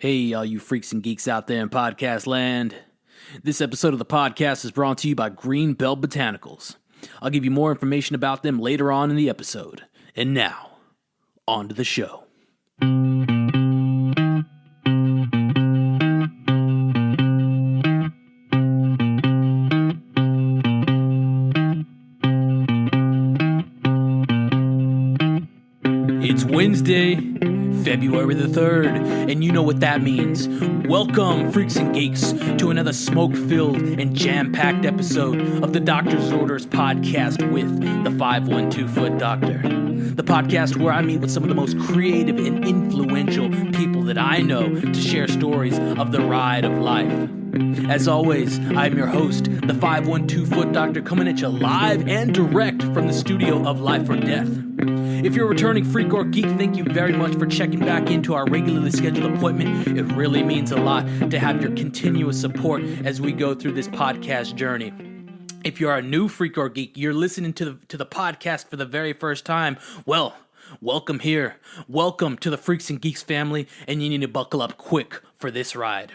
Hey, all you freaks and geeks out there in podcast land. This episode of the podcast is brought to you by Green Belt Botanicals. I'll give you more information about them later on in the episode. And now, on to the show. It's Wednesday, February the 3rd, and you know what that means. Welcome, Freaks and Geeks, to another smoke-filled and jam-packed episode of the Doctor's Orders podcast with the 512 Foot Doctor. The podcast where I meet with some of the most creative and influential people that I know to share stories of the ride of life. As always, I'm your host, the 512 Foot Doctor, coming at you live and direct from the studio of Life or Death. If you're a returning freak or geek, thank you very much for checking back into our regularly scheduled appointment. It really means a lot to have your continuous support as we go through this podcast journey. If you're a new freak or geek, you're listening to the podcast for the very first time, well, welcome here. Welcome to the Freaks and Geeks family, and you need to buckle up quick for this ride.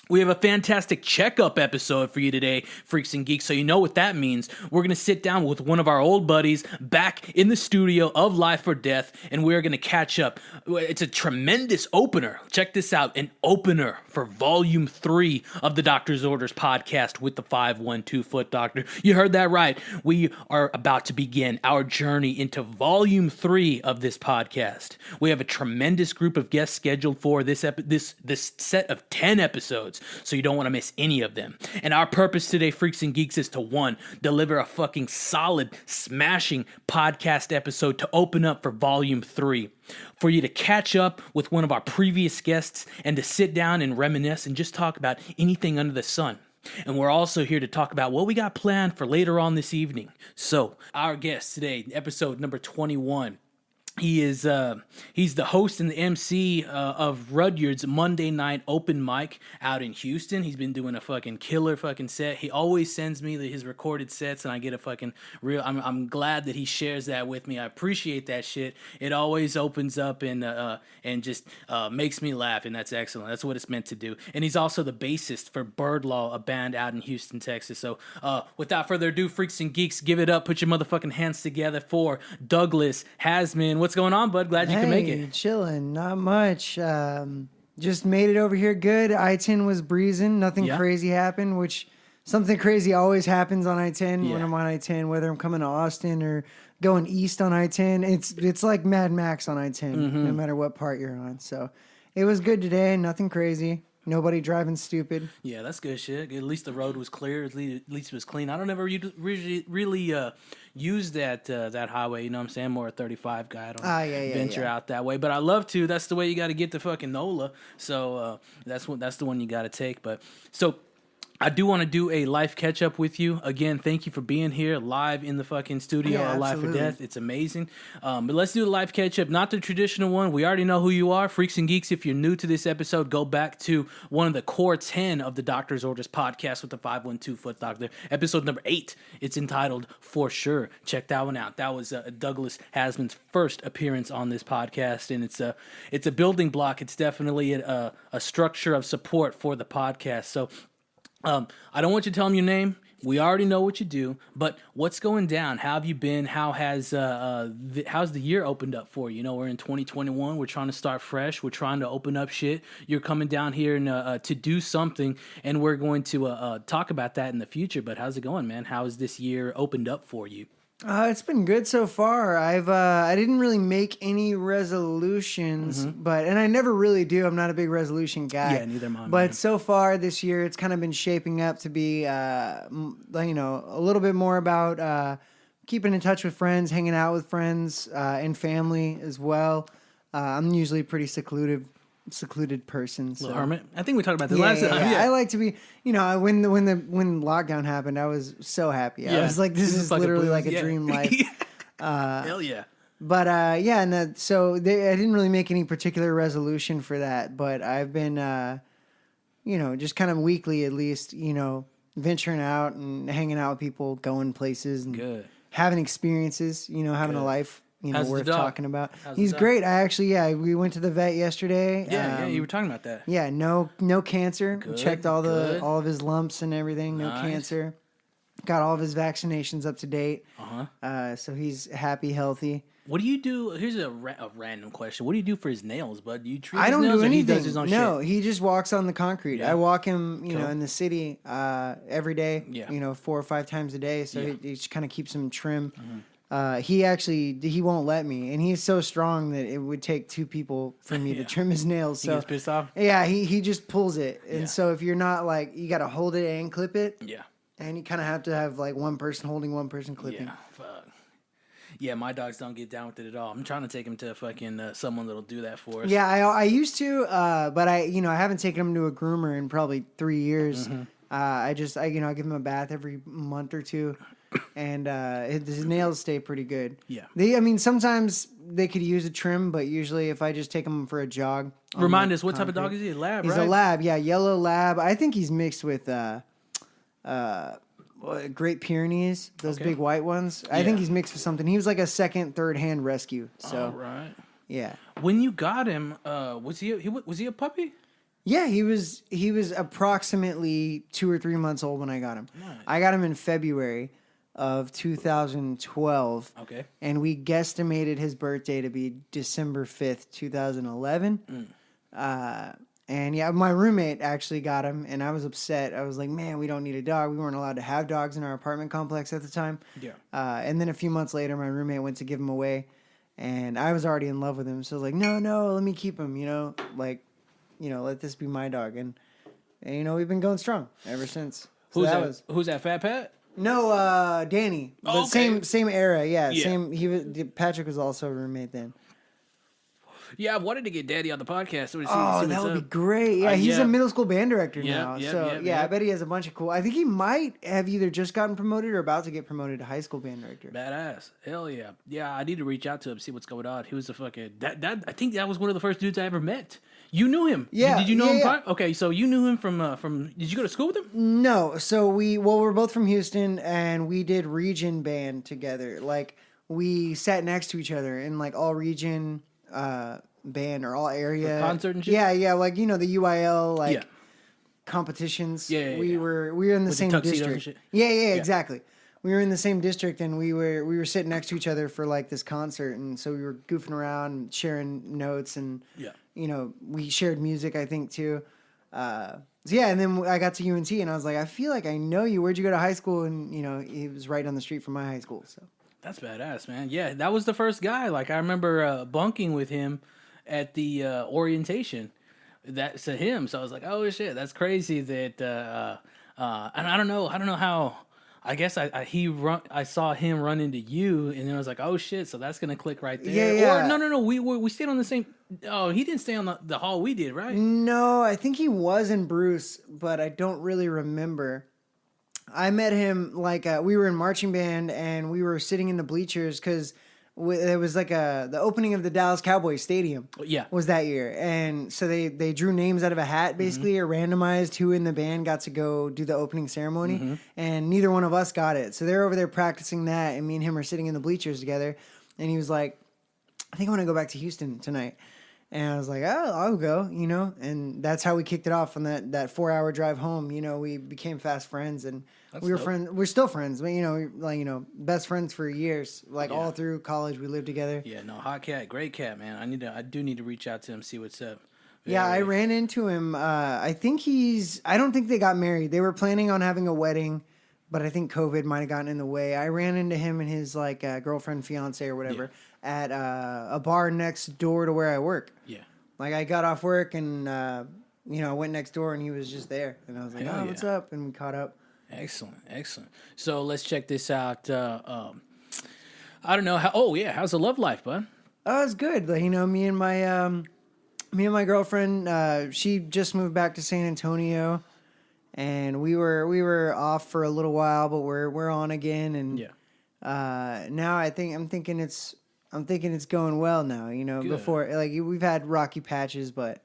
We have a fantastic checkup episode for you today, Freaks and Geeks, so you know what that means. We're going to sit down with one of our old buddies back in the studio of Life or Death, and we're going to catch up. It's a tremendous opener. Check this out, an opener for Volume 3 of the Doctor's Orders podcast with the 512 Foot Doctor. You heard that right. We are about to begin our journey into Volume 3 of this podcast. We have a tremendous group of guests scheduled for this set of 10 episodes. So you don't want to miss any of them. And our purpose today, Freaks and Geeks, is to, one, deliver a fucking solid, smashing podcast episode to open up for Volume 3. For you to catch up with one of our previous guests and to sit down and reminisce and just talk about anything under the sun. And we're also here to talk about what we got planned for later on this evening. So, our guest today, episode number 21. He's the host and the MC of Rudyard's Monday night open mic out in Houston. He's been doing a fucking killer fucking set. He always sends me his recorded sets, and I get a fucking real. I'm glad that he shares that with me. I appreciate that shit. It always opens up and just makes me laugh, and that's excellent. That's what it's meant to do. And he's also the bassist for Bird Law, a band out in Houston, Texas. So without further ado, Freaks and Geeks, give it up. Put your motherfucking hands together for Douglas Haseman. What's going on, bud? Glad you could make it. Chilling, not much. Just made it over here good. I-10 was breezing. Nothing crazy happened, which something crazy always happens on I-10 when I'm on I-10, whether I'm coming to Austin or going east on I-10. It's like Mad Max on I-10, no matter what part you're on. So it was good today. Nothing crazy. Nobody driving stupid. Yeah, that's good shit. At least the road was clear. At least it was clean. I don't ever really use that highway. You know what I'm saying? More a 35 guy. I don't venture out that way. But I love to. That's the way you got to get to fucking NOLA. So that's the one you got to take. But so I do want to do a live catch up with you. Again, thank you for being here live in the fucking studio of Life or Death. It's amazing. But let's do the live catch up. Not the traditional one. We already know who you are. Freaks and Geeks, if you're new to this episode, go back to one of the core 10 of the Doctor's Orders podcast with the 512 Foot Doctor. Episode number 8. It's entitled For Sure. Check that one out. That was Douglas Haseman's first appearance on this podcast. And it's a building block. It's definitely a structure of support for the podcast. So I don't want you to tell them your name. We already know what you do, but what's going down? How have you been? How's the year opened up for you? You know, we're in 2021. We're trying to start fresh. We're trying to open up shit. You're coming down here and to do something, and we're going to talk about that in the future. But how's it going, man? How has this year opened up for you? It's been good so far. I didn't really make any resolutions, and I never really do. I'm not a big resolution guy. Yeah, neither am I. But so far this year, it's kind of been shaping up to be, a little bit more about keeping in touch with friends, hanging out with friends and family as well. I'm usually a pretty secluded person. So. Little hermit. I think we talked about this last time. Yeah. I like to be, when lockdown happened, I was so happy. I was like, this is literally like a dream life. Hell yeah. But I didn't really make any particular resolution for that, but I've been, just kind of weekly at least, venturing out and hanging out with people, going places and having experiences, having a life worth talking about. How's He's great. We went to the vet yesterday. Yeah, you were talking about that. Yeah, no cancer. Good, Checked all of his lumps and everything. No cancer. Got all of his vaccinations up to date. So he's happy, healthy. What do you do? Here's a random question. What do you do for his nails, bud? Do you treat his nails? I don't do anything. He does his own no, shit? He just walks on the concrete. Yeah. I walk him, in the city every day. Yeah. 4 or 5 times a day. So he just kind of keeps him trim. He won't let me, and he's so strong that it would take 2 people for me to trim his nails. So he gets pissed off. Yeah, he just pulls it, and so if you're not you got to hold it and clip it. Yeah. And you kind of have to have one person holding, one person clipping. Yeah, fuck. Yeah, my dogs don't get down with it at all. I'm trying to take them to fucking someone that'll do that for us. Yeah, I used to, but I haven't taken him to a groomer in probably 3 years. I give him a bath every month or 2, and his nails stay pretty good. Yeah. Sometimes they could use a trim, but usually if I just take him for a jog. Remind us, what type of dog is he? A lab, He's right? a lab, yeah, yellow lab. I think he's mixed with Great Pyrenees, those big white ones. I think he's mixed with something. He was like a second, third hand rescue. So, right. Yeah. When you got him, was he a puppy? Yeah, he was approximately 2 or 3 months old when I got him. Nice. I got him in February of 2012. Okay. And we guesstimated his birthday to be December 5th, 2011. And yeah, my roommate actually got him, and I was upset. I was like, man, we don't need a dog. We weren't allowed to have dogs in our apartment complex at the time. Yeah. And then a few months later, my roommate went to give him away, and I was already in love with him. So I was like, no, let me keep him, let this be my dog. And we've been going strong ever since. So Who's that, Fat Pat? No, Danny. But okay. same era, yeah. Patrick was also a roommate then. Yeah, I wanted to get Daddy on the podcast. See that would be great. Yeah, he's a middle school band director now. Yeah. I bet he has a bunch of cool. I think he might have either just gotten promoted or about to get promoted to high school band director. Badass. Hell yeah. Yeah, I need to reach out to him, see what's going on. He was a fucking that. I think that was one of the first dudes I ever met. You knew him. Yeah. Did you know him? Yeah. Okay, so you knew him from. Did you go to school with him? No. So we're both from Houston, and we did region band together. Like we sat next to each other in all region. Band or all area concert and shit? Yeah, like the UIL competitions. We were in the same district. Yeah, exactly. We were in the same district, and we were sitting next to each other for this concert, and so we were goofing around and sharing notes, and we shared music, I think, too. And then I got to UNT, and I was like, I feel like I know you. Where'd you go to high school? And he was right down the street from my high school. So that's badass, man. Yeah, that was the first guy. I remember bunking with him at the orientation. That's him. So I was like, oh shit, that's crazy. That and I don't know how. I guess I saw him run into you, and then I was like, oh shit, so that's gonna click right there. Yeah. Or no, we stayed on the same. Oh, he didn't stay on the hall we did, right? No, I think he was in Bruce, but I don't really remember. I met him we were in marching band, and we were sitting in the bleachers because it was the opening of the Dallas Cowboys Stadium. Yeah, was that year, and so they drew names out of a hat basically, or randomized who in the band got to go do the opening ceremony, and neither one of us got it. So they're over there practicing that, and me and him are sitting in the bleachers together, and he was like, "I think I want to go back to Houston tonight." And I was like, oh, I'll go, and that's how we kicked it off on that 4-hour drive home. We became fast friends, and we were friends. We're still friends, but best friends for years, all through college. We lived together. Yeah, no, hot cat, great cat, man. I do need to reach out to him, see what's up. I ran into him. I don't think they got married. They were planning on having a wedding, but I think COVID might have gotten in the way. I ran into him and his girlfriend, fiance, or whatever at a bar next door to where I work. Yeah. I got off work and I went next door and he was just there, and I was like, what's up? And we caught up. Excellent. So let's check this out. I don't know how. Oh yeah, how's the love life, bud? Oh, it's good. Me and my girlfriend. She just moved back to San Antonio, and we were off for a little while, but we're on again. And now I'm thinking it's going well now. Good. Before we've had rocky patches, but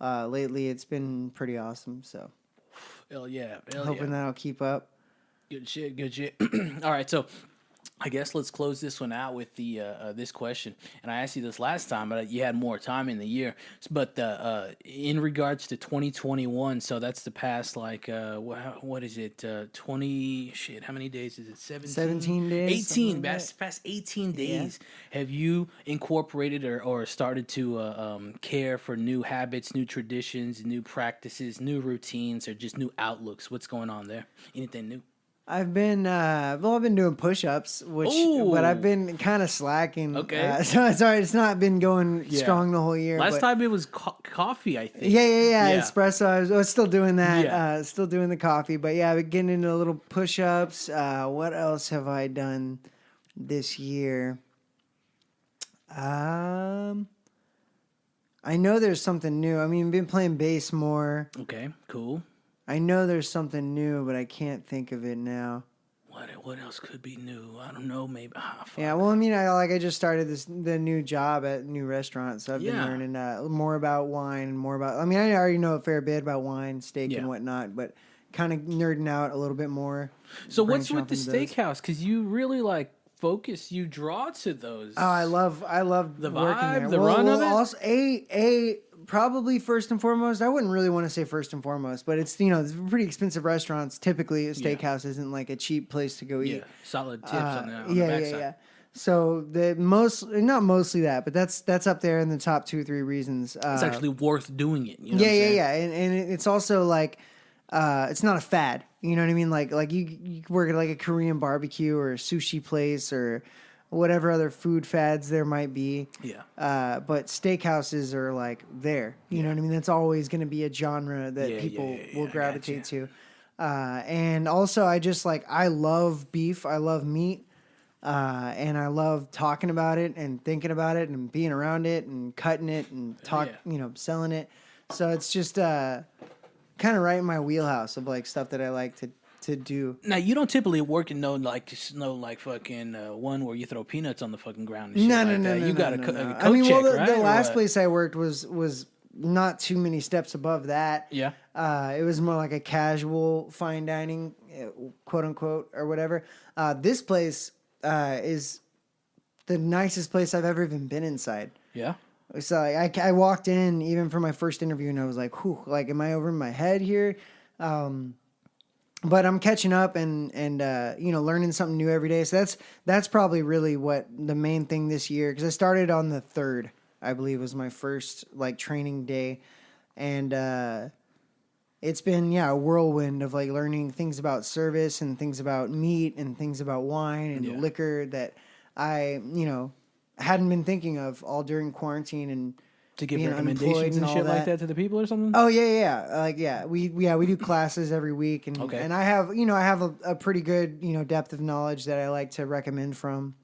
lately it's been pretty awesome. So. Hell yeah. Hoping that'll keep up. Good shit. All right, so I guess let's close this one out with the this question. And I asked you this last time, but you had more time in the year. But in regards to 2021, so that's the past like what is it? 20 shit. How many days is it? 17 days. 18. Past 18 days. Yeah. Have you incorporated or started to care for new habits, new traditions, new practices, new routines, or just new outlooks? What's going on there? Anything new? I've been doing push-ups, but I've been kind of slacking. Okay, so it's not been going strong the whole year. Last time it was coffee, I think. Yeah. Espresso. I was still doing that. Still doing the coffee, but yeah, I've been getting into little push-ups. What else have I done this year? I know there's something new. I mean, I've been playing bass more. Okay, cool. I know there's something new, but I can't think of it now. What else could be new? I don't know. Maybe. Yeah. Well, I mean, I just started the new job at a new restaurant, so I've been learning more about wine and more about. I mean, I already know a fair bit about wine, steak, and whatnot, but kind of nerding out a little bit more. So what's with the steakhouse? Because you really like focus. You draw to those. Oh, I love the vibe, the run of it. Also, probably first and foremost, I wouldn't really want to say first and foremost, but it's it's pretty expensive restaurants. Typically, a steakhouse isn't like a cheap place to go eat. Yeah, solid tips on the backside. Yeah. So not mostly that, but that's up there in the top 2-3 reasons. It's actually worth doing it. You know and it's also like it's not a fad. You know what I mean? Like you work at like a Korean barbecue or a sushi place or whatever other food fads there might be. Yeah. But steakhouses are like there. You know what I mean? That's always going to be a genre that people will gravitate to. And also I love beef. I love meat. And I love talking about it and thinking about it and being around it and cutting it and selling it. So it's just kind of right in my wheelhouse of like stuff that I like to do. Now you don't typically work in no fucking one where you throw peanuts on the fucking ground. And shit No. You got a coat check, right? The last place I worked was not too many steps above that. Yeah. It was more like a casual fine dining, quote unquote, or whatever. This place is the nicest place I've ever even been inside. Yeah. So I walked in even for my first interview and I was like, whew, like, am I over my head here? But I'm catching up and learning something new every day. So that's probably really what the main thing this year, because I started on the 3rd, I believe was my first like training day, and it's been a whirlwind of like learning things about service and things about meat and things about wine and liquor that I hadn't been thinking of all during quarantine and. To give recommendations and shit like that to the people or something? Oh yeah. We do classes every week and I have a pretty good depth of knowledge that I like to recommend from.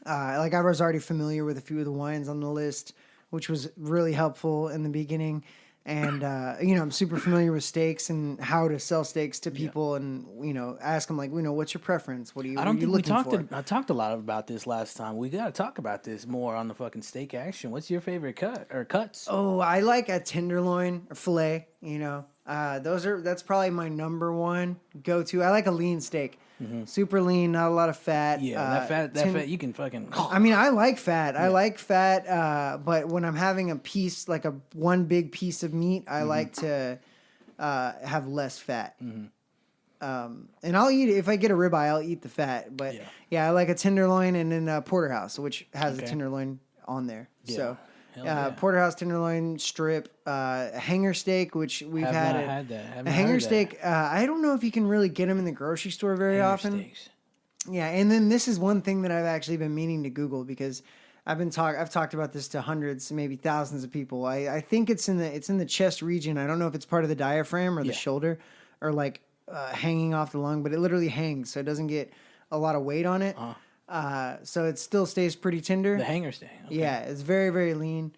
Like I was already familiar with a few of the wines on the list, which was really helpful in the beginning. And I'm super familiar with steaks and how to sell steaks to people, and ask them like, what's your preference? What are you looking for? I talked a lot about this last time. We got to talk about this more on the fucking steak action. What's your favorite cut or cuts? Oh, I like a tenderloin or fillet. That's probably my number one go to. I like a lean steak. Mm-hmm. Super lean, not a lot of fat. Yeah, that fat you can fucking. I mean, I like fat. Yeah. I like fat, but when I'm having a piece, like one big piece of meat, I like to have less fat. Mm-hmm. And I'll eat it. If I get a ribeye, I'll eat the fat. But I like a tenderloin and then a porterhouse, which has a tenderloin on there. Yeah. So. Porterhouse tenderloin strip, hanger steak, which we've had. A hanger steak. I don't know if you can really get them in the grocery store very often. Steaks. Yeah, and then this is one thing that I've actually been meaning to Google because I've talked about this to hundreds, maybe thousands of people. I think it's in the chest region. I don't know if it's part of the diaphragm or the shoulder or like hanging off the lung, but it literally hangs, so it doesn't get a lot of weight on it. So it still stays pretty tender. The hanger steak. Okay. Yeah, it's very, very lean.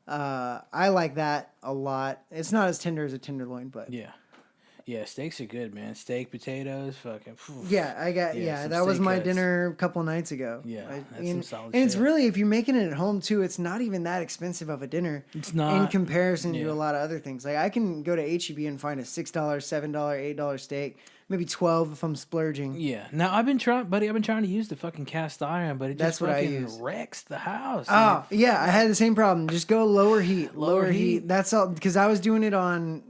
I like that a lot. It's not as tender as a tenderloin, but Yeah, steaks are good, man. Steak, potatoes, fucking. Yeah, that was my dinner a couple nights ago. Yeah, that's some solid and shit. it's really, if you're making it at home too, it's not even that expensive of a dinner. It's not in comparison to a lot of other things. Like I can go to HEB and find a $6, $7, $8 steak, maybe 12 if I'm splurging. Yeah. Now I've been trying to use the fucking cast iron, but it just fucking wrecks the house. Oh yeah, I had the same problem. Just go lower heat, lower heat. That's all, because I was doing it on.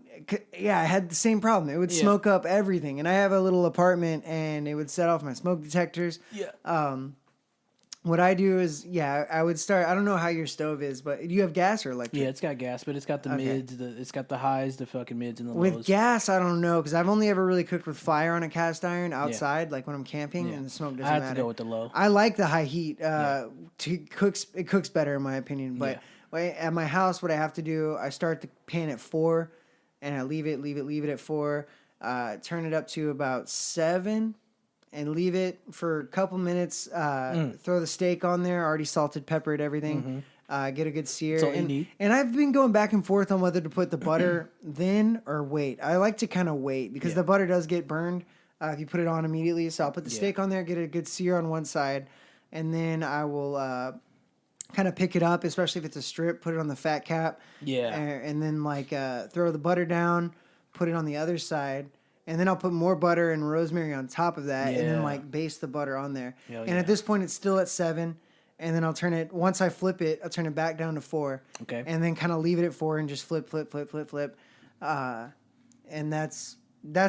Yeah, I had the same problem. It would smoke up everything, and I have a little apartment, and it would set off my smoke detectors. Yeah. What I do is, I would start. I don't know how your stove is, but do you have gas or electric? Yeah, it's got gas, but it's got the mids. It's got the highs, the fucking mids, and the lows. With gas, I don't know, because I've only ever really cooked with fire on a cast iron outside, like when I'm camping, and the smoke doesn't matter. I have to go with the low. I like the high heat. It cooks better in my opinion. But at my house, what I have to do, I start the pan at 4. And I leave it at 4. Turn it up to about 7, and leave it for a couple minutes. Throw the steak on there, already salted, peppered, everything. Get a good sear. That's all you need. And I've been going back and forth on whether to put the butter then or wait. I like to kind of wait because the butter does get burned if you put it on immediately. So I'll put the steak on there, get a good sear on one side, and then I will kind of pick it up, especially if it's a strip, put it on the fat cap. Yeah. And then throw the butter down, put it on the other side, and then I'll put more butter and rosemary on top of that, and then baste the butter on there. At this point, it's still at 7, and then I'll turn it, once I flip it, I'll turn it back down to 4. Okay. And then kind of leave it at 4 and just flip. And that's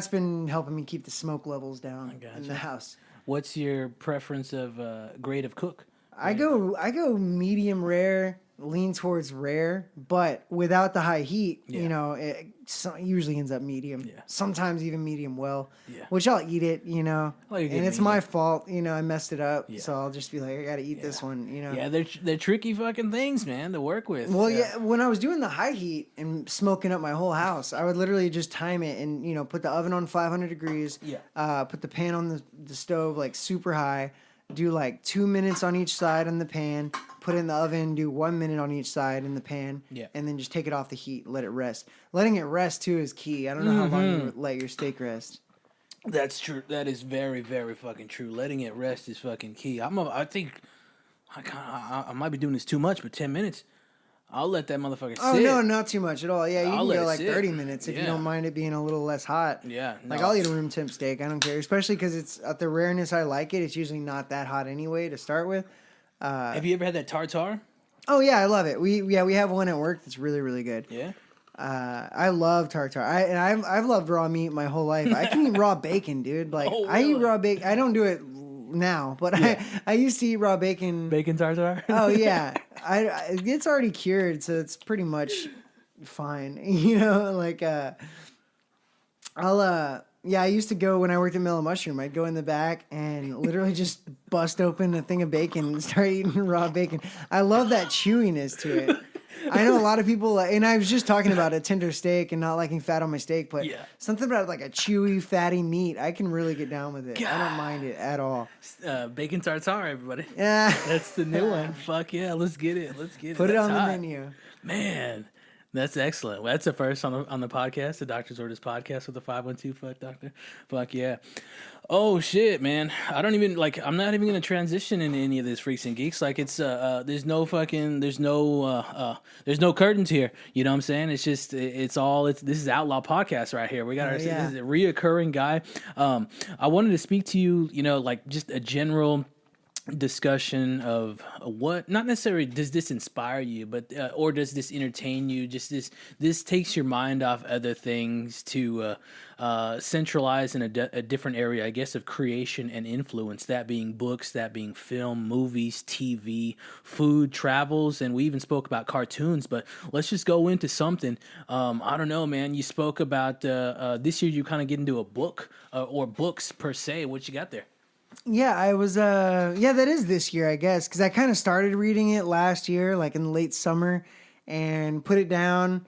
been helping me keep the smoke levels down in the house. What's your preference of grade of cook? I go medium rare, lean towards rare, but without the high heat. It usually ends up medium. Yeah. Sometimes even medium well. Yeah. Which I'll eat it. And it's my fault. I messed it up. Yeah. So I'll just be like, I got to eat this one. Yeah, they're tricky fucking things, man, to work with. Well, when I was doing the high heat and smoking up my whole house, I would literally just time it and put the oven on 500 degrees. Yeah. Put the pan on the stove super high. Do 2 minutes on each side in the pan, put it in the oven, do 1 minute on each side in the pan, and then just take it off the heat, let it rest. Letting it rest, too, is key. I don't know how long you let your steak rest. That's true. That is very, very fucking true. Letting it rest is fucking key. I think I might be doing this too much, but 10 minutes, I'll let that motherfucker sit. Oh, no, not too much at all. Yeah, you can go 30 minutes if you don't mind it being a little less hot. Yeah. No. I'll eat a room temp steak. I don't care. Especially because it's at the rareness I like it. It's usually not that hot anyway to start with. Have you ever had that tartare? Oh, yeah, I love it. We have one at work that's really, really good. Yeah? I love tartare. I've loved raw meat my whole life. I can eat raw bacon, dude. Really? I eat raw bacon. I don't do it now, but I used to eat raw bacon. Bacon tartare? Oh yeah, it's already cured, so it's pretty much fine. I used to go when I worked at Mellow Mushroom. I'd go in the back and literally just bust open a thing of bacon and start eating raw bacon. I love that chewiness to it. I know a lot of people, and I was just talking about a tender steak and not liking fat on my steak, but something about a chewy, fatty meat, I can really get down with it. God. I don't mind it at all. Bacon tartare, everybody. Yeah. That's the new one. Fuck yeah, let's get it. Put it on the menu. Man, that's excellent. Well, that's the first on the podcast, the Doctor's Orders podcast with the 512 Fuck Doctor. Fuck yeah. Oh shit, man. I don't even I'm not even gonna transition into any of this Freaks and Geeks. It's there's no curtains here. You know what I'm saying? It's just this is Outlaw Podcast right here. We got this is a reoccurring guy. I wanted to speak to you, just a general discussion of what, not necessarily does this inspire you, but or does this entertain you? Just this takes your mind off other things to centralize in a different area, I guess, of creation and influence. That being books, that being film, movies, TV, food, travels, and we even spoke about cartoons. But let's just go into something. I don't know, man. You spoke about this year. You kind of get into a book or books per se. What you got there? Yeah, I was, that is this year, I guess, because I kind of started reading it last year, in the late summer, and put it down,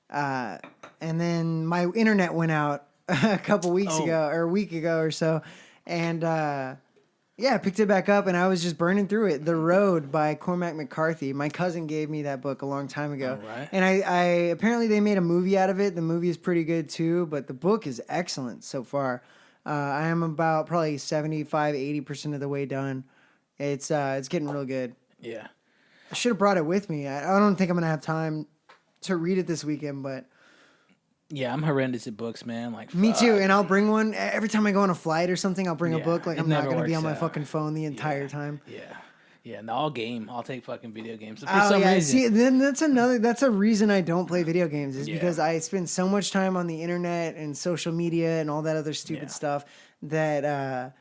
and then my internet went out a couple weeks ago, or a week ago or so, and Yeah, I picked it back up and I was just burning through it. The Road by Cormac McCarthy. My cousin gave me that book a long time ago. All right. And I apparently they made a movie out of it. The movie is pretty good too, but the book is excellent so far. I am about probably 75, 80% of the way done. It's getting real good. Yeah. I should have brought it with me. I don't think I'm going to have time to read it this weekend, but yeah, I'm horrendous at books, man. Like, me too. And I'll bring one every time I go on a flight or something. I'll bring a book. Like I'm not going to be on my fucking phone the entire time. Yeah. Yeah, and I'll game. I'll take fucking video games. For some reason. See, then that's a reason I don't play video games is because I spend so much time on the internet and social media and all that other stupid stuff that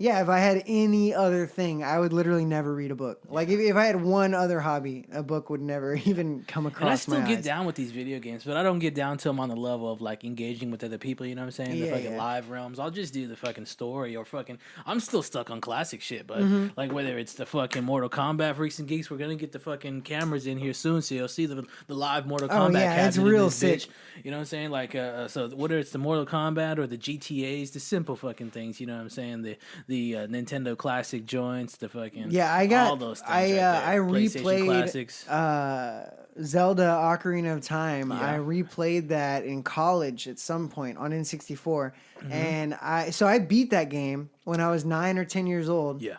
if I had any other thing, I would literally never read a book. Like if I had one other hobby, a book would never even come across my eyes. And I still get down with these video games, but I don't get down till I'm on the level of like engaging with other people, you know what I'm saying? The fucking live realms. I'll just do the fucking story or fucking I'm still stuck on classic shit, but like whether it's the fucking Mortal Kombat Freaks and Geeks, we're gonna get the fucking cameras in here soon, so you'll see the live Mortal Kombat cabinet. It's real sick. Bitch. You know what I'm saying? Like so whether it's the Mortal Kombat or the GTAs, the simple fucking things, you know what I'm saying? The Nintendo classic joints, the fucking all those things. I replayed classics. Zelda Ocarina of Time. Yeah. I replayed that in college at some point on N64, and I beat that game when I was 9 or 10 years old. Yeah,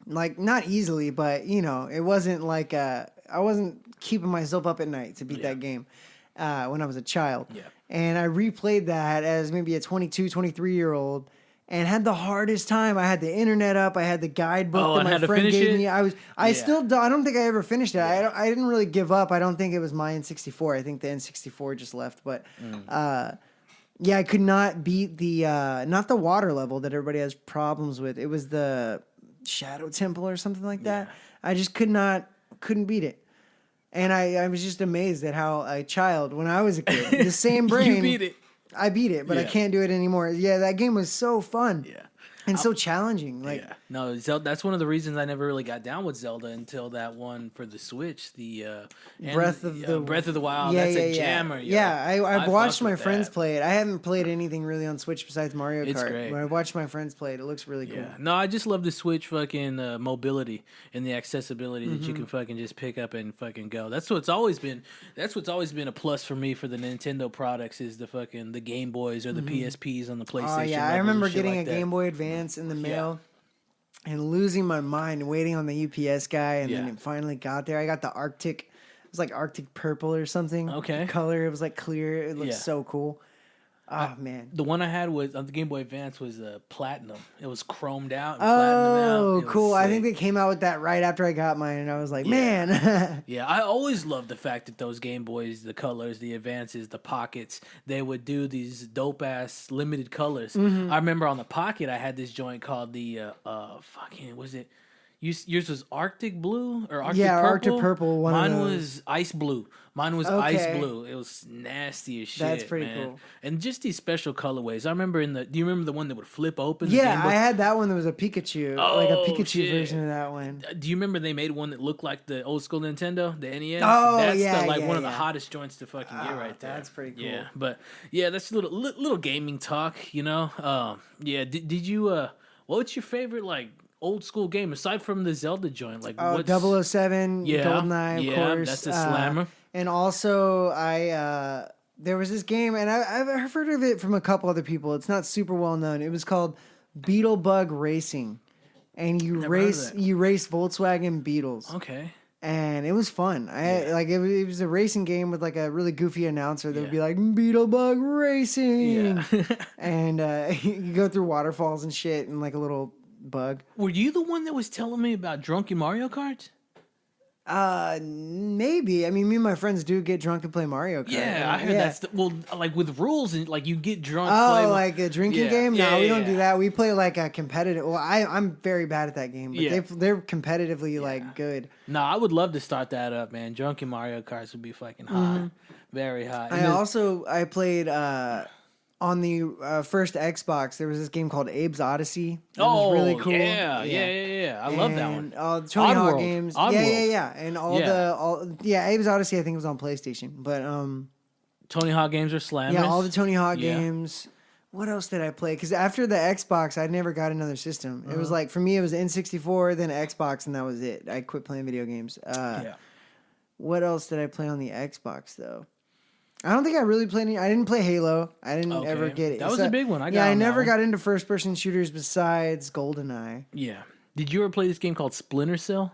like not easily, but it wasn't like I wasn't keeping myself up at night to beat that game when I was a child. Yeah, and I replayed that as maybe a 22, 23-year-old. And had the hardest time. I had the internet up. I had the guidebook that my friend gave me. I don't think I ever finished it. Yeah. I didn't really give up. I don't think it was my N64. I think the N64 just left. But I could not beat the not the water level that everybody has problems with. It was the Shadow Temple or something like that. I just couldn't beat it. And I was just amazed at how a child, when I was a kid, the same brain. You beat it. I beat it, but I can't do it anymore. Yeah, that game was so fun. Yeah. And so challenging. Like, no, Zelda. That's one of the reasons I never really got down with Zelda until that one for the Switch, the Breath of the Wild. That's a jammer. Yeah, I've watched my friends play it. I haven't played anything really on Switch besides Mario Kart. It's great. But I watched my friends play it. It looks really cool. Yeah. No, I just love the Switch fucking mobility and the accessibility that you can fucking just pick up and fucking go. That's what's always been a plus for me for the Nintendo products is the Game Boys or the PSPs on the PlayStation. Oh yeah, I remember getting a Game Boy Advance in the mail. And losing my mind waiting on the UPS guy, and then it finally got there. I got the Arctic, it was like Arctic purple or something. Okay. Color, it was like clear. It looked so cool. Oh, man. The one I had was on the Game Boy Advance was platinum. It was chromed out. And oh, cool. I think they came out with that right after I got mine, and I was like, man. Yeah, I always loved the fact that those Game Boys, the colors, the advances, the pockets, they would do these dope-ass limited colors. I remember on the pocket, I had this joint called the, was it? Yours was Arctic blue or Arctic purple? Arctic purple. Mine was ice blue. Ice blue. It was nasty as shit. That's pretty man. cool. And just these special colorways. I remember do you remember the one that would flip open? Yeah, I had that one that was a Pikachu. Like a Pikachu version of that one. Do you remember they made one that looked like the old school Nintendo, the NES? Oh, that's one of the hottest joints to fucking get right there. That's pretty cool. Yeah, but that's a little gaming talk, you know? Did you, what's your favorite, like, old school game aside from the Zelda joint? Like 007, GoldenEye, of course. That's a slammer. And also, there was this game, and I've heard of it from a couple other people. It's not super well known. It was called Beetlebug Racing, and you race Volkswagen Beetles. Okay. And it was fun. It was a racing game with like a really goofy announcer that would be like Beetlebug Racing, and you go through waterfalls and shit, and like a little bug. Were you the one that was telling me about drunken Mario Kart? Maybe. I mean, me and my friends do get drunk and play Mario Kart. Yeah, I heard that's like with rules and like you get drunk. Oh, like a drinking game? No, we don't do that. We play like a competitive. Well, I'm very bad at that game, but they're competitively like good. No, I would love to start that up, man. Drunken Mario Karts would be fucking hot, very hot. I played. On the first Xbox, there was this game called Abe's Odyssey. It was really cool. Yeah. I love that one. Tony Hawk games. Oddworld. Yeah. And Abe's Odyssey, I think, was on PlayStation. But Tony Hawk games are slammers. Yeah, all the Tony Hawk games. what else did I play? Because after the Xbox, I never got another system. It was like, for me, it was N64, then Xbox, and that was it. I quit playing video games. What else did I play on the Xbox, though? I don't think I really played any. I didn't play Halo. I didn't ever get it. That was a big one. I never got into first-person shooters besides GoldenEye. Yeah. Did you ever play this game called Splinter Cell?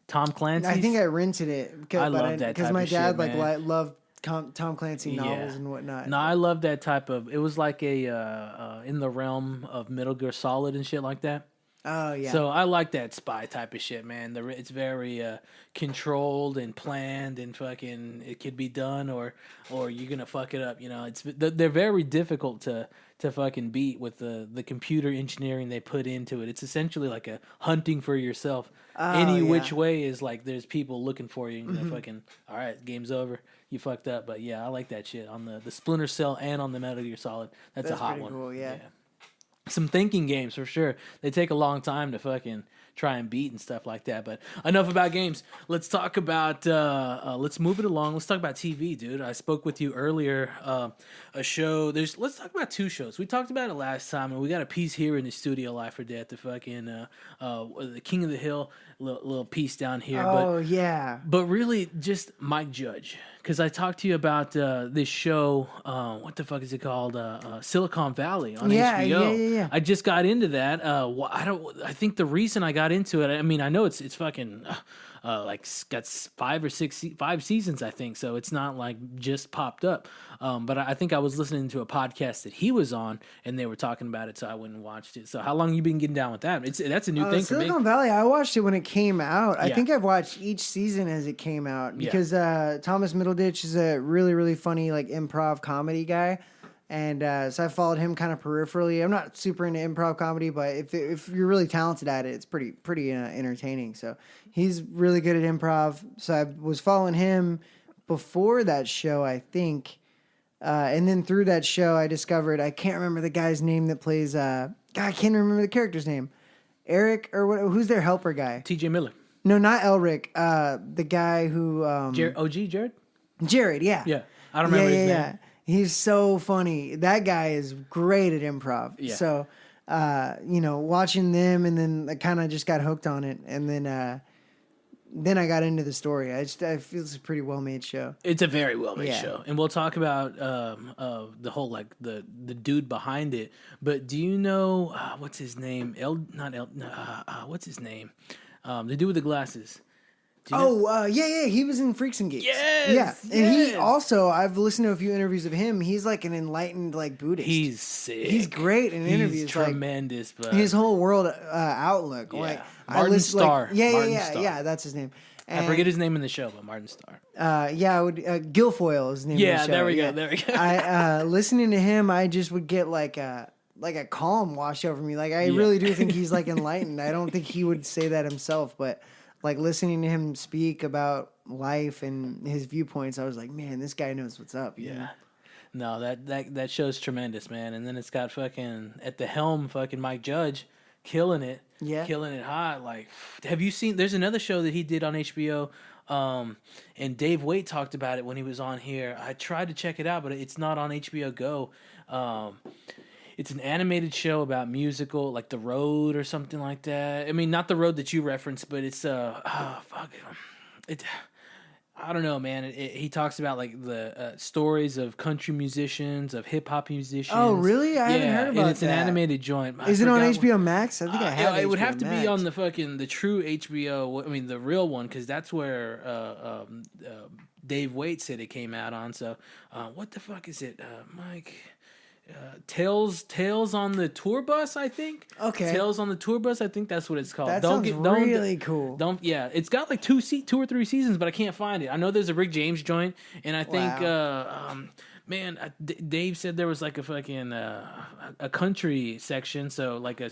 Tom Clancy's? I think I rented it. I love that type my of dad shit, loved Tom Clancy novels and whatnot. No, I love that type of. It was like a in the realm of Metal Gear Solid and shit like that. Oh yeah. So I like that spy type of shit, man. It's very controlled and planned, and fucking it could be done, or you're gonna fuck it up. You know, they're very difficult to fucking beat with the computer engineering they put into it. It's essentially like a hunting for yourself. Which way is like there's people looking for you. And fucking all right, game's over. You fucked up. But yeah, I like that shit on the Splinter Cell and on the Metal Gear Solid. That's a hot one. Cool, yeah. Some thinking games for sure. They take a long time to fucking try and beat and stuff like that. But enough about games. Let's talk about. Let's move it along. Let's talk about TV, dude. I spoke with you earlier. A show. Let's talk about two shows. We talked about it last time, and we got a piece here in the studio, Life or Death. The fucking the King of the Hill. Little piece down here. Oh yeah. But really, just Mike Judge. Because I talked to you about this show, what the fuck is it called? Silicon Valley on HBO. Yeah. I just got into that. I think the reason I got into it, I mean, I know it's fucking like got 5 seasons, I think. So it's not like just popped up. But I think I was listening to a podcast that he was on, and they were talking about it, so I went and watched it. So how long you been getting down with that? That's a new thing for me. Silicon Valley, I watched it when it came out. I think I've watched each season as it came out because Thomas Middleditch is a really, really funny like improv comedy guy. And so I followed him kind of peripherally. I'm not super into improv comedy, but if you're really talented at it, it's pretty entertaining. So he's really good at improv. So I was following him before that show, I think. And then through that show, I discovered, I can't remember the guy's name that plays, I can't remember the character's name. Eric, or what? Who's their helper guy? TJ Miller. No, not Elric. The guy who... Jared? Jared, yeah. Yeah. I don't remember his name. Yeah. He's so funny. That guy is great at improv. Yeah. So, watching them, and then I kind of just got hooked on it. And then I got into the story. I feel it's a pretty well-made show. It's a very well-made show. And we'll talk about the whole, like, the dude behind it. But do you know, what's his name? What's his name? The dude with the glasses. He was in Freaks and Geeks. Yes, and he also, I've listened to a few interviews of him. He's like an enlightened like Buddhist. He's sick. He's great in interviews. He's tremendous, but his whole world outlook. Yeah. Like Martin Starr. Yeah, that's his name. And, I forget his name in the show, but Martin Starr. Guilfoyle is his name. Yeah, in the show. there we go. I listening to him, I just would get like a calm wash over me. Like I really do think he's like enlightened. I don't think he would say that himself, but. Like listening to him speak about life and his viewpoints, I was like, man, this guy knows what's up. Yeah. No, that show's tremendous, man. And then it's got fucking at the helm, fucking Mike Judge killing it. Yeah. Killing it hot. Like, have you seen, there's another show that he did on HBO. And Dave Waite talked about it when he was on here. I tried to check it out, but it's not on HBO Go. It's an animated show about musical, like The Road or something like that. I mean, not The Road that you referenced, but it's I don't know, man. He talks about like the stories of country musicians, of hip hop musicians. Oh, really? I haven't heard about and it's an animated joint. Is it on HBO Max? I think I have. It would have to be on the true HBO. I mean, the real one, because that's where Dave Waite said it came out on. So, what the fuck is it, Mike? Tales on the Tour Bus, I think. Okay. Tales on the Tour Bus, I think that's what it's called. That sounds really cool. It's got like 2 or 3 seasons, but I can't find it. I know there's a Rick James joint, and I think, Dave said there was like a fucking a country section, so like a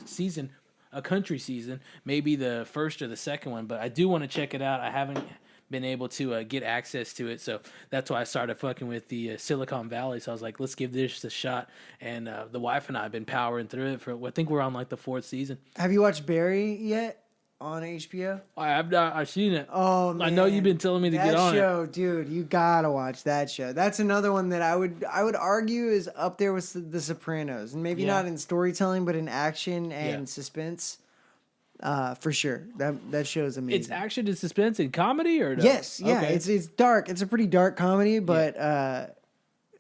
country season, maybe the first or the second one. But I do want to check it out. I haven't been able to get access to it, so that's why I started fucking with the Silicon Valley. So I was like, let's give this a shot, and the wife and I have been powering through it for, I think we're on like the 4th season. Have you watched Barry yet on HBO? I've not. I've seen it. Oh man, I know you've been telling me to get on that show, it. dude. You gotta watch that show. That's another one that I would argue is up there with The Sopranos, and maybe not in storytelling, but in action and suspense. For sure. That show is amazing. It's action and suspense and comedy, or no? Yes, yeah. Okay. It's dark. It's a pretty dark comedy, but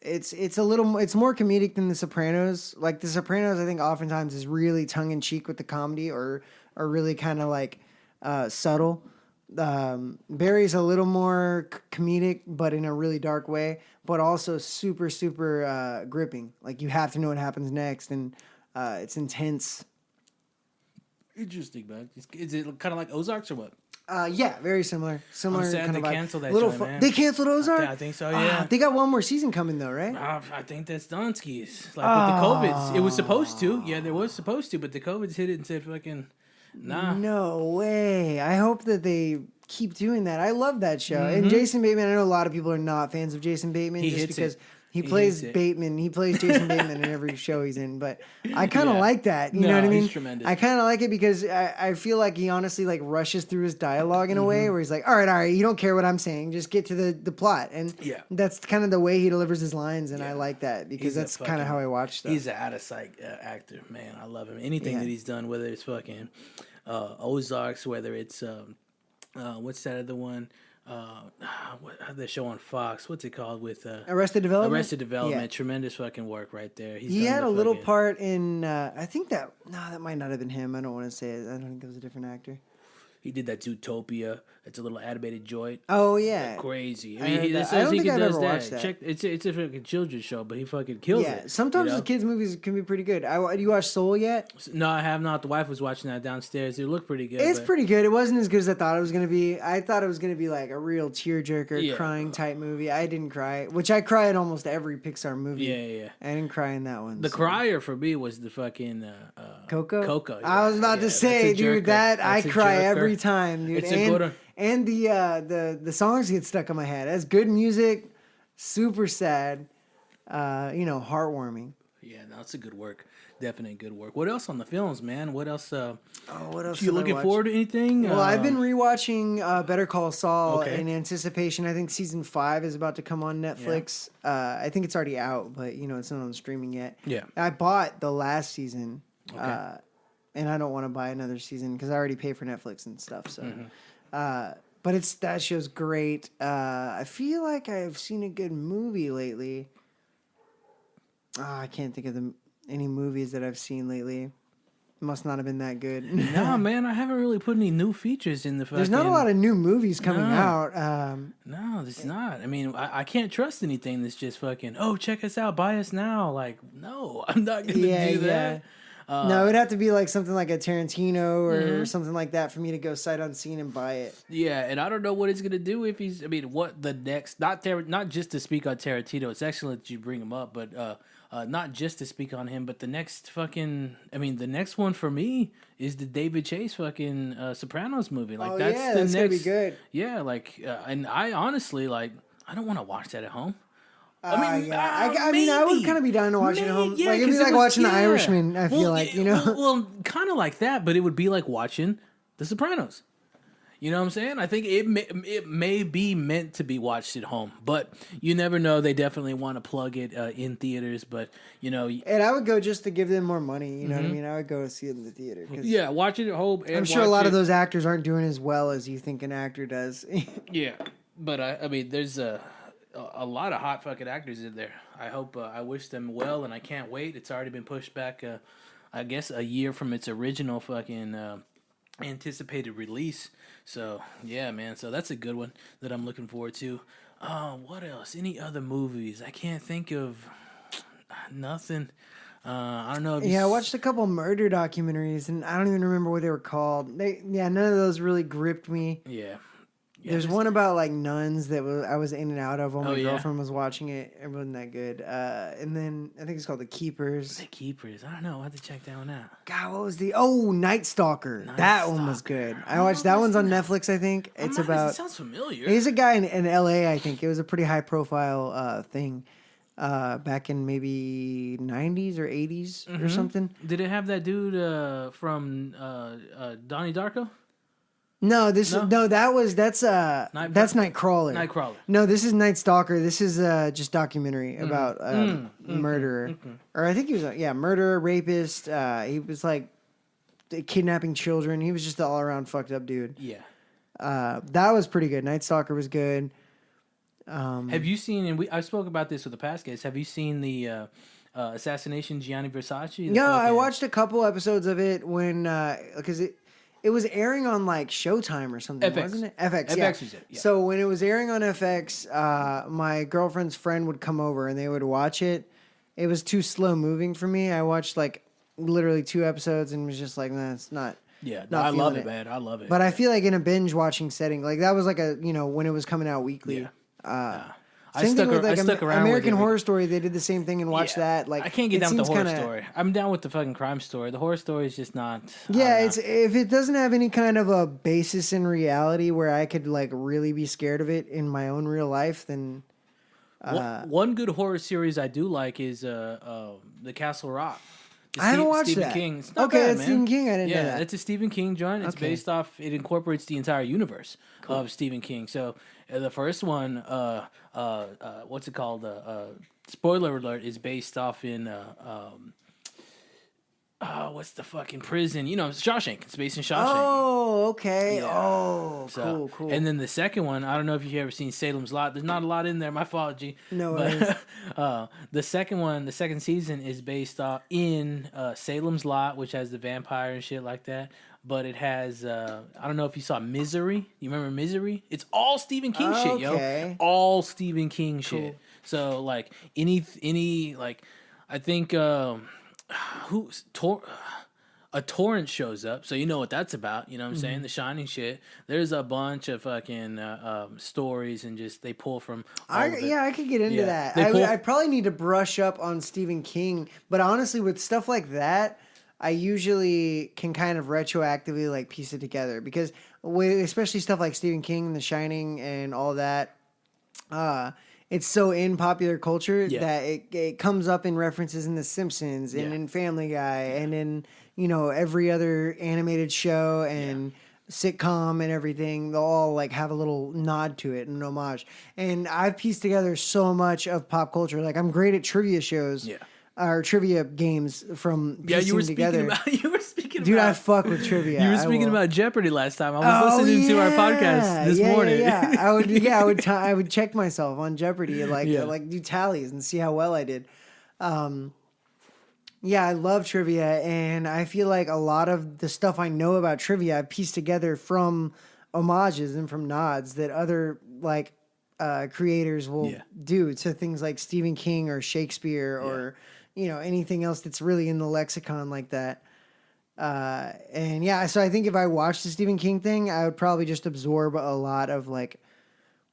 it's more comedic than The Sopranos. Like The Sopranos, I think oftentimes is really tongue in cheek with the comedy, or really kind of like subtle. Barry's a little more comedic, but in a really dark way, but also super gripping. Like you have to know what happens next, and it's intense. Interesting, man. Is it kind of like Ozarks or what? Yeah, very similar. I'm sad kind they of canceled that little show, man. They canceled Ozark? I think so, yeah. They got one more season coming though, right? I think that's Donskis. Like with the COVIDs. It was supposed to. Yeah, there was supposed to, but the COVIDs hit it and said fucking, nah. No way. I hope that they keep doing that. I love that show. And Jason Bateman, I know a lot of people are not fans of Jason Bateman just because he plays Bateman. He plays Jason Bateman in every show he's in. But I kind of like that. You know what I mean? He's tremendous. I kind of like it because I feel like he honestly like rushes through his dialogue in a way where he's like, all right, you don't care what I'm saying. Just get to the plot. And that's kind of the way he delivers his lines. And I like that because that's kind of how I watch stuff. He's an out-of-sight actor. Man, I love him. Anything that he's done, whether it's fucking Ozarks, whether it's, what's that other one? The show on Fox, what's it called with Arrested Development? Arrested Development, tremendous fucking work right there. He had a little part in I think that might not have been him. I don't want to say it. I don't think it was a different actor. He did that Zootopia. It's a little animated joint. Oh yeah, like crazy. I don't think I've ever watched that. Check, it's a fucking children's show, but he fucking kills it. Yeah, sometimes the kids' movies can be pretty good. You watch Soul yet? No, I have not. The wife was watching that downstairs. It looked pretty good. It's pretty good. It wasn't as good as I thought it was gonna be. I thought it was gonna be like a real tearjerker, crying type movie. I didn't cry, which I cry in almost every Pixar movie. Yeah. I didn't cry in that one. The crier for me was the fucking Coco. Coco. Yeah. I was about to say, dude, I cry every time, dude. It's a good one. And the songs get stuck in my head. That's good music, super sad, heartwarming. Yeah, that's a good work. Definitely good work. What else on the films, man? What else? What else? You looking forward to anything? Well, I've been rewatching Better Call Saul in anticipation. I think season 5 is about to come on Netflix. Yeah. I think it's already out, but it's not on streaming yet. Yeah. I bought the last season, and I don't want to buy another season because I already pay for Netflix and stuff. So. But that show's great. I feel like I've seen a good movie lately. I can't think of any movies that I've seen lately. Must not have been that good. No, man, I haven't really put any new features in the fucking... There's not a lot of new movies coming out. No, there's not. I mean, I can't trust anything that's just fucking, oh, check us out, buy us now. Like, no, I'm not going to do that. No, it would have to be like something like a Tarantino or something like that for me to go sight unseen and buy it. Yeah, and I don't know what he's gonna do if he's. I mean, what the next? Not just to speak on Tarantino. It's excellent that you bring him up, but not just to speak on him, but the next fucking. I mean, the next one for me is the David Chase fucking Sopranos movie. Like that's gonna be good. Yeah, and I honestly I don't want to watch that at home. I mean, I would kind of be down to watch it at home. Yeah, it'd be like watching The Irishman, I feel like, Well, kind of like that, but it would be like watching The Sopranos. You know what I'm saying? I think it may be meant to be watched at home, but you never know. They definitely want to plug it in theaters, but And I would go just to give them more money. You know what I mean? I would go see it in the theater. Yeah, watch it at home. I'm sure a lot of those actors aren't doing as well as you think an actor does. Yeah, but I mean, there's a lot of hot fucking actors in there. I hope, I wish them well, and I can't wait. It's already been pushed back, I guess, a year from its original fucking anticipated release. So, yeah, man. So that's a good one that I'm looking forward to. What else? Any other movies? I can't think of nothing. I don't know. I watched a couple murder documentaries, and I don't even remember what they were called. None of those really gripped me. Yeah. There's one about like nuns that I was in and out of while my girlfriend was watching it. It wasn't that good. And then I think it's called The Keepers. The Keepers. I don't know. I have to check that one out. God, what was Night Stalker. That one was good. I watched that one's on Netflix, I think. It sounds familiar. He's a guy in LA, I think. It was a pretty high profile thing. Back in maybe 90s or 80s or something. Did it have that dude from Donnie Darko? No, that's Nightcrawler. Nightcrawler. No, this is Night Stalker. This is just documentary about murderer, or I think he was murderer, rapist. He was like kidnapping children. He was just an all around fucked up dude. Yeah, that was pretty good. Night Stalker was good. Have you seen? And I spoke about this with the past guys. Have you seen the Assassination Gianni Versace? No, I watched a couple episodes of it when because it was airing on like Showtime or something, wasn't it? FX, yeah. FX was it, yeah. So when it was airing on FX, my girlfriend's friend would come over and they would watch it. It was too slow moving for me. I watched like literally 2 episodes and was just like, nah, it's not. Yeah, no, I love it, man. I love it. But I feel like in a binge watching setting, like that was like a when it was coming out weekly. Yeah. I stuck around. American Horror Story, they did the same thing and watched that. Like I can't get down with the horror story. I'm down with the fucking crime story. The horror story is just not. Yeah, it's if it doesn't have any kind of a basis in reality where I could like really be scared of it in my own real life, then. One good horror series I do like is The Castle Rock. I haven't watched Stephen that. King. It's not okay, bad, it's man. Stephen King. I didn't know that. Yeah, it's a Stephen King joint. It's based off. It incorporates the entire universe of Stephen King. So the first one, what's it called? Spoiler alert, is based off in what's the fucking prison? Shawshank. It's based in Shawshank. Oh, okay. Yeah. Oh, So, cool. And then the second one, I don't know if you've ever seen Salem's Lot. There's not a lot in there. My fault, G. No, but the second one, the second season is based off in Salem's Lot, which has the vampire and shit like that. But it has, I don't know if you saw Misery. You remember Misery? It's all Stephen King shit, yo. All Stephen King shit. So like any like, I think a torrent shows up, so you know what that's about. You know what I'm saying? The Shining shit. There's a bunch of fucking stories and just they pull from. I could get into that. I probably need to brush up on Stephen King, but honestly, with stuff like that, I usually can kind of retroactively like piece it together because especially stuff like Stephen King, The Shining, and all that. It's so in popular culture that it comes up in references in The Simpsons and in Family Guy and in every other animated show and sitcom and everything. They'll all like have a little nod to it and an homage. And I've pieced together so much of pop culture. Like I'm great at trivia shows. Yeah. Or trivia games from piecing together. You were speaking Dude, I fuck with trivia. You were speaking about Jeopardy last time. I was listening to our podcast this morning. Yeah. I would check myself on Jeopardy, like do tallies and see how well I did. I love trivia, and I feel like a lot of the stuff I know about trivia I've pieced together from homages and from nods that other like creators will do to things like Stephen King or Shakespeare or anything else that's really in the lexicon like that. So I think if I watched the Stephen King thing, I would probably just absorb a lot of like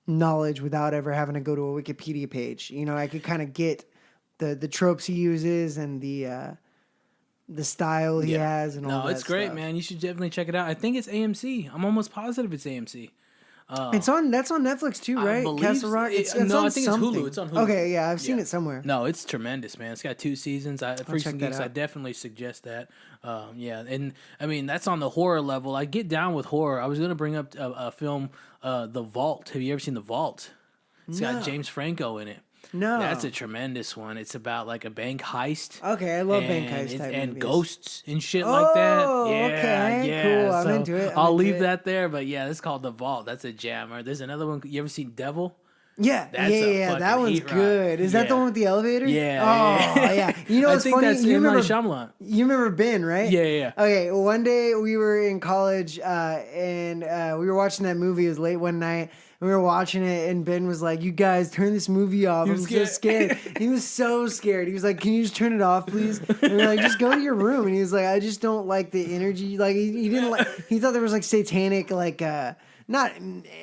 knowledge without ever having to go to a Wikipedia page. I could kind of get the tropes he uses and the style he has and all that. No, it's great, man. You should definitely check it out. I think it's AMC. I'm almost positive it's AMC. That's on Netflix too, right? Castle Rock. It's I think something. It's on Hulu. Okay, yeah, I've seen it somewhere. No, it's tremendous, man. It's got 2 seasons. Freaks and Geeks, I definitely suggest that. And I mean that's on the horror level. I get down with horror. I was going to bring up a film, The Vault. Have you ever seen The Vault? It's got James Franco in it. No, that's a tremendous one. It's about like a bank heist. Okay, I love bank heist type and movies. Ghosts and shit like that. Okay, cool. I'm into it. I'll leave that there, but it's called The Vault. That's a jammer. There's another one. You ever seen Devil? Yeah, that one's good. Is that the one with the elevator? Yeah. Oh, yeah. You know what's funny? That's you remember Ben, right? Yeah. Okay, one day we were in college and we were watching that movie. It was late one night. We were watching it, and Ben was like, "You guys, turn this movie off. I'm so scared." He was so scared. He was like, "Can you just turn it off, please?" And we were like, "Just go to your room." And he was like, "I just don't like the energy." Like he didn't like. He thought there was like satanic not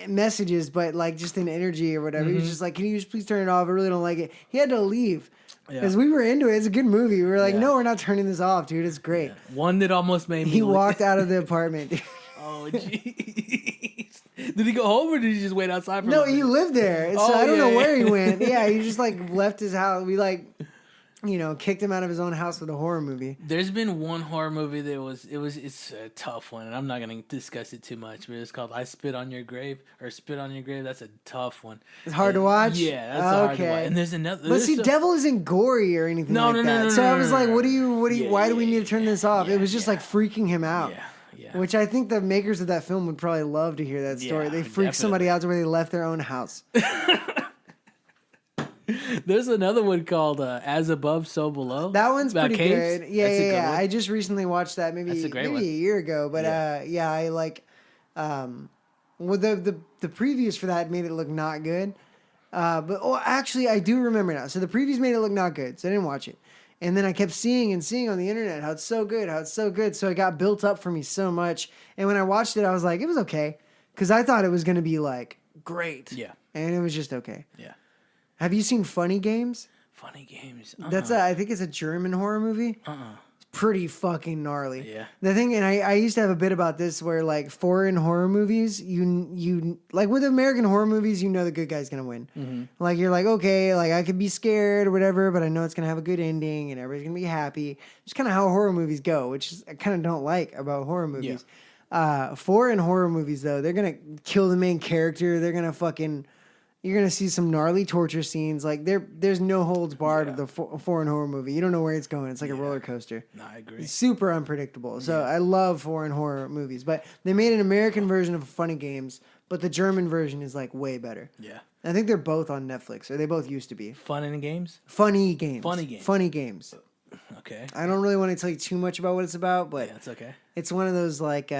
messages, but like just an energy or whatever. He was just like, "Can you just please turn it off? I really don't like it." He had to leave. Because we were into it. It's a good movie. We were like, no, we're not turning this off, dude. It's great. Yeah. One that almost made me He walked out of the apartment. Oh, jeez. Did he go home or did he just wait outside for No, he lived there. So I don't know where he went. Yeah, he just like left his house. kicked him out of his own house with a horror movie. There's been one horror movie that it's a tough one, and I'm not going to discuss it too much, but it's called I Spit on Your Grave, or Spit on Your Grave. That's a tough one. It's hard to watch? Yeah, that's hard to watch. And there's another... But see, Devil isn't gory or anything like that. No, so I was like, why do we need to turn this off? It was just like freaking him out. Yeah. Which I think the makers of that film would probably love to hear that story. They freaked somebody out to where they left their own house. There's another one called As Above, So Below. That one's pretty good. Yeah. I just recently watched that maybe a year ago. But I like the previews for that made it look not good. Actually, I do remember now. So the previews made it look not good, so I didn't watch it. And then I kept seeing on the internet how it's so good. So it got built up for me so much. And when I watched it, I was like, it was okay. Because I thought it was going to be like great. Yeah. And it was just okay. Yeah. Have you seen Funny Games? Funny Games. That's I think it's a German horror movie. It's pretty fucking gnarly. Yeah. The thing, and I used to have a bit about this where like foreign horror movies, you like with American horror movies, the good guy's gonna win. Mm-hmm. Like you're like, okay, like I could be scared or whatever, but I know it's gonna have a good ending and everybody's gonna be happy. It's kind of how horror movies go, which I kind of don't like about horror movies. Yeah. Foreign horror movies though, they're gonna kill the main character. They're gonna you're going to see some gnarly torture scenes. Like, there's no holds barred of the foreign horror movie. You don't know where it's going. It's like a roller coaster. No, I agree. It's super unpredictable. So I love foreign horror movies. But they made an American version of Funny Games, but the German version is, like, way better. Yeah. I think they're both on Netflix, or they both used to be. Fun and Games? Funny Games. Funny Games. Okay. I don't really want to tell you too much about what it's about, but it's okay. It's one of those, like...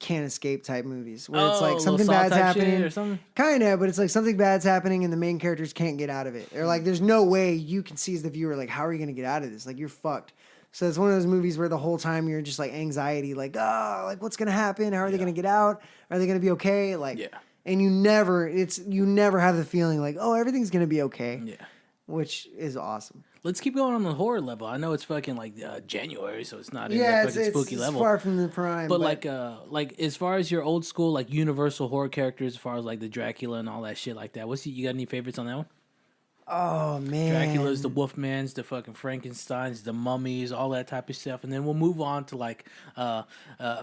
can't escape type movies where it's like something bad's happening or something. Kind of, but it's like something bad's happening and the main characters can't get out of it. Or like there's no way you can see as the viewer like how are you going to get out of this? Like you're fucked. So it's one of those movies where the whole time you're just like anxiety, like like what's going to happen? How are they going to get out? Are they going to be okay? Like and you never have the feeling like everything's going to be okay. Yeah. Which is awesome. Let's keep going on the horror level. I know it's fucking like January, so it's not in that fucking spooky level. It's far from the prime. But like as far as your old school like Universal horror characters, as far as like the Dracula and all that shit like that, you got any favorites on that one? Oh man, Dracula's, the Wolfmans, the fucking Frankensteins, the mummies, all that type of stuff, and then we'll move on to like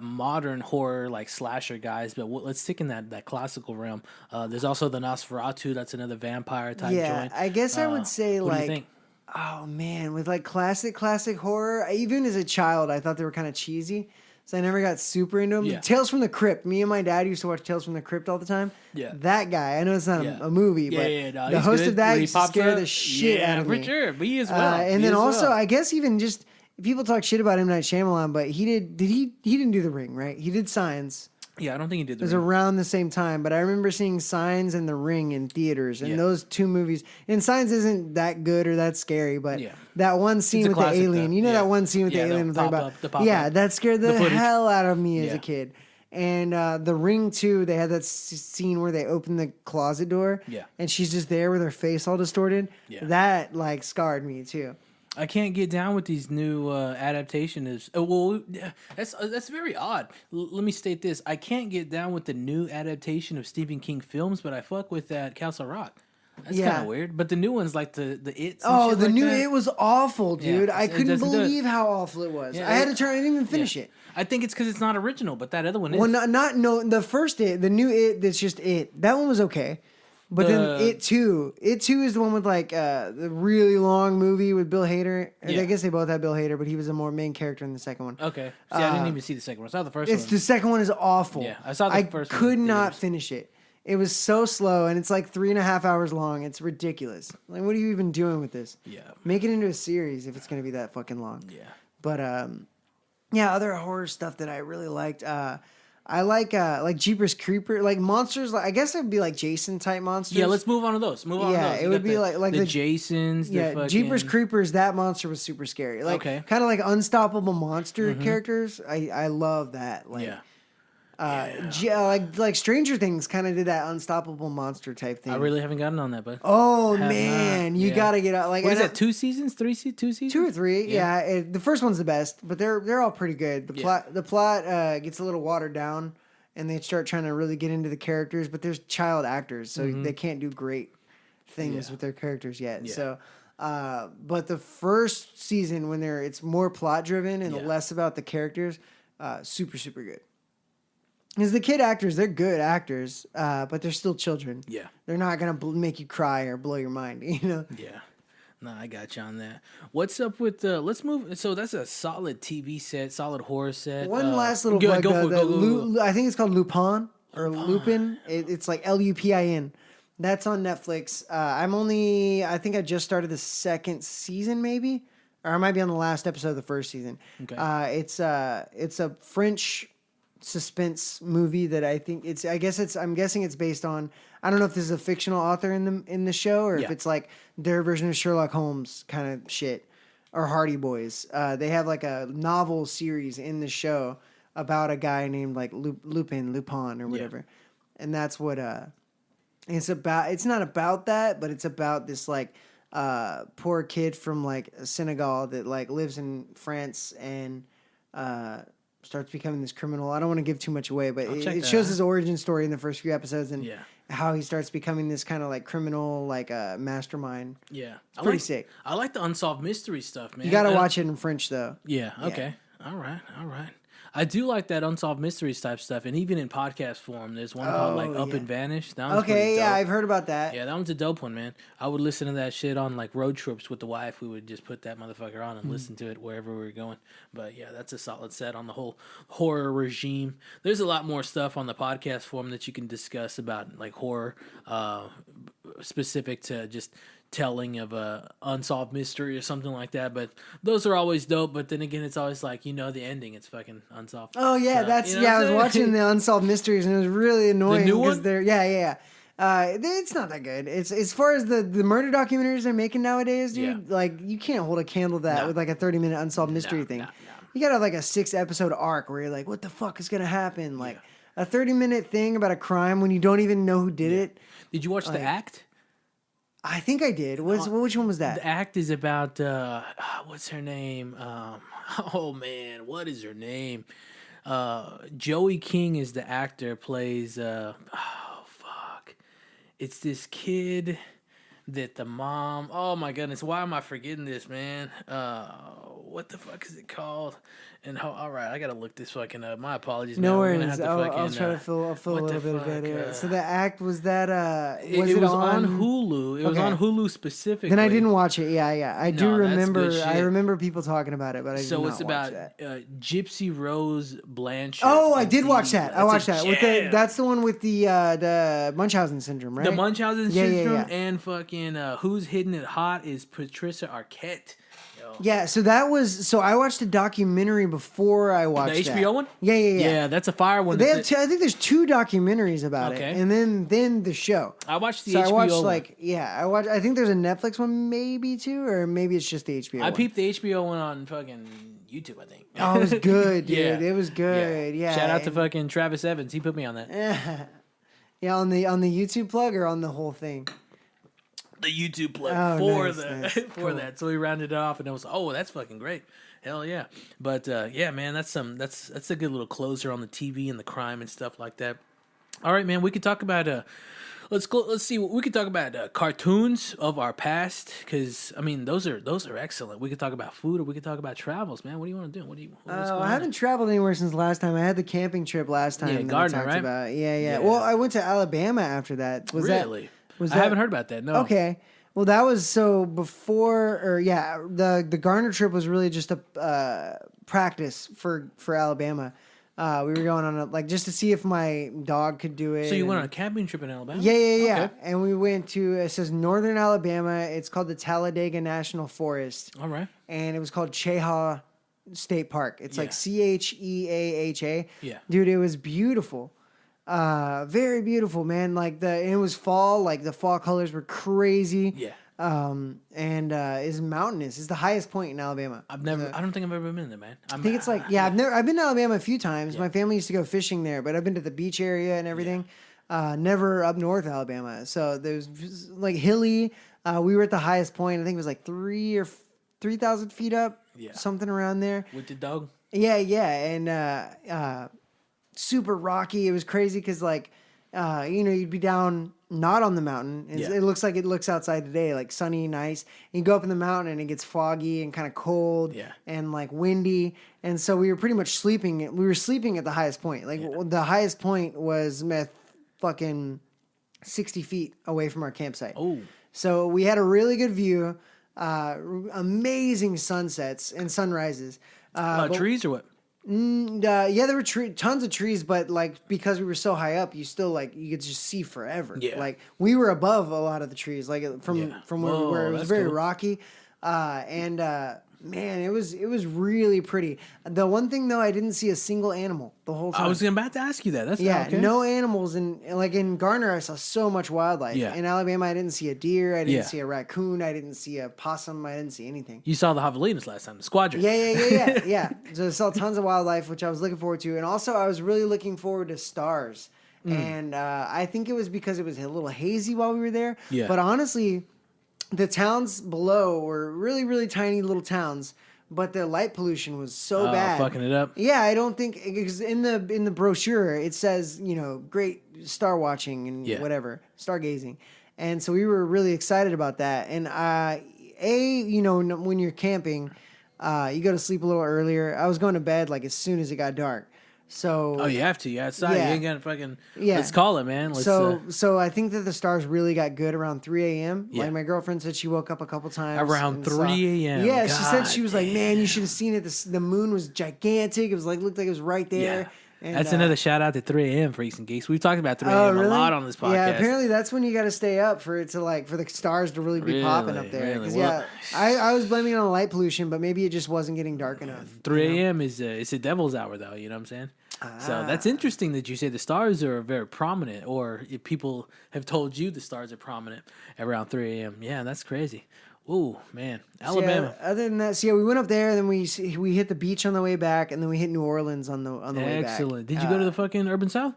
modern horror like slasher guys. But let's stick in that classical realm. There's also the Nosferatu. That's another vampire type joint. Yeah, I guess I would say what do you think? Oh man, with like classic horror, even as a child, I thought they were kind of cheesy. So I never got super into them. Yeah. Tales from the Crypt. Me and my dad used to watch Tales from the Crypt all the time. Yeah. That guy. I know it's not a movie, but the host of that used to scare the shit out of me. For sure. But he as well. And then also, I guess even just people talk shit about M. Night Shyamalan, but he didn't do The Ring, right? He did Signs. Yeah, I don't think he did. It was around the same time, but I remember seeing Signs and The Ring in theaters, and those two movies. And Signs isn't that good or that scary, but that one scene with the alien, that one scene with the alien I'm talking about? That scared the hell out of me as a kid. And The Ring too, they had that scene where they open the closet door, and she's just there with her face all distorted. Yeah. That like scarred me too. I can't get down with these new adaptations. That's very odd. Let me state this: I can't get down with the new adaptation of Stephen King films, but I fuck with that Castle Rock. That's kind of weird. But the new ones, like the It. The new It was awful, dude. I couldn't believe how awful it was. I had to turn. I didn't even finish it. I think it's because it's not original, but that other one is. Well, the first It, the new It, that's just It. That one was okay. But then It 2 is the one with like the really long movie with Bill Hader. Yeah. I guess they both had Bill Hader, but he was a more main character in the second one. Okay. See, I didn't even see the second one. I saw the first one. The second one is awful. Yeah, I saw the first one. I could not finish it. It was so slow, and it's like 3.5 hours long. It's ridiculous. Like, what are you even doing with this? Yeah. Make it into a series if it's going to be that fucking long. Yeah. But, other horror stuff that I really liked. I like Jeepers Creepers, like monsters. Like I guess it would be like Jason type monsters. Yeah, let's move on to those. It would be like the Jasons. Yeah, Jeepers Creepers. That monster was super scary. Like kind of like unstoppable monster characters. I love that. Like, like Stranger Things kind of did that unstoppable monster type thing. I really haven't gotten on that, but you gotta get out. Like, what is that? 2 seasons? 2 seasons? 2 or 3. Yeah, the first one's the best, but they're all pretty good. The plot gets a little watered down, and they start trying to really get into the characters. But there's child actors, so they can't do great things with their characters yet. Yeah. So But the first season, when it's more plot driven and less about the characters, super, super good. Because the kid actors, they're good actors, but they're still children. Yeah. They're not going to make you cry or blow your mind, you know? Yeah. No, I got you on that. What's up with let's move. So that's a solid TV set, solid horror set. One last little plug, go. I think it's called Lupin or Lupin. It's like Lupin. That's on Netflix. I think I just started the second season, maybe, or I might be on the last episode of the first season. Okay. It's a French suspense movie that I think I'm guessing it's based on. I don't know if this is a fictional author in the show or if it's like their version of Sherlock Holmes kind of shit or Hardy Boys. They have like a novel series in the show about a guy named like Lupin or whatever, and that's what it's about. It's not about that, but it's about this like poor kid from like Senegal that like lives in France and starts becoming this criminal. I don't want to give too much away, but it shows his origin story in the first few episodes and how he starts becoming this kind of like criminal, like mastermind. Yeah. Pretty sick. I like the unsolved mystery stuff, man. You got to watch it in French though. Yeah. Okay. Yeah. All right. I do like that unsolved mysteries type stuff, and even in podcast form, there's one called like Up and Vanish. That one's pretty dope. I've heard about that. Yeah, that one's a dope one, man. I would listen to that shit on like road trips with the wife. We would just put that motherfucker on and listen to it wherever we were going. But yeah, that's a solid set on the whole horror regime. There's a lot more stuff on the podcast form that you can discuss about like horror, specific to just telling of a unsolved mystery or something like that, but those are always dope. But then again, it's always like, the ending, it's fucking unsolved. Oh yeah, I was watching the unsolved mysteries and it was really annoying. The new one? It's not that good. It's as far as the murder documentaries they're making nowadays, dude. Like you can't hold a candle to that with like a 30-minute unsolved mystery thing. You gotta have like a 6-episode arc where you're like, what the fuck is gonna happen? Like a 30-minute thing about a crime when you don't even know who did it. Did you watch The Act? I think I did. Which one was that? The Act is about what's her name? What is her name? Joey King is the actor. Plays it's this kid that the mom. Oh my goodness, why am I forgetting this, man? What the fuck is it called? And all right, I gotta look this fucking up. My apologies. No man. worries. I'll try to fill a little bit better. So The Act was that. It was on Hulu. It was on Hulu specifically. Then I didn't watch it. Yeah. I do remember. I remember people talking about it, but I did not watch that. So it's about Gypsy Rose Blanchard. Oh, I did watch that. I watched that. That's the one with the Munchausen syndrome, right? The Munchausen syndrome and fucking Who's Hitting It Hot is Patricia Arquette. Yeah, so I watched a documentary before I watched the HBO one. Yeah. Yeah, that's a fire one. They have I think there's 2 documentaries about it, and then the show. I watched the HBO. I watched. I think there's a Netflix one, maybe 2, or maybe it's just the HBO. I peeped the HBO one on fucking YouTube, I think. Oh, it was good, dude. It was good. Yeah. Shout out to fucking Travis Evans. He put me on that. Yeah, on the YouTube plug or on the whole thing. The YouTube plug for that. So we rounded it off and it was that's fucking great. Hell yeah. But man, that's a good little closer on the TV and the crime and stuff like that. All right, man, we could talk about let's see what we could talk about cartoons of our past, cuz I mean those are excellent. We could talk about food or we could talk about travels, man. What do you want to do? I haven't traveled anywhere since last time. I had the camping trip last time. Yeah, Gardner, right? About. Yeah. Well, I went to Alabama after that. Really? I haven't heard about that. No. Okay. Well, that was the Garner trip was really just a practice for Alabama. We were going on just to see if my dog could do it. So you went on a camping trip in Alabama? Yeah. Okay. And we went to, it says Northern Alabama. It's called the Talladega National Forest. All right. And it was called Cheaha State Park. It's like Cheaha. Yeah. Dude, it was beautiful. Very beautiful, man. It was fall. Like the fall colors were crazy. Yeah. And it's mountainous. It's the highest point in Alabama. I don't think I've ever been there, man. I think it's I've been to Alabama a few times. Yeah. My family used to go fishing there, but I've been to the beach area and everything. Yeah. Never up north Alabama. So there's like hilly. We were at the highest point. I think it was like 3,000 feet up. Yeah. Something around there. With the dog. Yeah. And, super rocky. It was crazy because you'd be down not on the mountain. It looks like it looks outside today, like sunny, nice. And you go up in the mountain and it gets foggy and kind of cold and like windy. And so we were pretty much sleeping. We were sleeping at the highest point. Like the highest point was fucking 60 feet away from our campsite. Oh. So we had a really good view, amazing sunsets and sunrises. Trees or what? Yeah, there were tons of trees, but like because we were so high up, you still you could just see forever. Yeah. Like we were above a lot of the trees, like from where we were. It was very rocky, and man, it was really pretty. The one thing though, I didn't see a single animal the whole time. I was about to ask you that. That's okay. No animals. And like in Garner, I saw so much wildlife. Yeah. In Alabama, I didn't see a deer. I didn't see a raccoon. I didn't see a possum. I didn't see anything. You saw the javelinas last time, the squadron. Yeah. So I saw tons of wildlife, which I was looking forward to. And also, I was really looking forward to stars. And I think it was because it was a little hazy while we were there. Yeah. But honestly, the towns below were really, really tiny little towns, but the light pollution was so bad. Fucking it up. Yeah, I don't think, because in the brochure it says, great star watching and whatever, stargazing. And so we were really excited about that. And when you're camping, you go to sleep a little earlier. I was going to bed like as soon as it got dark. So you have to. You're outside. You ain't gonna fucking. Yeah. Let's call it, man. So I think that the stars really got good around 3 a.m. Yeah. Like my girlfriend said, she woke up a couple times around 3 a.m. Yeah, she said she was like, man, you should have seen it. The moon was gigantic. It was looked like it was right there. Yeah. And, that's another shout out to 3 a.m. Freaks and Geeks. We've talked about 3 a.m. a lot on this podcast. Yeah, apparently that's when you got to stay up for it to for the stars to really be popping up there. Really? I was blaming it on light pollution, but maybe it just wasn't getting dark enough. 3 a.m. is it's a devil's hour though. You know what I'm saying? So that's interesting that you say the stars are very prominent, or if people have told you the stars are prominent around 3 a.m. Yeah, that's crazy. Ooh, man. Alabama. So other than that, we went up there, and then we hit the beach on the way back, and then we hit New Orleans on the way back. Excellent. Did you go to the fucking Urban South?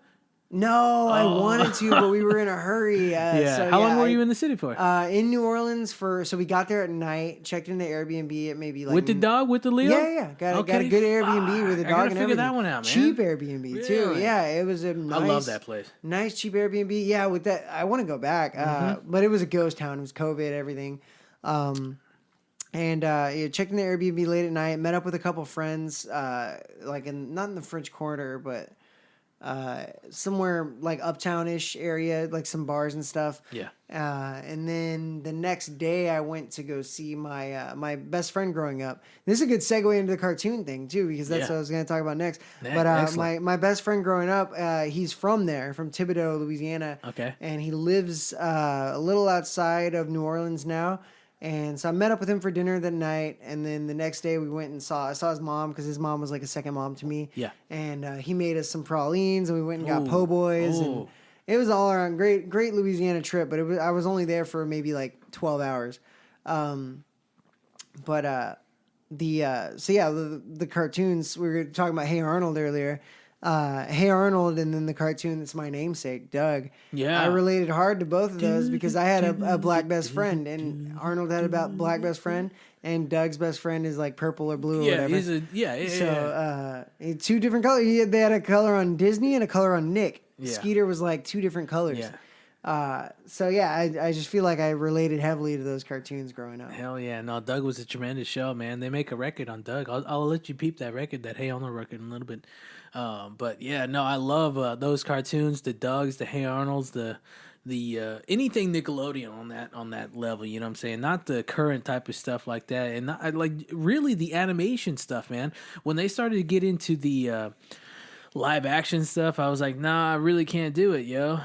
No, I wanted to, but we were in a hurry. How long were you in the city for? In New Orleans so we got there at night, checked into Airbnb at maybe with the dog, with the Leo. Yeah. Got a good Airbnb with the dog. I gotta figure that one out, man. Cheap Airbnb too. Yeah, it was a nice. I love that place. Nice cheap Airbnb. Yeah, with that, I want to go back. But it was a ghost town. It was COVID, everything. And checked in the Airbnb late at night. Met up with a couple friends, not in the French Quarter, but. Somewhere like uptown-ish area, like some bars and stuff. Yeah. And then the next day I went to go see my best friend growing up. This is a good segue into the cartoon thing too, because that's what I was going to talk about next. But my best friend growing up, he's from Thibodaux, Louisiana. Okay. And he lives a little outside of New Orleans now. And so I met up with him for dinner that night, and then the next day we went and I saw his mom, because his mom was like a second mom to me. Yeah. And he made us some pralines, and we went and got po' boys, and it was all around great Louisiana trip. But I was only there for maybe like 12 hours. The cartoons, we were talking about Hey Arnold earlier. Hey Arnold, and then the cartoon that's my namesake, Doug. Yeah, I related hard to both of those because I had a black best friend, and Arnold had a black best friend, and Doug's best friend is like purple or blue or whatever. So two different colors. They had a color on Disney and a color on Nick. Yeah. Skeeter was like two different colors. Yeah. I just feel like I related heavily to those cartoons growing up. Hell yeah. No, Doug was a tremendous show, man. They make a record on Doug. I'll let you peep that record, that Hey Arnold record, in a little bit. But yeah, no, I love those cartoons, the Dougs, the Hey Arnolds, the anything Nickelodeon on that level, you know what I'm saying? Not the current type of stuff like that, and not, like really the animation stuff, man. When they started to get into the live action stuff, I was like, nah, I really can't do it, yo.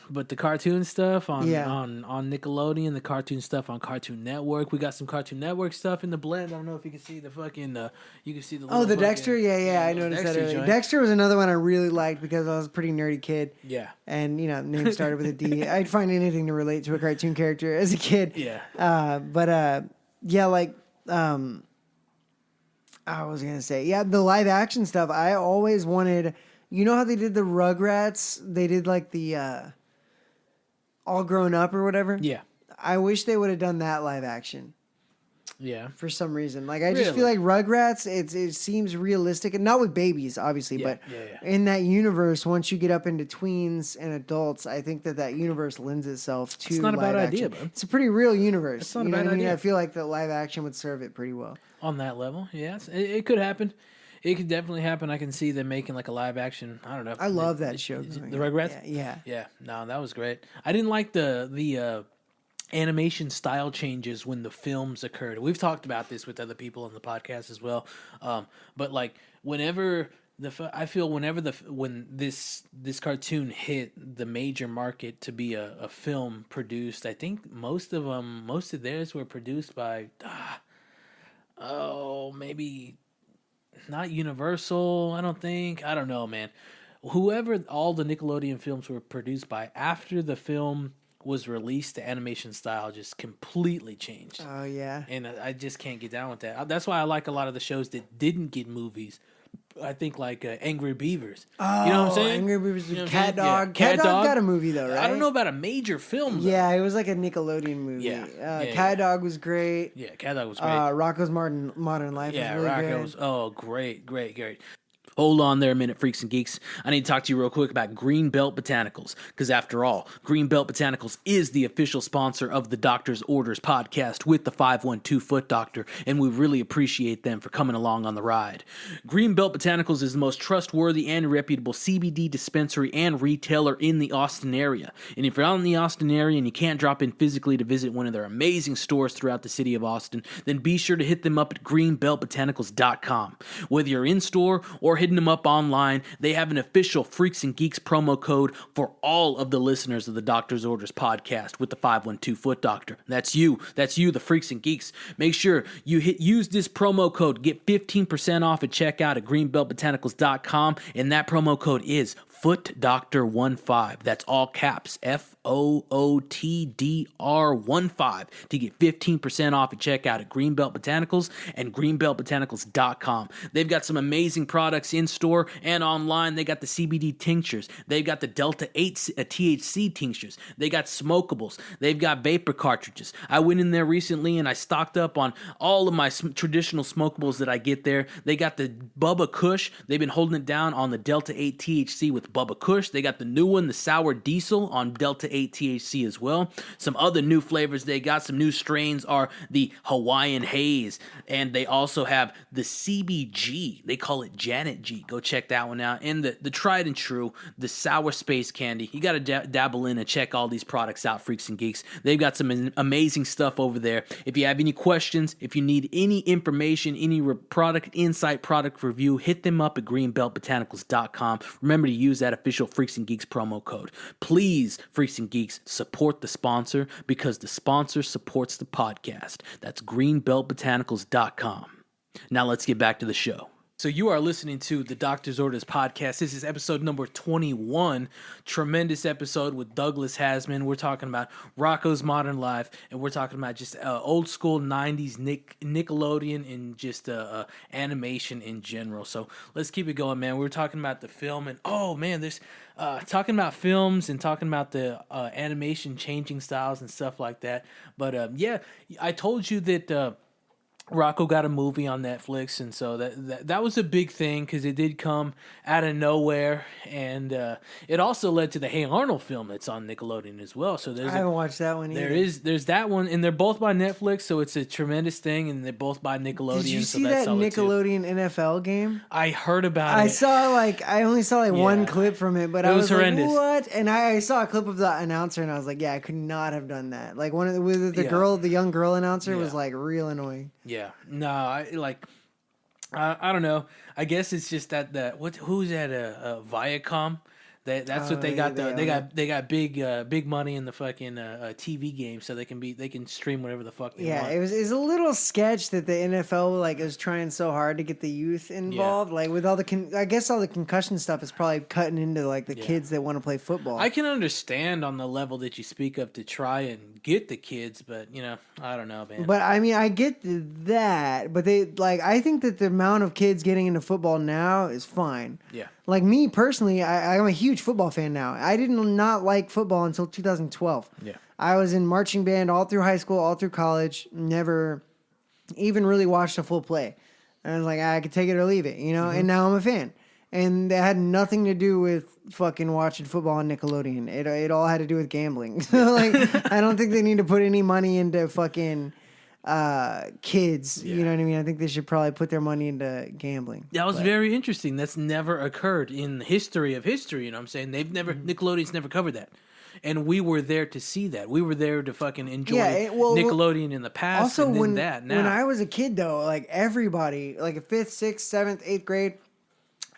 But the cartoon stuff on Nickelodeon, the cartoon stuff on Cartoon Network, we got some Cartoon Network stuff in the blend. I don't know if you can see the fucking you can see the the Dexter, I noticed Dexter that earlier. Joint. Dexter was another one I really liked because I was a pretty nerdy kid. Yeah, and name started with a D. I'd find anything to relate to a cartoon character as a kid. Yeah, I was going to say, the live action stuff. I always wanted, how they did the Rugrats? They did like the All Grown Up or whatever. Yeah. I wish they would have done that live action. Yeah. For some reason. Like, I just feel like Rugrats, it seems realistic. And not with babies, obviously, but in that universe, once you get up into tweens and adults, I think that universe lends itself to It's not a bad idea, action. bud. It's a pretty real universe. It's not a bad idea. I feel like the live action would serve it pretty well. On that level, yes. It could happen. It could definitely happen. I can see them making like a live action. I don't know. I love that show. The Rugrats? Yeah. No, that was great. I didn't like the animation style changes when the films occurred. We've talked about this with other people on the podcast as well. But like whenever when this cartoon hit the major market to be a film produced, I think most of theirs were produced by maybe not Universal. I don't know, man. Whoever all the Nickelodeon films were produced by, after the film was released, the animation style just completely changed. Oh, yeah. And I just can't get down with that. That's why I like a lot of the shows that didn't get movies. I think like Angry Beavers. Oh, you know what I'm saying? Angry Beavers, you know Cat Dog. Yeah. Cat Dog got a movie, though, right? I don't know about a major film, though. Yeah, it was like a Nickelodeon movie. Cat Dog was great. Yeah, Cat Dog was great. Rocko's Modern Life was really Rocko's. good. Oh, great. Hold on there a minute, Freaks and Geeks. I need to talk to you real quick about Greenbelt Botanicals, because after all, Greenbelt Botanicals is the official sponsor of the Doctor's Orders podcast with the 512 Foot Doctor, and we really appreciate them for coming along on the ride. Greenbelt Botanicals is the most trustworthy and reputable CBD dispensary and retailer in the Austin area. And if you're out in the Austin area and you can't drop in physically to visit one of their amazing stores throughout the city of Austin, then be sure to hit them up at greenbeltbotanicals.com. Whether you're in store or hitting them up online, they have an official Freaks and Geeks promo code for all of the listeners of the Doctor's Orders podcast with the 512 Foot Doctor. That's you, the Freaks and Geeks. Make sure you use this promo code, get 15% off at checkout at greenbeltbotanicals.com, and that promo code is FootDoctor15. That's all caps, FOOTDR15, to get 15% off at checkout at Greenbelt Botanicals and greenbeltbotanicals.com. They've got some amazing products in store and online. They got the CBD tinctures. They've got the Delta 8 THC tinctures. They got smokables. They've got vapor cartridges. I went in there recently and I stocked up on all of my traditional smokables that I get there. They got the Bubba Kush. They've been holding it down on the Delta 8 THC with Bubba Kush. They got the new one, the Sour Diesel, on Delta 8 THC as well. Some other new flavors they got, some new strains, are the Hawaiian Haze, and they also have the CBG. They call it Janet G. Go check that one out. And the tried and true, the Sour Space Candy. You got to dabble in and check all these products out, Freaks and Geeks. They've got some amazing stuff over there. If you have any questions, if you need any information, any product insight, product review, hit them up at greenbeltbotanicals.com. Remember to use that official Freaks and Geeks promo code. Please, Freaks and Geeks, support the sponsor, because the sponsor supports the podcast. That's greenbeltbotanicals.com. Now let's get back to the show. So you are listening to the Doctor's Orders podcast. This is episode number 21. Tremendous episode with Douglas Haseman. We're talking about Rocko's Modern Life, and we're talking about just old school 90s Nickelodeon and just animation in general. So let's keep it going, man. We were talking about the film, and there's talking about films and talking about the animation changing styles and stuff like that. But I told you that Rocko got a movie on Netflix, and so that was a big thing because it did come out of nowhere, and it also led to the Hey Arnold film that's on Nickelodeon as well. So I haven't watched that one either. There's that one, and they're both by Netflix, so it's a tremendous thing, and they're both by Nickelodeon. Did you see that Nickelodeon NFL game? I heard about it. I only saw one clip from it, but I was horrendous. Like, what? And I saw a clip of the announcer, and I was like, I could not have done that. Like the young girl announcer was like real annoying. Yeah, no, I don't know. I guess it's just who's at Viacom? That's what they got. They got big money in the fucking TV game, so they can stream whatever the fuck they want. Yeah, it was a little sketch that the NFL was trying so hard to get the youth involved. Like with all the I guess all the concussion stuff is probably cutting into the kids that want to play football. I can understand on the level that you speak of to try and get the kids, but I don't know, man. But I mean, I get that, but I think that the amount of kids getting into football now is fine. Yeah. Like me personally, I'm a huge football fan now. I did not like football until 2012. Yeah. I was in marching band all through high school, all through college. Never even really watched a full play. And I was like, I could take it or leave it, and now I'm a fan. And that had nothing to do with fucking watching football on Nickelodeon. It all had to do with gambling. So, like, I don't think they need to put any money into fucking kids. You know what I mean? I think they should probably put their money into gambling. That was very interesting. That's never occurred in the history of history. You know what I'm saying? Nickelodeon's never covered that. And we were there to see that. We were there to fucking enjoy Nickelodeon in the past. Also, and when now. when I was a kid, though, like everybody, like 5th, 6th, 7th, 8th grade,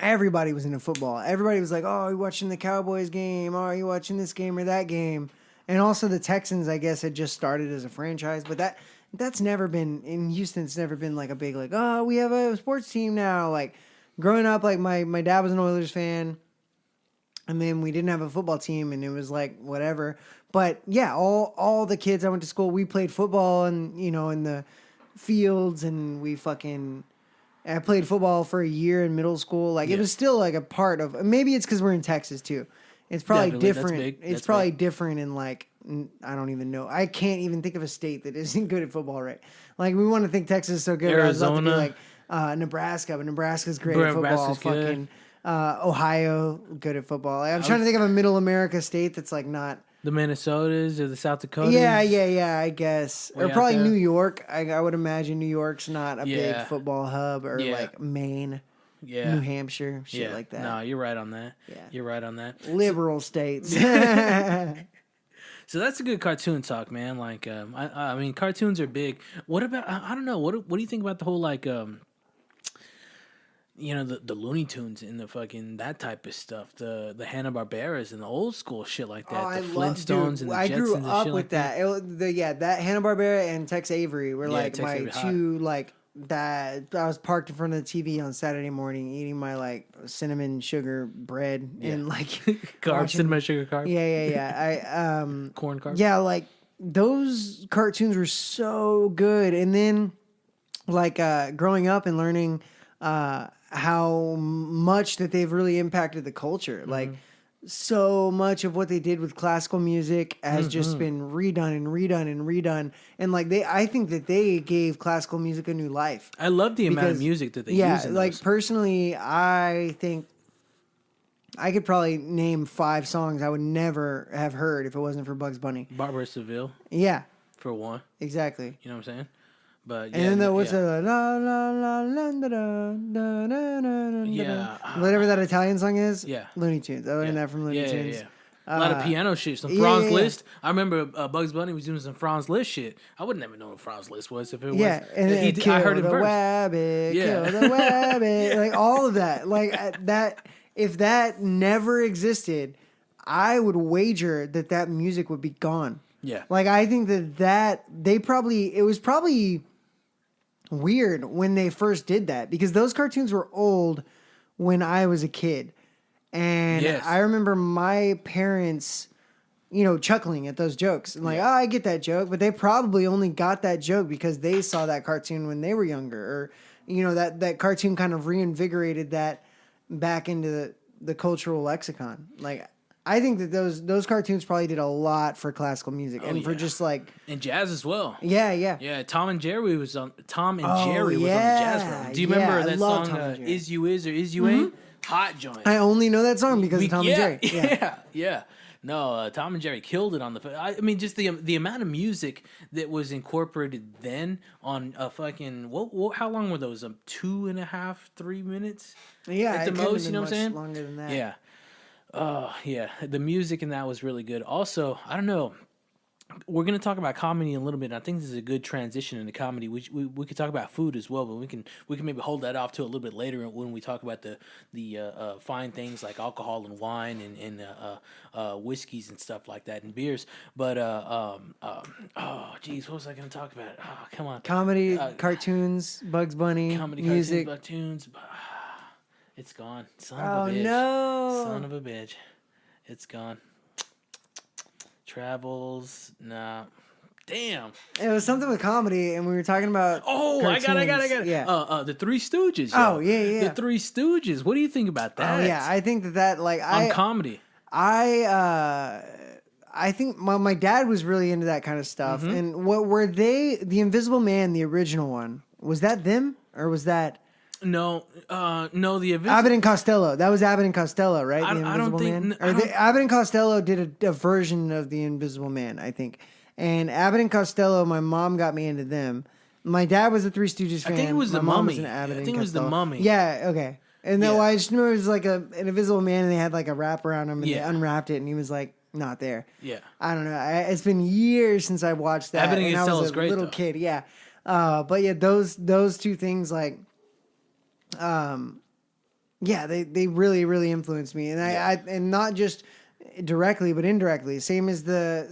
everybody was into football. Everybody was like, "Oh, are you watching the Cowboys game? Oh, are you watching this game or that game?" And also the Texans, I guess, had just started as a franchise, but that's never been in Houston. It's never been like a big like, "Oh, we have a sports team now." Like growing up, like my dad was an Oilers fan. And then we didn't have a football team, and it was like whatever. But yeah, all the kids I went to school, we played football, and in the fields, and I played football for a year in middle school. Like it was still like a part of. Maybe it's because we're in Texas too. It's probably different. It's probably different in like I don't even know. I can't even think of a state that isn't good at football, right? Like we want to think Texas is so good. Arizona, I was about to be like Nebraska, but Nebraska's great at football. Fucking. Ohio, good at football. I'm trying to think of a middle America state that's like not the Minnesotas or the South Dakotas. Yeah. I guess or probably New York. I would imagine New York's not a big football hub or like Maine, New Hampshire, shit like that. No, you're right on that. Yeah, you're right on that. Liberal states. So that's a good cartoon talk, man. Like, I mean, cartoons are big. What about? I don't know. What do you think about the whole like? The Looney Tunes and the fucking that type of stuff, the Hanna-Barberas and the old school shit like that, the Flintstones and the Jetsons. I grew up with like that. That Hanna-Barbera and Tex Avery were like my two like that. I was parked in front of the TV on Saturday morning eating my like cinnamon sugar bread and like carbs, cinnamon sugar carbs. Yeah. Corn carbs. Yeah, like those cartoons were so good, and then like growing up and learning. How much that they've really impacted the culture. Like so much of what they did with classical music has just been redone. And like I think that they gave classical music a new life. I love the amount of music that they use in like those. Personally, I think I could probably name 5 songs I would never have heard if it wasn't for Bugs Bunny. Barbara Seville. Yeah. For one. Exactly. You know what I'm saying? But and then what's the la la la la da da da da whatever that Italian song is? Yeah. Looney Tunes. I learned that from Looney Tunes. Yeah. A lot of piano shit. Some Franz Liszt. I remember Bugs Bunny was doing some Franz Liszt shit. I would never know what Franz Liszt was if it was. Yeah, and I heard it first. Wabbit, kill the wabbit. Like all of that. Like that. If that never existed, I would wager that music would be gone. Yeah. Like I think that it was probably weird when they first did that because those cartoons were old when I was a kid. And I remember my parents, chuckling at those jokes and like, oh, I get that joke, but they probably only got that joke because they saw that cartoon when they were younger or, that cartoon kind of reinvigorated that back into the cultural lexicon. Like, I think that those cartoons probably did a lot for classical music and for just like and jazz as well. Yeah. Tom and Jerry was on the jazz room. Do you remember that song "Is You Is" or "Is You Ain't"? Hot joint. I only know that song because of Tom and Jerry. Yeah. No, Tom and Jerry killed it on I mean, just the amount of music that was incorporated then on a fucking how long were those? 2.5, 3 minutes? Yeah, at the most. You know what I'm saying? Longer than that. Yeah. The music in that was really good. Also, I don't know. We're going to talk about comedy in a little bit. And I think this is a good transition into comedy. We could talk about food as well, but we can maybe hold that off to a little bit later when we talk about the fine things like alcohol and wine and whiskeys and stuff like that and beers. But what was I going to talk about? Oh, come on. Comedy, cartoons, Bugs Bunny, music, cartoons. It's gone. Son of a bitch. No. Son of a bitch. It's gone. Travels. Nah. Damn. It was something with comedy, and we were talking about. Oh, cartoons. I got it. Yeah. The Three Stooges. Oh, yeah. The Three Stooges. What do you think about that? Oh, yeah. I think that like on comedy. I I think my dad was really into that kind of stuff. Mm-hmm. And what were they? The Invisible Man, the original one, was that them or was that? No, the Abbott and Costello. That was Abbott and Costello, right? The Invisible Man. Abbott and Costello did a version of the Invisible Man, I think. And Abbott and Costello, my mom got me into them. My dad was a Three Stooges fan. I think it was my the mom Mummy. Was an Abbott I and think it was the Costello. Mummy. Yeah. Okay. And then I just remember it was like an Invisible Man, and they had like a wrap around him, and they unwrapped it, and he was like not there. Yeah. I don't know. It's been years since I watched that, Abbott and Costello is great, little though. kid. Yeah. But yeah, those two things like, yeah, they really really influenced me, and I and not just directly but indirectly. Same as Bugs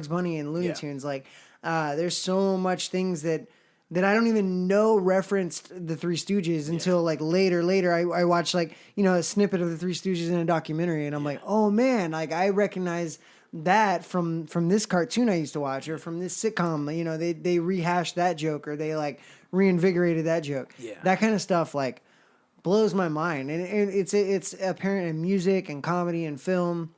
Bunny and Looney Tunes. Like, there's so much things that I don't even know referenced the Three Stooges until like later. I watched like, a snippet of the Three Stooges in a documentary, and I'm like, oh man, like I recognize that from this cartoon I used to watch, or from this sitcom. They rehashed that joke, or they like reinvigorated that joke. Yeah. That kind of stuff like blows my mind, and it's apparent in music and comedy and film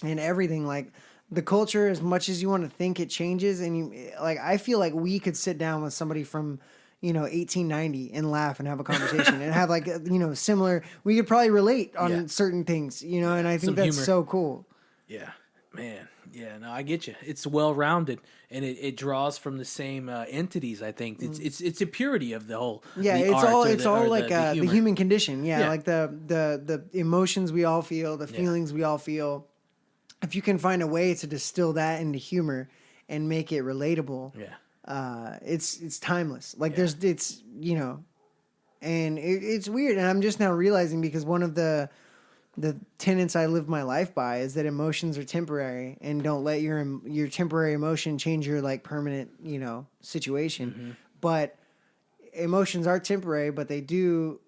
and everything. Like, the culture, as much as you want to think it changes, and I feel like we could sit down with somebody from 1890 and laugh and have a conversation and have like similar. We could probably relate on certain things, and I think that's humor. So cool. Yeah, man. Yeah, no, I get you. It's well rounded, and it draws from the same entities. I think it's a purity of the whole. Yeah, it's all like the human condition. Yeah, like the emotions we all feel, the feelings we all feel. If you can find a way to distill that into humor and make it relatable, it's timeless. Like it's and it's weird. And I'm just now realizing, because one of the tenets I live my life by is that emotions are temporary, and don't let your temporary emotion change your like permanent, situation. Mm-hmm. But emotions are temporary, but they do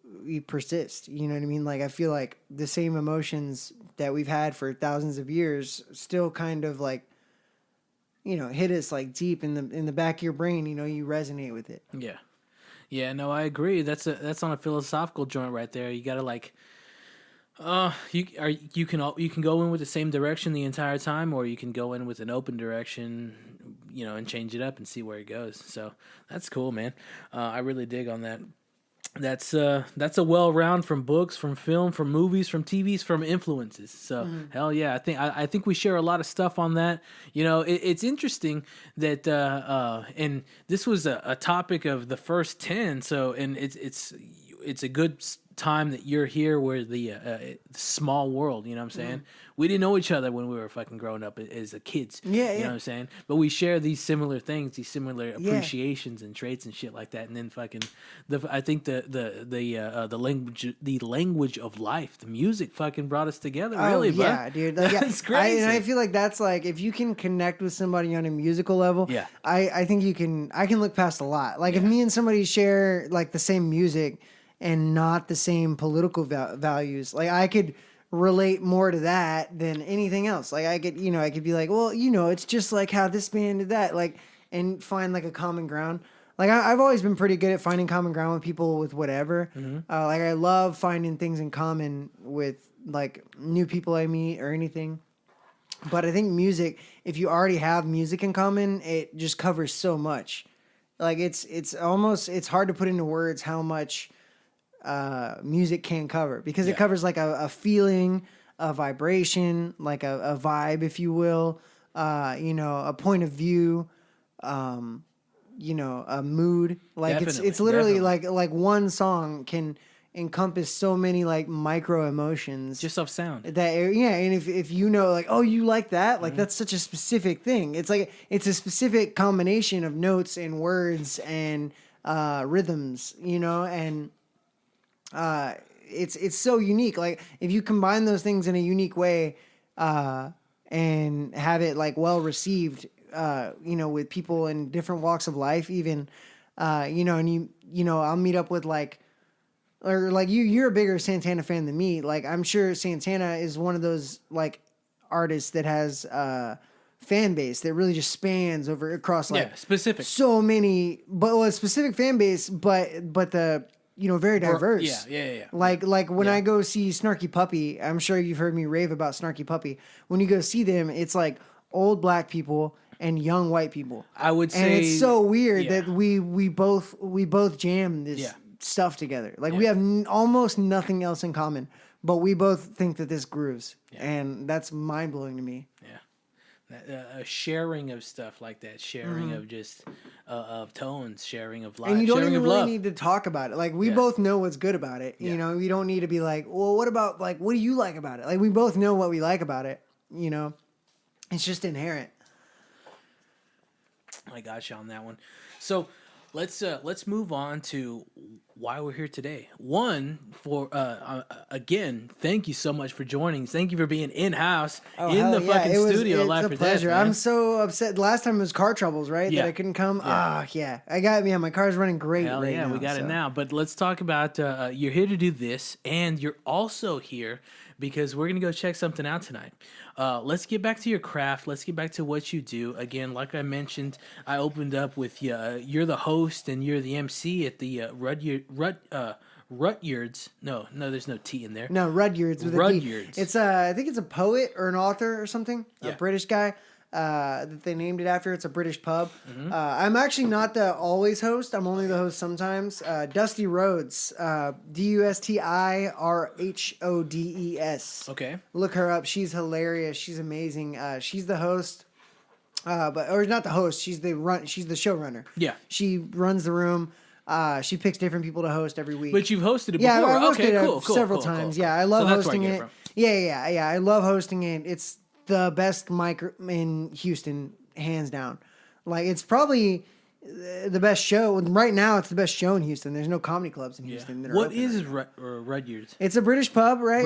persist. You know what I mean? Like, I feel like the same emotions that we've had for thousands of years still kind of like, hit us like deep in the back of your brain. You resonate with it. Yeah. Yeah, no, I agree. That's on a philosophical joint right there. You gotta like, you can go in with the same direction the entire time, or you can go in with an open direction, and change it up and see where it goes. So that's cool, man. I really dig on that. That's a well round from books, from film, from movies, from TVs, from influences. So hell yeah, I think we share a lot of stuff on that. It's interesting that and this was a topic of the first 10. So, and it's a good time that you're here, where the small world, you know what I'm saying? We didn't know each other when we were fucking growing up as a kids. You know what I'm saying? But we share these similar things, these similar appreciations and traits and shit like that. And then fucking I think the language of life, the music fucking brought us together, really, bud. Yeah, dude. Like, that's crazy. I feel like that's like, if you can connect with somebody on a musical level, I think I can look past a lot. Like, if me and somebody share like the same music and not the same political values, like I could relate more to that than anything else. Like, I could be like, well, it's just like how this band did that, like, and find like a common ground. Like, I've always been pretty good at finding common ground with people with whatever. Like, I love finding things in common with like new people I meet or anything. But I think music, if you already have music in common, it just covers so much. Like, it's hard to put into words how much music can cover, because it covers like a feeling, a vibration, like a vibe, if you will, a point of view, a mood. Like, it's literally like one song can encompass so many like micro emotions just off sound. And if like, oh, you like that, like that's such a specific thing. It's like it's a specific combination of notes and words and rhythms, and it's so unique. Like, if you combine those things in a unique way, and have it like well received, with people in different walks of life, even, and I'll meet up with like, or like you're a bigger Santana fan than me. Like, I'm sure Santana is one of those like artists that has fan base that really just spans across like specific so many, but a specific fan base, but the very diverse. Yeah. Like when I go see Snarky Puppy, I'm sure you've heard me rave about Snarky Puppy. When you go see them, it's like old black people and young white people. I would say, and it's so weird that we both jam this stuff together. Like we have almost nothing else in common, but we both think that this grooves, and that's mind blowing to me. A sharing of stuff like that, sharing of just of tones, sharing of life, and you don't even really love. need to talk about it. Like we both know what's good about it. You know, you don't need to be like, well, what about what do you like about it? Like we both know what we like about it. You know, it's just inherent. I got you on that one. So let's move on to why we're here today. One, for again, thank you so much for joining. Thank you for being in house in the fucking studio live for pleasure. Death, man. I'm so upset. Last time it was car troubles, right? That I couldn't come. My car's running great Hell right yeah, now. We got it now. But let's talk about you're here to do this, and you're also here because we're gonna go check something out tonight. Let's get back to your craft. Let's get back to what you do. Again, like I mentioned, I opened up with you're the host and you're the MC at the Rudyard's. No, there's no T in there. No, Rudyard's with a D. It's I think it's a poet or an author or something. A British guy that they named it after. It's a British pub. Mm-hmm. I'm actually not the always host. I'm only the host sometimes. Dusty Rhodes, DUSTIRHODES. Okay. Look her up. She's hilarious. She's amazing. She's the host. Or not the host. She's the showrunner. Yeah. She runs the room. She picks different people to host every week. But you've hosted it before. Yeah, I hosted it several times. Cool. Yeah, I love hosting it. Yeah. I love hosting it. It's the best mic in Houston, hands down. Like, it's probably the best show. Right now, it's the best show in Houston. There's no comedy clubs in Houston. That are what is Rudyard's? It's a British pub, right?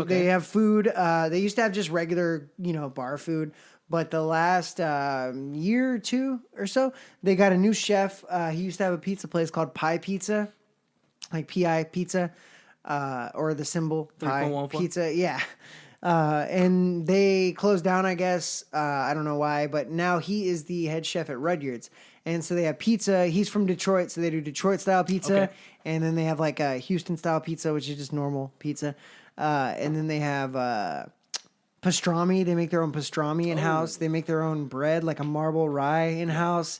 They have food. They used to have just regular, bar food. But the last year or two or so, they got a new chef. He used to have a pizza place called Pie Pizza, like P.I. Pizza, or the symbol Pie Pizza. Yeah. And they closed down, I guess. I don't know why, but now he is the head chef at Rudyard's. And so they have pizza. He's from Detroit, so they do Detroit-style pizza. Okay. And then they have like a Houston-style pizza, which is just normal pizza. And then they have pastrami. They make their own pastrami in-house. They make their own bread, like a marble rye in-house.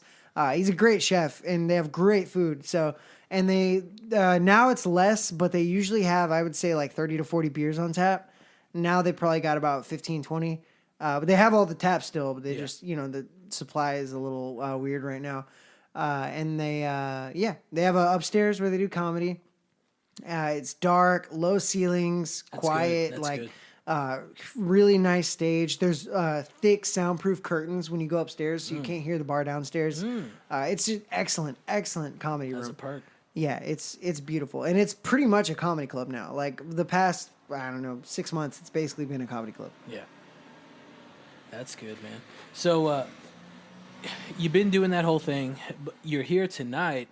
He's a great chef, and they have great food. So, and they now it's less, but they usually have, I would say, like 30 to 40 beers on tap. Now they probably got about 15, 20. But they have all the taps still, but they just, the supply is a little weird right now. And they have a upstairs where they do comedy. It's dark, low ceilings, quiet, really nice stage. There's thick soundproof curtains when you go upstairs, so you can't hear the bar downstairs. It's just excellent comedy room. That's a perk. Yeah, it's beautiful. And it's pretty much a comedy club now. Like the past, 6 months, it's basically been a comedy club. Yeah. That's good, man. So you've been doing that whole thing, but you're here tonight.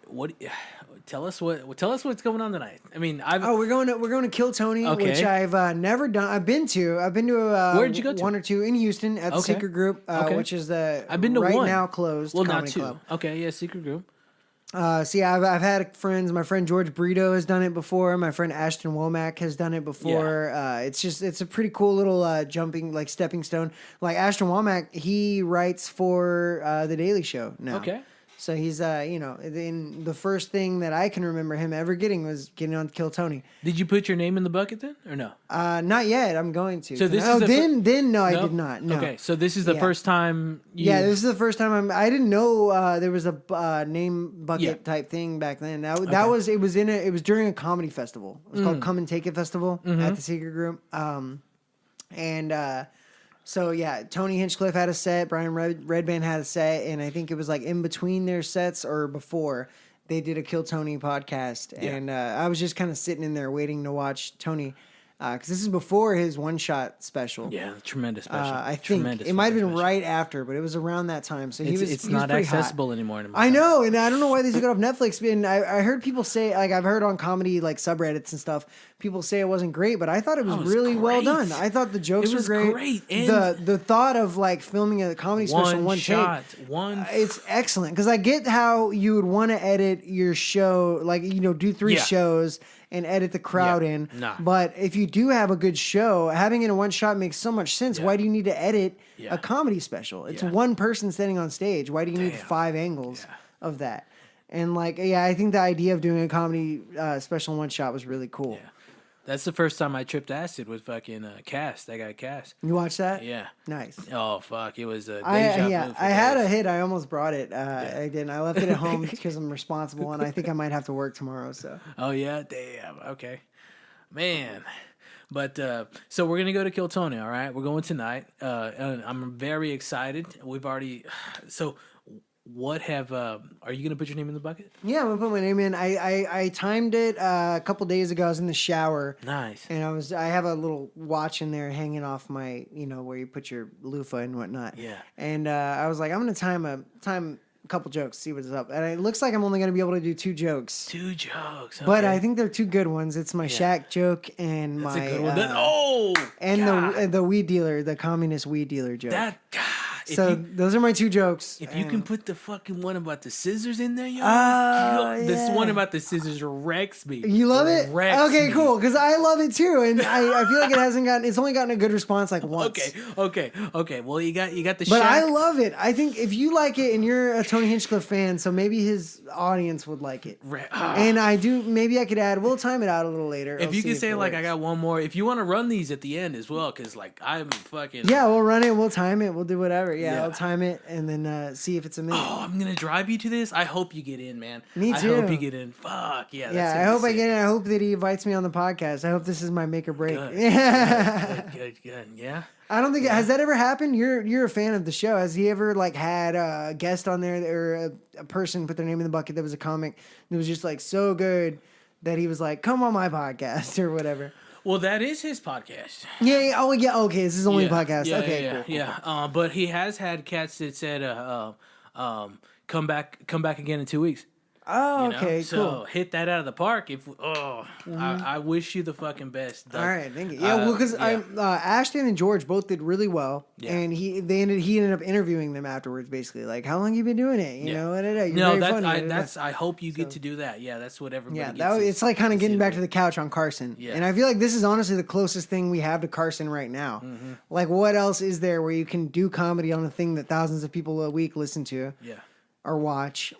Tell us what's going on tonight. I mean, we're going to Kill Tony, which I've never done. I've been to where did you go to? One or two in Houston at the Secret Group, which is I've been to right one. Now closed. Well, comedy not two. Club. Okay, yeah, Secret Group. I've had friends. My friend George Brito has done it before. My friend Ashton Womack has done it before. Yeah. It's a pretty cool little stepping stone. Like Ashton Womack, he writes for The Daily Show now. Okay. So he's, the first thing that I can remember him ever getting was getting on Kill Tony. Did you put your name in the bucket then, or no? Not yet. I'm going to. So this I did not. No. Okay, so this is the first time. Yeah, this is the first time I didn't know there was a name bucket type thing back then. It was during a comedy festival. It was called Come and Take It Festival at the Secret Group. So yeah, Tony Hinchcliffe had a set, Brian Redband had a set, and I think it was like in between their sets or before they did a Kill Tony podcast, and I was just kind of sitting in there waiting to watch Tony. because this is before his one-shot special. Yeah, tremendous special. I think it might have been right after, but it was around that time. So it's not accessible anymore. I know, and I don't know why they took it off Netflix. And I heard people say, like, I've heard on comedy like subreddits and stuff, people say it wasn't great, but I thought it was really well done. I thought the jokes were great. And the thought of like filming a comedy special in one shot, it's excellent, because I get how you would want to edit your show, like, you know, do 3 shows and edit the crowd in. But if you do have a good show, having it in one shot makes so much sense. Why do you need to edit a comedy special? It's one person standing on stage. Why do you need 5 angles of that? And like, I think the idea of doing a comedy special in one shot was really cool. Yeah. That's the first time I tripped acid with fucking Cast. That guy Cast. You watched that? Yeah. Nice. Oh, fuck. It was a deja vu. I had a hit. I almost brought it. I didn't. I left it at home because I'm responsible, and I think I might have to work tomorrow. So. Oh, yeah? Damn. Okay. Man. But, so we're going to go to Kill Tony, all right? We're going tonight. And I'm very excited. We've already... So... Are you going to put your name in the bucket? Yeah, I'm going to put my name in. I timed it a couple days ago. I was in the shower. Nice. And I have a little watch in there hanging off my, you know, where you put your loofah and whatnot. Yeah. And I was like, I'm going to time a couple jokes, see what's up. And it looks like I'm only going to be able to do 2 jokes. 2 jokes. Okay. But I think they're 2 good ones. It's my Shaq joke and That's my... a good one. And the weed dealer, the communist weed dealer joke. God. So those are my 2 jokes. If you can put the fucking one about the scissors in there, this one about the scissors wrecks me. You love it? Okay, cool. Because I love it too, and I feel like it's only gotten a good response like once. Okay. Well, you got the. But I love it. I think if you like it and you're a Tony Hinchcliffe fan, so maybe his audience would like it. And I do. Maybe I could add. We'll time it out a little later. If you can say like, I got one more. If you want to run these at the end as well, because like I'm fucking. Yeah, we'll run it. We'll time it. We'll do whatever. Yeah, I'll time it and then see if it's a minute. Oh, I'm gonna drive you to this. I hope you get in, man. Me too. I hope you get in. Fuck yeah. Yeah, I hope I get in. I hope that he invites me on the podcast. I hope this is my make or break. Good. Yeah. I don't think has that ever happened. You're a fan of the show. Has he ever like had a guest on there or a person put their name in the bucket that was a comic that was just like so good that he was like, come on my podcast or whatever? Well, that is his podcast. Yeah. Oh, yeah. Okay, this is only a podcast. Okay, cool. But he has had cats that said, come back again in 2 weeks. Oh, okay, cool. So hit that out of the park. I wish you the fucking best, Doug. All right, thank you. Yeah, well, because Ashton and George both did really well, and he ended up interviewing them afterwards, basically like, how long you been doing it? You know, you're very funny. I hope you get to do that. Yeah, that's what everybody. Yeah, it's like kind of getting back to the couch on Carson. Yeah, and I feel like this is honestly the closest thing we have to Carson right now. Mm-hmm. Like, what else is there where you can do comedy on a thing that thousands of people a week listen to? Yeah, or watch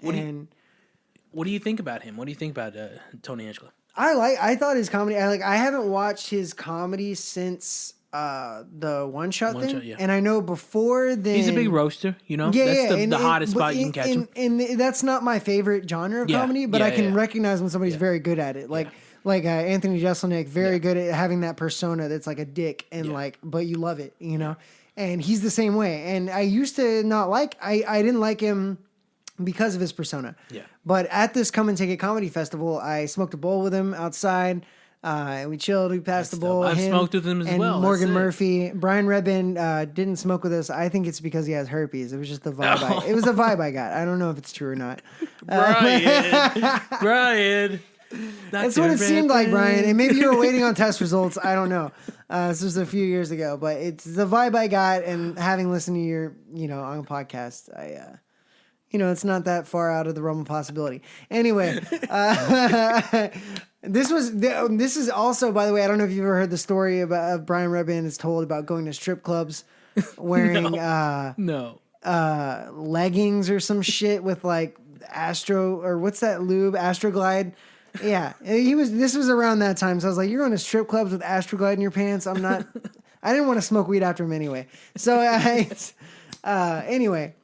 What do you think about him? What do you think about Tony Hinchcliffe? I thought his comedy. I haven't watched his comedy since the one shot thing. And I know before then he's a big roaster. You know, that's the hottest spot you can catch him. And that's not my favorite genre of comedy, but I can recognize when somebody's very good at it. Like Anthony Jeselnik, very good at having that persona that's like a dick and but you love it. You know, and he's the same way. And I used to not like. I didn't like him because of his persona. Yeah. But at this Come and Take It Comedy Festival, I smoked a bowl with him outside. We chilled. We passed the bowl. I've smoked with him as well. And Morgan Murphy. Brian Redband didn't smoke with us. I think it's because he has herpes. It was just the vibe. It was a vibe I got. I don't know if it's true or not. Brian. That's what it seemed like, Brian. And maybe you were waiting on test results. I don't know. This was a few years ago. But it's the vibe I got. And having listened to your, on a podcast, it's not that far out of the realm of possibility. Anyway, this is also, by the way, I don't know if you've ever heard the story of Brian Redband is told about going to strip clubs wearing leggings or some shit with like what's that lube, Astroglide. Yeah, this was around that time. So I was like, you're going to strip clubs with Astroglide in your pants? I didn't want to smoke weed after him anyway. So anyway.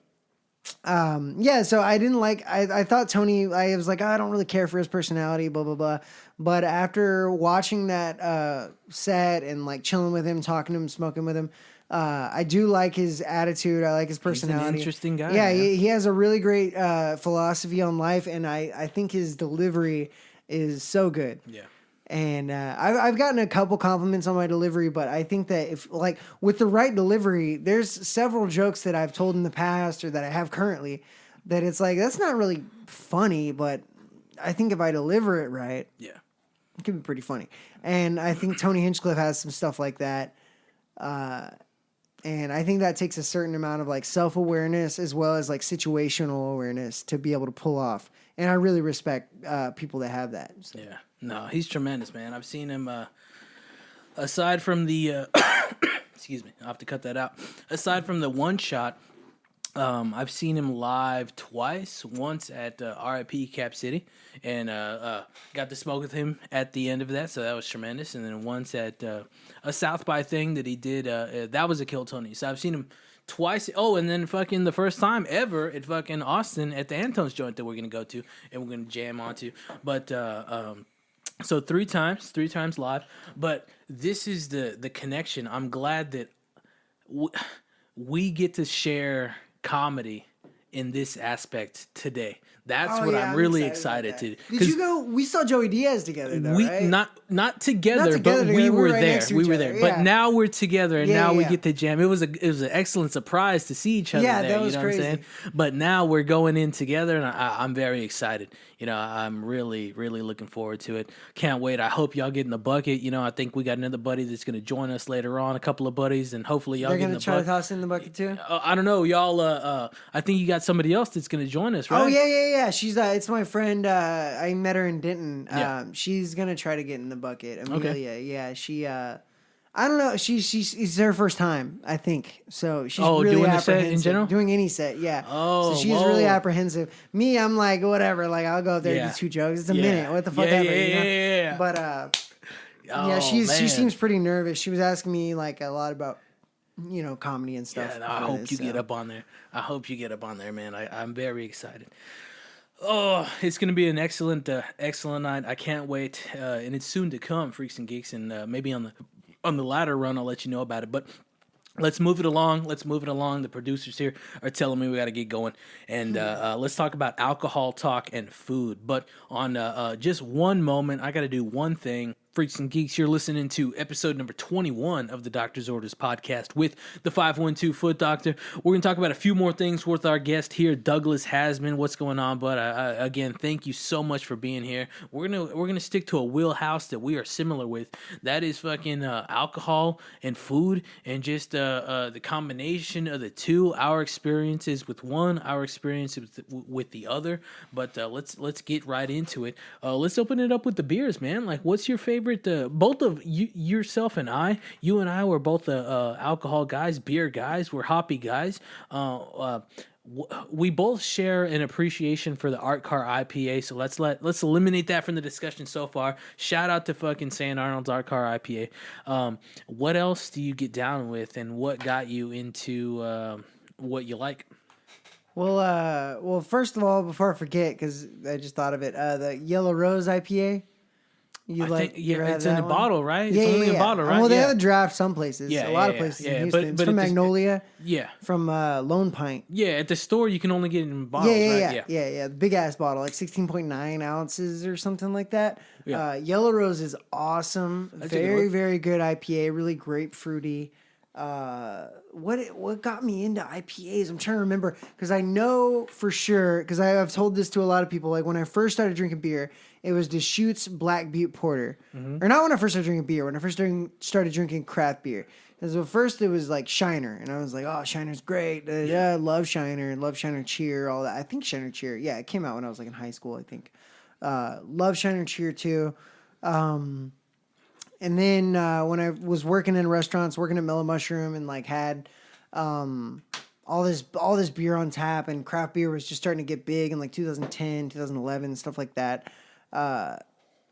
So I didn't I thought Tony, I was like, I don't really care for his personality, blah, blah, blah. But after watching that set and like chilling with him, talking to him, smoking with him, I do like his attitude. I like his personality. He's an interesting guy. Yeah, he has a really great philosophy on life, and I think his delivery is so good. Yeah. And I've gotten a couple compliments on my delivery, but I think that if like with the right delivery, there's several jokes that I've told in the past or that I have currently that it's like, that's not really funny, but I think if I deliver it right, yeah, it can be pretty funny. And I think Tony Hinchcliffe has some stuff like that. And I think that takes a certain amount of like self-awareness as well as like situational awareness to be able to pull off. And I really respect people that have that. So. Yeah. No, he's tremendous, man. I've seen him, aside from the, excuse me, I'll have to cut that out. Aside from the one shot, I've seen him live twice. Once at RIP Cap City, and got to smoke with him at the end of that, so that was tremendous. And then once at a South by thing that he did, that was a Kill Tony. So I've seen him twice. Oh, and then fucking the first time ever at fucking Austin at the Antone's joint that we're gonna go to and we're gonna jam onto. But so three times live. But this is the connection. I'm glad that we get to share comedy in this aspect today. That's what I'm really excited to. Did you go? We saw Joey Diaz together, though, right? Not together, but we were there. We were there. Yeah. But now we're together, and now we get to jam. It was an excellent surprise to see each other there. That was crazy. What I'm saying? But now we're going in together, and I'm very excited. I'm really, really looking forward to it. Can't wait. I hope y'all get in the bucket. I think we got another buddy that's going to join us later on, a couple of buddies, and hopefully y'all get in the bucket. They're going to try to toss in the bucket too? I don't know. Y'all, I think you got somebody else that's going to join us, right? Oh, yeah. She's, it's my friend. I met her in Denton. She's going to try to get in the bucket. Amelia, okay. Yeah. She, I don't know. It's her first time, I think. So she's really doing apprehensive. The set in general? Doing any set, yeah. Oh, so she's really apprehensive. Me, I'm like, whatever. Like, I'll go up there and do 2 jokes. It's a minute. What the fuck ever, Yeah. But, she seems pretty nervous. She was asking me, like, a lot about, comedy and stuff. Yeah, I hope you get up on there. I hope you get up on there, man. I'm very excited. Oh, it's going to be an excellent night. I can't wait. And it's soon to come, Freaks and Geeks, and maybe on the latter run, I'll let you know about it. But let's move it along. The producers here are telling me we got to get going. And let's talk about alcohol talk and food. But on just one moment, I got to do one thing. Freaks and Geeks, you're listening to episode number 21 of the Doctor's Orders podcast with the 512 Foot Doctor. We're going to talk about a few more things with our guest here, Douglas Haseman. What's going on, bud? Again, thank you so much for being here. We're gonna stick to a wheelhouse that we are similar with. That is fucking alcohol and food, and just the combination of the two. Our experiences with one, our experiences with the other. But let's get right into it. Let's open it up with the beers, man. Like, what's your favorite? Both of you, yourself and you and I were both alcohol guys, beer guys. We're hoppy guys. We both share an appreciation for the Art Car IPA, so let's eliminate that from the discussion so far. Shout out to fucking St. Arnold's Art Car IPA. What else do you get down with, and what got you into what you like? Well, first of all, before I forget, because I just thought of it, the Yellow Rose IPA. It's in a bottle, right? Yeah, it's only a bottle, right? Well, they have a draft some places. A lot of places in Houston. It's from Magnolia. From Lone Pint. Yeah, at the store you can only get it in bottles, right? Yeah. Big ass bottle, like 16.9 ounces or something like that. Yeah. Yellow Rose is awesome. Very, very good IPA. Really grapefruity. What got me into IPAs? I'm trying to remember, because I know for sure, because I've told this to a lot of people. Like, when I first started drinking beer, it was Deschutes Black Butte Porter. Mm-hmm. Or not when I first started drinking beer, when I first started drinking craft beer. Because at first it was like Shiner, and I was like, oh, Shiner's great. I love Shiner, love Shiner Cheer, all that. I think Shiner Cheer, it came out when I was like in high school, I think. Love Shiner Cheer too. And then when I was working in restaurants, working at Mellow Mushroom, and like had all this beer on tap, and craft beer was just starting to get big in like 2010, 2011, stuff like that.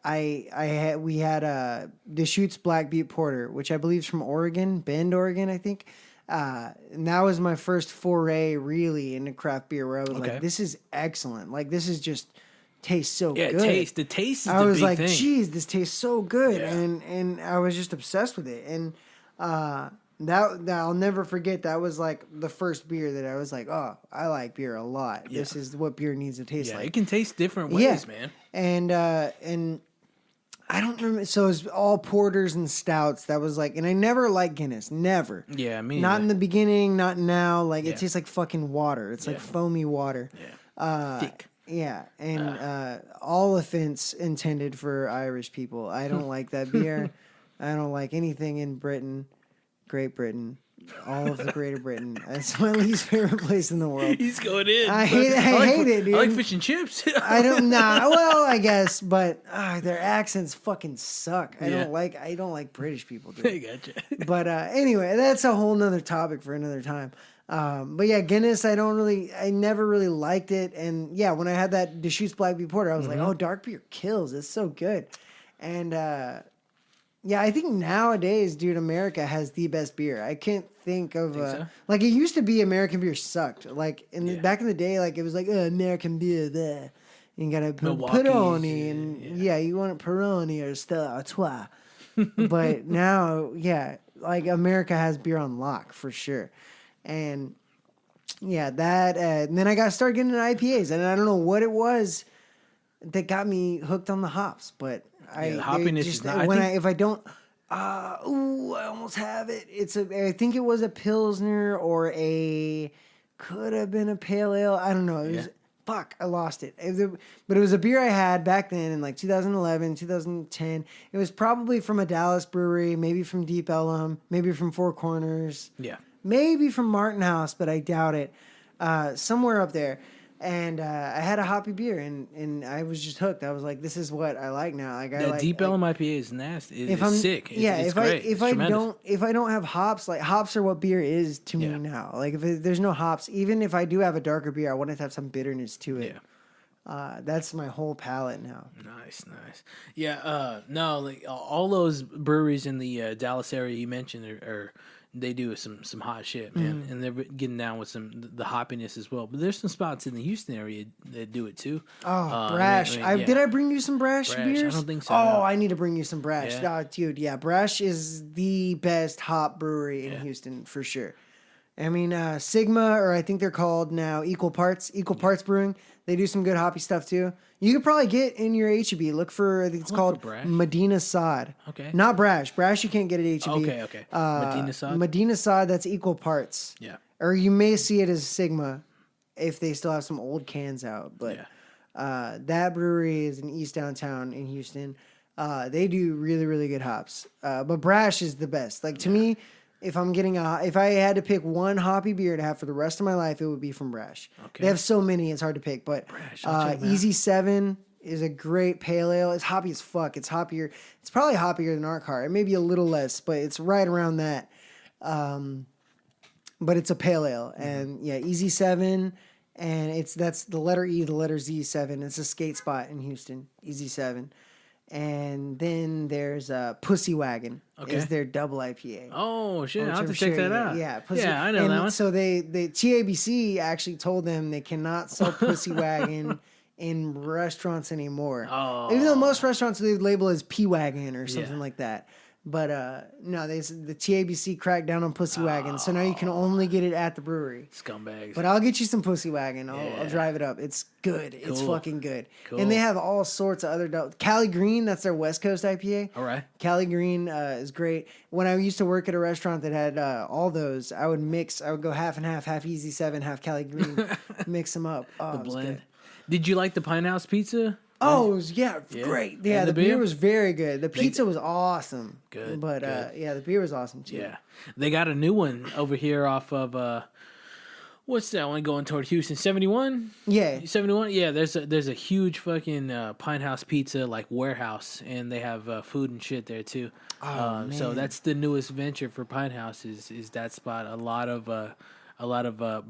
We had Deschutes Black Butte Porter, which I believe is from Oregon, Bend, Oregon, I think. And that was my first foray really into craft beer, where I was like, this is excellent. Like, this is just tastes so good. The taste is I was like, thing. Geez, this tastes so good. Yeah. And I was just obsessed with it. And that I'll never forget. That was like the first beer that I was like, oh, I like beer a lot. Yeah. This is what beer needs to taste like. It can taste different ways, man. And I don't remember. So it was all porters and stouts. That was like, and I never liked Guinness. Never. Yeah, me not either. in the beginning, not now. Like it tastes like fucking water. It's like foamy water. Yeah. Thick. Yeah, and all offense intended for Irish people. I don't like that beer. I don't like anything in Britain, Great Britain. All of the Greater Britain. It's my least favorite place in the world. He's going in. I hate it, dude. I like fish and chips. I don't well, I guess, but their accents fucking suck. I don't like British people, dude. I gotcha. But anyway, that's a whole nother topic for another time. But yeah, Guinness, I never really liked it. And yeah, when I had that Deschutes Black Beer Porter, I was like, oh, dark beer kills. It's so good. And yeah, I think nowadays, dude, America has the best beer. I can't think of so? like it used to be American beer sucked. Like back in the day, like it was like American beer there. You gotta put Peroni and you want a Peroni or Stella Artois. But now, yeah, like America has beer on lock for sure. And yeah, that and then I started getting into IPAs, and I don't know what it was that got me hooked on the hops, but the hoppiness just, is not, if I don't, I almost have it. I think it was a Pilsner or could have been a pale ale. I don't know. It was, fuck, I lost it. But it was a beer I had back then in like 2011, 2010. It was probably from a Dallas brewery, maybe from Deep Ellum, maybe from Four Corners. Yeah. Maybe from Martin House, but I doubt it. Somewhere up there. And I had a hoppy beer, and I was just hooked. I was like, "This is what I like now." Like, I like Deep Ellum IPA is nasty. It's sick. It's great. If I don't have hops, like hops are what beer is to me now. Like if there's no hops, even if I do have a darker beer, I want it to have some bitterness to it. Yeah. That's my whole palate now. Nice. Yeah. No, like all those breweries in the Dallas area you mentioned are they do some hot shit, man, and they're getting down with the hoppiness as well. But there's some spots in the Houston area that do it too. Oh, Brash! Did I bring you some Brash beers? I don't think so. Oh, no. I need to bring you some Brash, dude. Yeah, Brash is the best hop brewery in Houston for sure. I mean, Sigma, or I think they're called now Equal Parts Brewing. They do some good hoppy stuff too. You could probably get in your HEB. Look for, I think it's called Medina Sod. Okay. Not Brash. Brash you can't get at HEB. Okay. Medina Sod? Medina Sod, that's Equal Parts. Yeah. Or you may see it as Sigma if they still have some old cans out. But that brewery is in East Downtown in Houston. They do really, really good hops. But Brash is the best. Like to me, if I had to pick one hoppy beer to have for the rest of my life, it would be from Brash. Okay. They have so many, it's hard to pick. But Easy 7 is a great pale ale. It's hoppy as fuck. It's hoppier. It's probably hoppier than Arcart. It may be a little less, but it's right around that. But it's a pale ale, and Easy 7, and that's the letter E, the letter Z 7. It's a skate spot in Houston. Easy 7. And then there's Pussy Wagon. Okay. Is their double IPA. Oh shit! I'll have to check that out. Yeah, I know that one. So the TABC actually told them they cannot sell Pussy Wagon in restaurants anymore. Oh. Even though most restaurants they label as P Wagon or something like that. But no, the TABC cracked down on Pussy Wagon, so now you can only get it at the brewery. Scumbags. But I'll get you some Pussy Wagon. I'll drive it up. It's good. Cool. It's fucking good. Cool. And they have all sorts of other Cali Green. That's their West Coast IPA. All right. Cali Green is great. When I used to work at a restaurant that had all those, I would go half and half Easy 7, half Cali Green, mix them up. Oh, the blend. Did you like the Pine House pizza? Oh, it was, great. Yeah, the beer was very good. The pizza was awesome. Good. But, the beer was awesome, too. Yeah. They got a new one over here off of, what's that one going toward Houston? 71? Yeah. 71? Yeah, there's a huge fucking Pine House Pizza, like, warehouse, and they have food and shit there, too. Oh, man. So that's the newest venture for Pine House is that spot. A lot of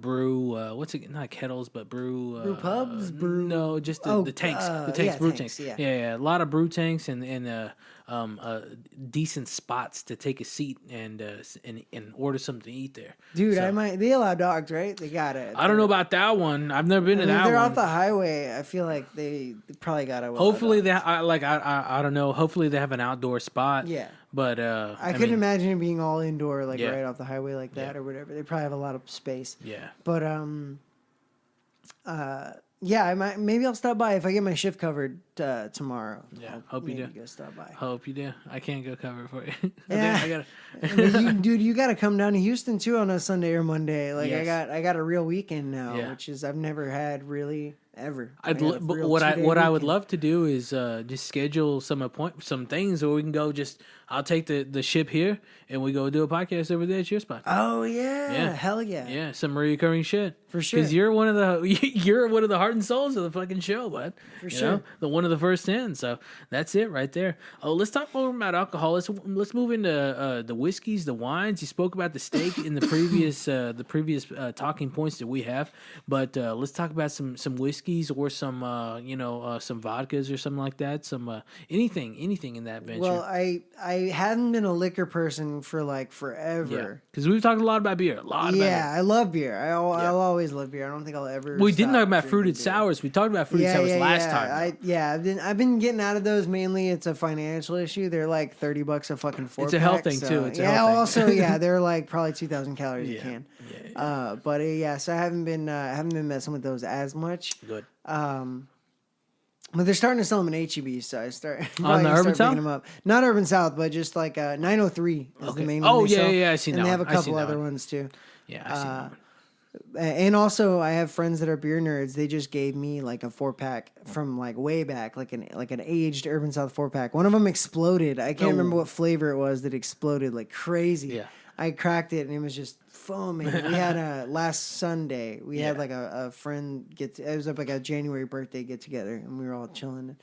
brew, what's it? Not kettles, but brew. Brew pubs? No, just the tanks. The tanks, brew tanks. Yeah, a lot of brew tanks and decent spots to take a seat and order something to eat there. Dude, they allow dogs, right? They got it. I don't know about that one. I've never been to that one. They're off the highway. I feel like they probably got it. Hopefully I don't know. Hopefully they have an outdoor spot. Yeah. But I couldn't imagine it being all indoor, like right off the highway like that or whatever. They probably have a lot of space. Yeah. But Yeah, I might. Maybe I'll stop by if I get my shift covered tomorrow. Yeah, I'll hope you do. Go stop by. Hope you do. I can't go cover for you. Yeah, I gotta. But you got to come down to Houston too on a Sunday or Monday. Like Yes. I got a real weekend now, Yeah. which is I've never had really ever. What I would love to do is just schedule some things where we can go. I'll take the ship here and we go do a podcast over there at your spot. Oh yeah, hell yeah, yeah, some recurring shit for sure. Because you're one of the heart and souls of the fucking show, bud. For sure, the one of the first 10. So that's it right there. Oh, let's talk more about alcohol. Let's move into the whiskeys, the wines. You spoke about the steak in the previous talking points that we have, but let's talk about some whiskeys or some some vodkas or something like that. Some anything in that venture. Well, I hadn't been a liquor person for like forever. Because we've talked a lot about beer. I love beer. I'll always love beer. I don't think I'll ever. We didn't talk about fruited sours. We talked about fruited sours last time. I've been getting out of those mainly. It's a financial issue. They're like $30 a fucking 4-pack. It's a health thing too. They're like probably 2,000 calories a can. So I haven't been messing with those as much. Good. But they're starting to sell them in HEB, so I start on the Urban South. Them up. Not Urban South, but just like 903 is the main one. Oh yeah, I seen that. And they have a couple other ones too. Yeah, I seen that one. And also, I have friends that are beer nerds. They just gave me like a 4-pack from like way back, like an aged Urban South 4-pack. One of them exploded. I can't remember what flavor it was that exploded like crazy. Yeah. I cracked it and it was just foaming. We had last Sunday. We had like a friend it was like a January birthday get together, and we were all chilling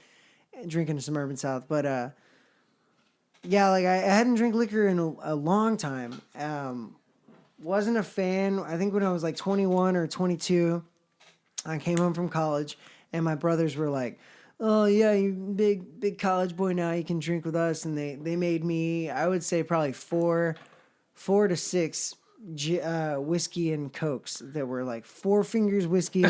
and drinking some Urban South. But I hadn't drank liquor in a long time. Wasn't a fan. I think when I was like 21 or 22, I came home from college, and my brothers were like, "Oh yeah, you big college boy now. You can drink with us." And they made me, I would say probably four to six whiskey and Cokes that were like 4 fingers whiskey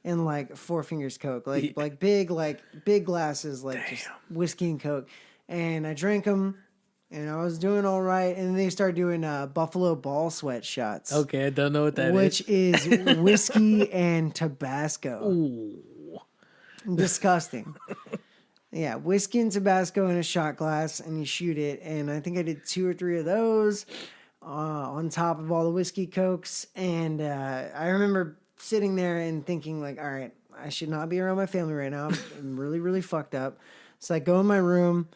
and like 4 fingers Coke, like big glasses, like just whiskey and Coke. And I drank them. And I was doing all right, and then they started doing Buffalo Ball Sweat shots. Okay, I don't know what that is. Which is whiskey and Tabasco. Ooh. Disgusting. Yeah, whiskey and Tabasco in a shot glass, and you shoot it. And I think I did 2 or 3 of those on top of all the whiskey Cokes. And I remember sitting there and thinking, like, all right, I should not be around my family right now. I'm really, really fucked up. So I go in my room,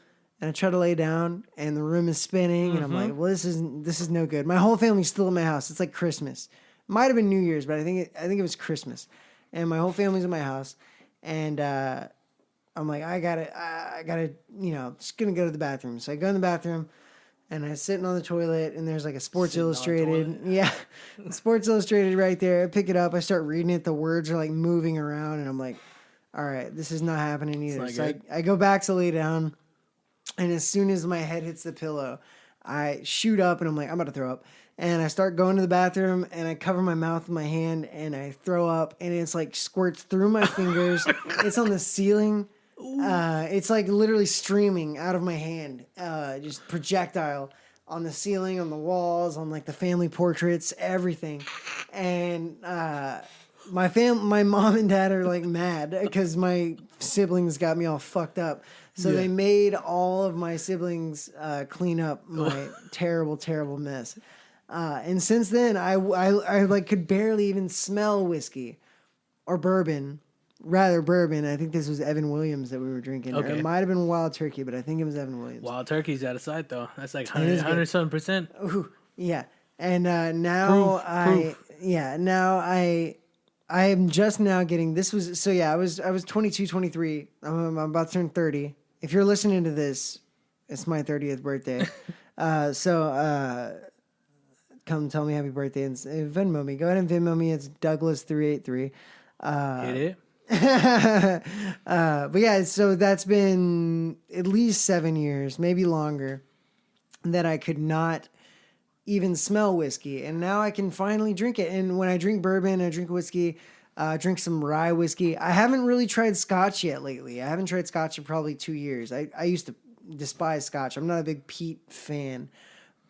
and I try to lay down, and the room is spinning, and I'm like, well, this is no good. My whole family's still at my house. It's like Christmas. Might have been New Year's, but I think it was Christmas. And my whole family's in my house, and I'm like, I gotta, just gonna go to the bathroom. So I go in the bathroom, and I'm sitting on the toilet, and there's like a Sports Illustrated. Yeah, Sports Illustrated right there. I pick it up. I start reading it. The words are like moving around, and I'm like, all right, this is not happening either. So I go back to lay down. And as soon as my head hits the pillow, I shoot up and I'm like, I'm about to throw up. And I start going to the bathroom and I cover my mouth with my hand and I throw up and it's like squirts through my fingers. It's on the ceiling. It's like literally streaming out of my hand, just projectile on the ceiling, on the walls, on like the family portraits, everything. And my mom and dad are like mad because my siblings got me all fucked up. So they made all of my siblings clean up my terrible, terrible mess. And since then, I like could barely even smell whiskey or bourbon. Rather bourbon. I think this was Evan Williams that we were drinking. Okay. Or it might have been Wild Turkey, but I think it was Evan Williams. Wild Turkey's out of sight though. That's like 100-something%. Ooh, yeah. And now I am just now getting, I was 22, 23. I'm about to turn 30. If you're listening to this, it's my 30th birthday. Come tell me happy birthday and Venmo me. Go ahead and Venmo me. It's Douglas383. Hit it. But yeah, so that's been at least 7 years, maybe longer, that I could not even smell whiskey. And now I can finally drink it. And when I drink bourbon, I drink whiskey, drink some rye whiskey. I haven't really tried scotch yet lately. I haven't tried scotch in probably 2 years. I used to despise scotch. I'm not a big peat fan.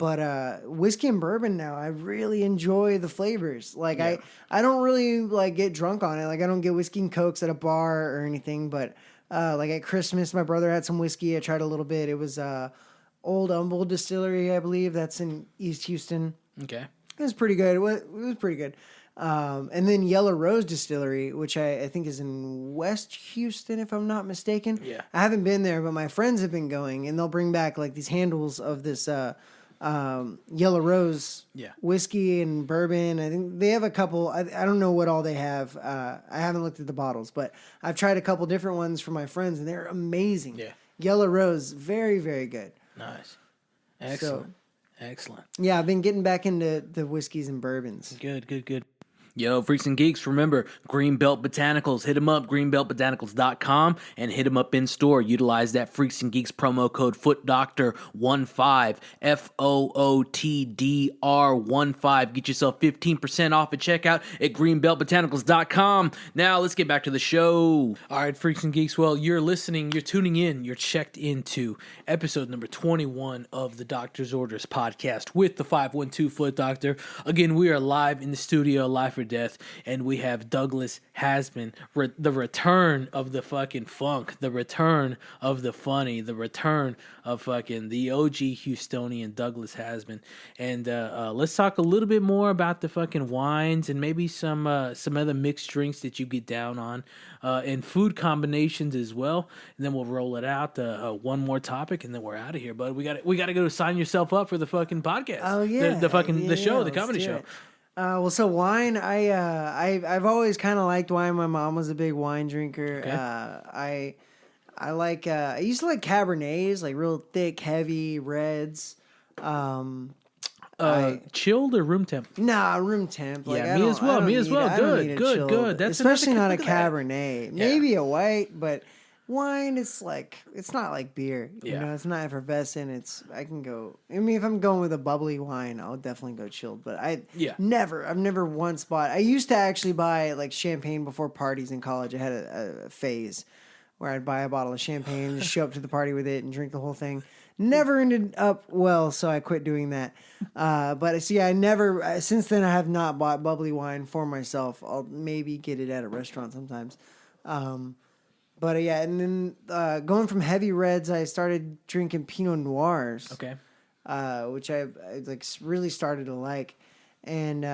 But whiskey and bourbon now, I really enjoy the flavors. Like I don't really like get drunk on it. Like I don't get whiskey and cokes at a bar or anything. But like at Christmas, my brother had some whiskey. I tried a little bit. It was Old Humble Distillery, I believe. That's in East Houston. Okay. It was pretty good. It was pretty good. And then Yellow Rose Distillery, which I think is in West Houston, if I'm not mistaken. Yeah. I haven't been there, but my friends have been going, and they'll bring back like these handles of this Yellow Rose whiskey and bourbon. I think they have a couple. I don't know what all they have. I haven't looked at the bottles, but I've tried a couple different ones for my friends, and they're amazing. Yeah. Yellow Rose, very, very good. Nice. Excellent. Excellent. Yeah, I've been getting back into the whiskeys and bourbons. Good. Yo, Freaks and Geeks, remember, Greenbelt Botanicals. Hit them up, greenbeltbotanicals.com, and hit them up in store. Utilize that Freaks and Geeks promo code FOOTDOCTOR15, FOOTDR15. Get yourself 15% off at checkout at greenbeltbotanicals.com. Now, let's get back to the show. All right, Freaks and Geeks, well, you're listening, you're tuning in, you're checked into episode number 21 of the Doctor's Orders podcast with the 512 Foot Doctor. Again, we are live in the studio, live for death, and we have Douglas Haseman, the return of the fucking funk, the return of the funny, the return of fucking the OG Houstonian Douglas Haseman. And let's talk a little bit more about the fucking wines and maybe some other mixed drinks that you get down on, and food combinations as well. And then we'll roll it out one more topic, and then we're out of here. But we got to go sign yourself up for the fucking podcast. Oh yeah, the show, the comedy show. Well, so wine, I've always kind of liked wine. My mom was a big wine drinker. Okay. I used to like Cabernets, like real thick, heavy reds. Chilled or room temp? Nah, room temp. Like, yeah, me as well. Good. That's especially not a Cabernet. Yeah. Maybe a white, but wine, it's not like beer. You Yeah. know, it's not effervescent. I mean, if I'm going with a bubbly wine, I'll definitely go chilled. But I've never once bought. I used to actually buy like champagne before parties in college. I had a phase where I'd buy a bottle of champagne, just show up to the party with it and drink the whole thing. Never ended up well, so I quit doing that. But see, since then I have not bought bubbly wine for myself. I'll maybe get it at a restaurant sometimes. But yeah, and then going from heavy reds, I started drinking Pinot Noirs. Okay. Which I like really started to like. And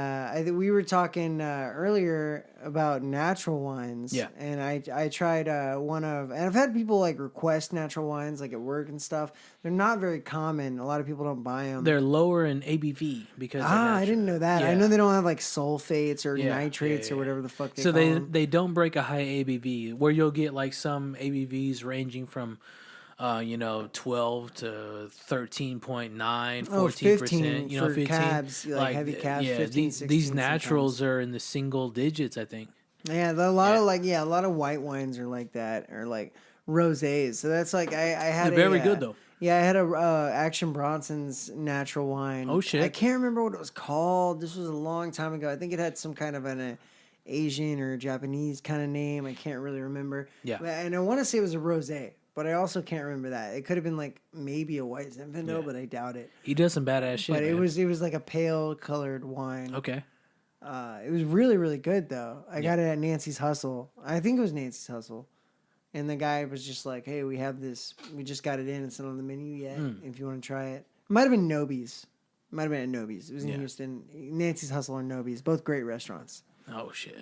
we were talking earlier about natural wines. Yeah. And I tried and I've had people like request natural wines like at work and stuff. They're not very common. A lot of people don't buy them. They're lower in ABV because I didn't know that. Yeah. I know they don't have like sulfates or nitrates or whatever the fuck they call them. They don't break a high ABV where you'll get like some ABVs ranging from 12 to 13.9, 14%, 15 cabs, like heavy cabs, 15, 16 these naturals sometimes. are in the single digits, I think. Yeah, a lot of white wines are like that, or like rosés. So that's like I had They're very good though. Yeah, I had a Action Bronson's natural wine. Oh shit! I can't remember what it was called. This was a long time ago. I think it had some kind of an Asian or Japanese kind of name. I can't really remember. Yeah, and I want to say it was a rosé. But I also can't remember that. It could have been like maybe a white Zinfandel, but I doubt it. He does some badass shit. But man. it was like a pale colored wine. Okay. It was really, really good though. I got it at Nancy's Hustle. I think it was Nancy's Hustle. And the guy was just like, "Hey, we have this. We just got it in. It's not on the menu yet. If you want to try it." It might have been Nobi's. It might have been at Nobi's. It was in Houston. Nancy's Hustle and Nobi's, both great restaurants. Oh shit.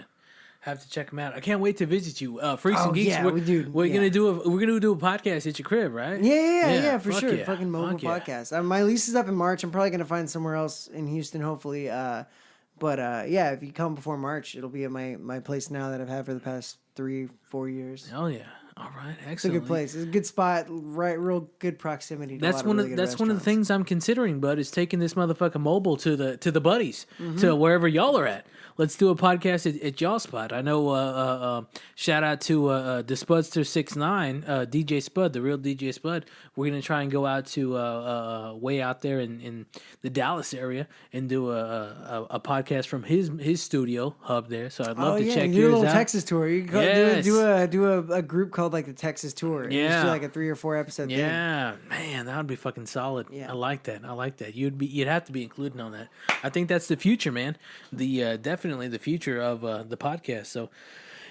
Have to check them out. I can't wait to visit you. Freaks and Geeks. Yeah, we're gonna do a podcast at your crib, right? Yeah, for sure. Yeah. Fucking mobile podcast. My lease is up in March. I'm probably gonna find somewhere else in Houston, hopefully. But if you come before March, it'll be at my place now that I've had for the past 3-4 years. Oh yeah. All right, excellent. It's a good place. It's a good spot, right? Real good proximity. That's one of the things I'm considering, bud, is taking this motherfucking mobile to the buddies, to wherever y'all are at. Let's do a podcast at y'all spot. I know. Shout out to the Spudster 69, DJ Spud, the real DJ Spud. We're gonna try and go out to way out there in the Dallas area and do a podcast from his studio hub there. So I'd love to check yours do a little out. Texas tour. You can do a group called called like the Texas tour. Yeah, just do like a 3 or 4 episode thing. Yeah, man, that would be fucking solid. Yeah. I like that. You'd have to be included on that. I think that's the future, man. The definitely the future of the podcast. So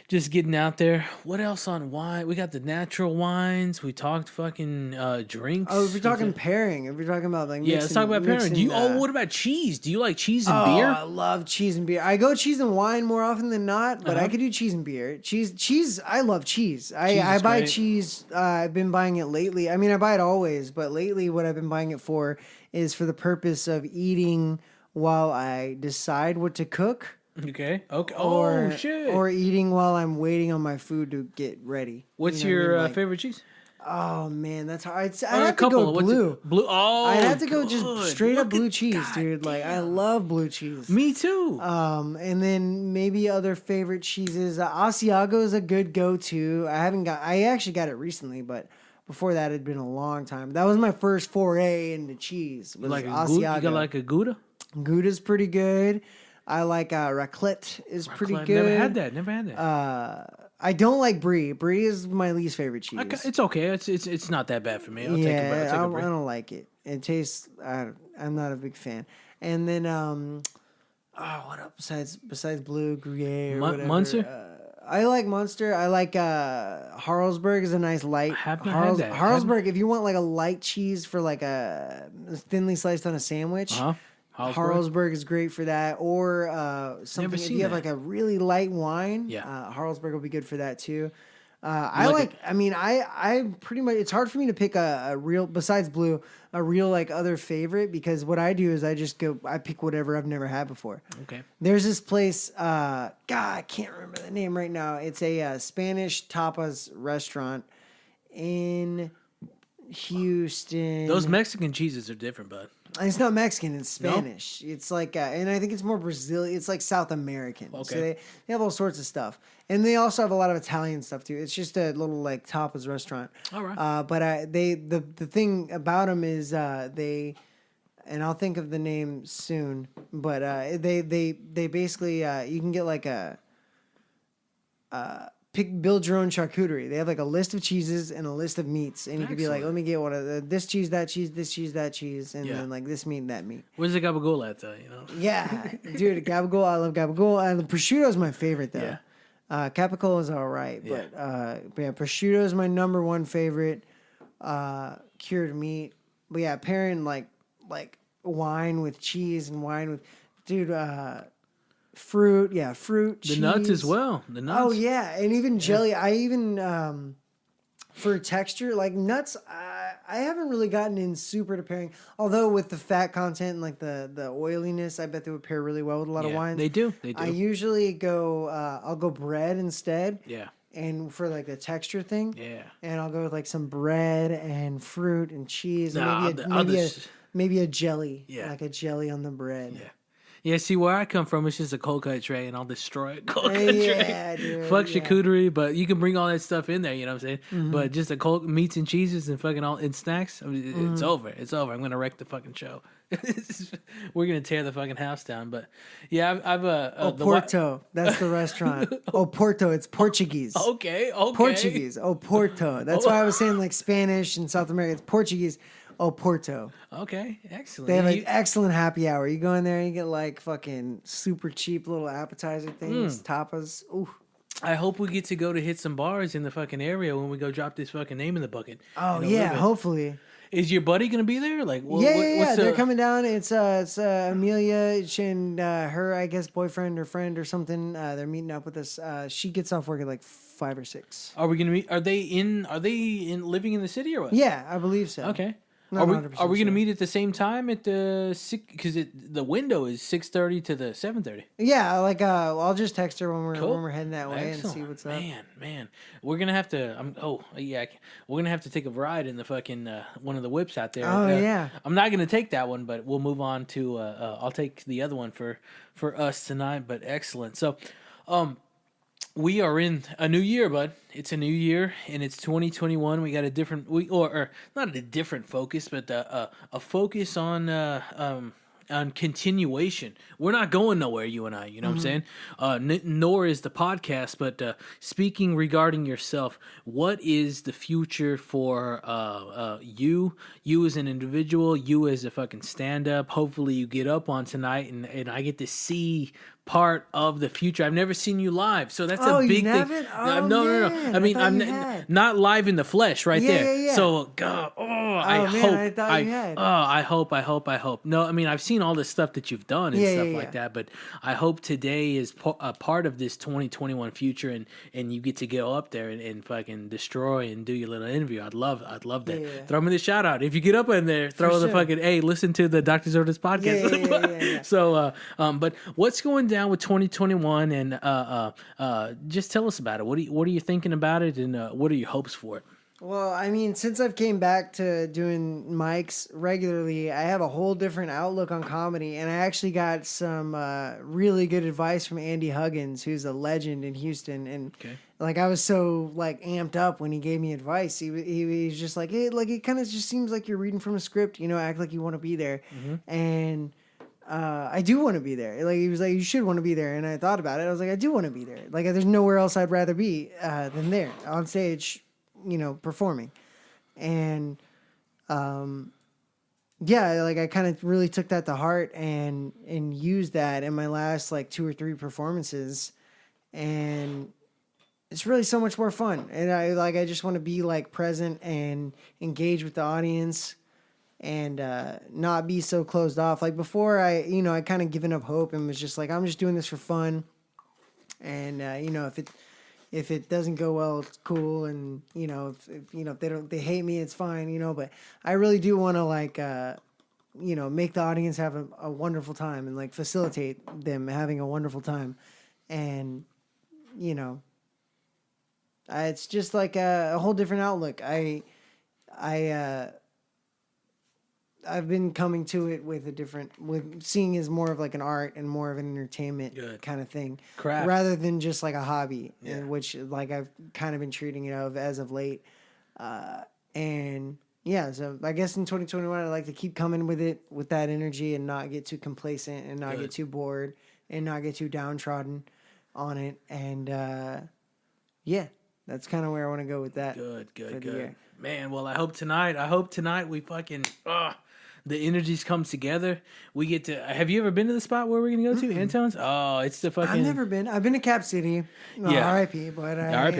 just getting out there. What else on wine? We got the natural wines. We talked fucking drinks. Oh, if we're talking pairing, if we're talking about like mixing, let's talk about pairing. What about cheese? Do you like cheese and beer? I love cheese and beer. I go cheese and wine more often than not, but I could do cheese and beer. Cheese. I love cheese. I buy cheese. I've been buying it lately. I mean, I buy it always, but lately, what I've been buying it for is for the purpose of eating while I decide what to cook. Okay. Shit. Or eating while I'm waiting on my food to get ready. What's your favorite cheese? Oh man, that's hard. I have to go blue. Blue. Oh, I'd have to go just straight up blue cheese, dude. Like I love blue cheese. Me too. And then maybe other favorite cheeses. Asiago is a good go-to. I actually got it recently, but before that, it'd been a long time. That was my first foray into cheese. Was like Asiago. You got like a Gouda? Gouda's pretty good. I like raclette is pretty good. Never had that. I don't like brie. Brie is my least favorite cheese. It's okay. It's not that bad for me. I'll take a brie. I don't like it. It tastes. I'm not a big fan. And then what else besides blue Gruyere or whatever? Munster. I like Munster. I like Harlsberg is a nice light. I haven't had that. Harlsberg, if you want like a light cheese for like a thinly sliced on a sandwich. Harlsberg is great for that, or something. If you have like a really light wine, Harlsberg will be good for that too. I pretty much. It's hard for me to pick a real, besides blue, a real like other favorite, because what I do is I pick whatever I've never had before. Okay. There's this place. God, I can't remember the name right now. It's a Spanish tapas restaurant in Houston. Those Mexican cheeses are different, bud. It's not Mexican, it's Spanish. No? It's like, and I think it's more Brazilian. It's like South American. Okay. So they have all sorts of stuff. And they also have a lot of Italian stuff too. It's just a little like tapas restaurant. All right. But the thing about them is and I'll think of the name soon, but they basically, you can get like build your own charcuterie. They have like a list of cheeses and a list of meats, and you could be like, let me get one of this cheese, that cheese, this cheese, that cheese, and then like this meat and that meat. Where's the gabagool at though? You know? Yeah, dude, gabagool. I love gabagool. And the prosciutto is my favorite though. Yeah. Capicola is all right, but prosciutto is my number one favorite. Cured meat, but yeah, pairing like wine with cheese and wine with, dude. Fruit, cheese. The nuts as well. The nuts. Oh yeah, and even jelly. I even for texture, like nuts. I haven't really gotten in super to pairing. Although with the fat content and like the oiliness, I bet they would pair really well with a lot of wines. They do. I usually go. I'll go bread instead. Yeah. And for like the texture thing. Yeah. And I'll go with like some bread and fruit and cheese and maybe a jelly. Yeah. Like a jelly on the bread. Yeah. Yeah, see, where I come from, it's just a cold cut tray, and I'll destroy a cold cut tray. Dude, fuck charcuterie, but you can bring all that stuff in there, you know what I'm saying? Mm-hmm. But just the cold meats and cheeses and fucking all in snacks, I mean, it's over. It's over. I'm going to wreck the fucking show. We're going to tear the fucking house down. But yeah, I've Porto. That's the restaurant. Porto. It's Portuguese. Okay. Portuguese. Porto. That's why I was saying like Spanish and South America. It's Portuguese. Porto. Okay, excellent. They have an excellent happy hour. You go in there and you get like fucking super cheap little appetizer things, tapas. Ooh. I hope we get to go to hit some bars in the fucking area when we go drop this fucking name in the bucket. Oh yeah, hopefully. Is your buddy gonna be there? Like, yeah. They're coming down. It's Amelia and her, I guess, boyfriend or friend or something. They're meeting up with us. She gets off work at like 5 or 6. Are we gonna meet? Are they in living in the city or what? Yeah, I believe so. Okay. Are we going to meet at the same time at the 6? Because the window is 6:30 to the 7:30. Yeah, like I'll just text her when we're heading that way. Excellent. And see what's up. Man, we're gonna have to. We're gonna have to take a ride in the fucking one of the whips out there. Oh yeah. I'm not gonna take that one, but we'll move on to. I'll take the other one for us tonight. But excellent. So, we are in a new year, bud. It's a new year, and it's 2021. We got a different, or not a different focus, but a focus on continuation. We're not going nowhere, you and I. You know what I'm saying? Nor is the podcast. But speaking regarding yourself, what is the future for you? You as an individual, you as a fucking stand-up. Hopefully, you get up on tonight, and I get to see part of the future. I've never seen you live, so that's a big thing. Oh, no. I mean, I'm not live in the flesh, right there. Yeah. So, God, I hope. I hope. No, I mean, I've seen all the stuff that you've done and stuff like that, but I hope today is a part of this 2021 future, and you get to go up there and fucking destroy and do your little interview. I'd love that. Yeah. Throw me the shout out if you get up in there. Throw the fucking listen to the Doctor's Orders podcast. Yeah. So, but what's going down with 2021, and just tell us about it. What are you thinking about it, and what are your hopes for it? Well, I mean, since I've came back to doing mics regularly, I have a whole different outlook on comedy, and I actually got some really good advice from Andy Huggins, who's a legend in Houston, and like I was so like amped up when he gave me advice. He was just like, hey, like it kind of just seems like you're reading from a script, you know, act like you want to be there, and I do want to be there. Like he was like, you should want to be there, and I thought about it. I was like, I do want to be there. Like there's nowhere else I'd rather be than there on stage, you know, performing. And like I kind of really took that to heart and used that in my last like 2 or 3 performances, and it's really so much more fun. And I just want to be like present and engage with the audience, and not be so closed off. Like before, I kind of given up hope and was just like, I'm just doing this for fun, and if it doesn't go well, it's cool, and if they hate me, it's fine, But I really do want to like make the audience have a wonderful time, and like facilitate them having a wonderful time, and it's just like a whole different outlook. I've been coming to it with seeing as more of like an art and more of an entertainment kind of thing, craft, rather than just like a hobby, which like I've kind of been treating it as of late. So I guess in 2021, I'd like to keep coming with it with that energy and not get too complacent and not get too bored and not get too downtrodden on it. And that's kind of where I want to go with that. Good. Man, well, I hope tonight we fucking the energies come together. We get to. Have you ever been to the spot where we're gonna go to? Anton's? Oh, it's the fucking. I've never been. I've been to Cap City. R.I.P. But I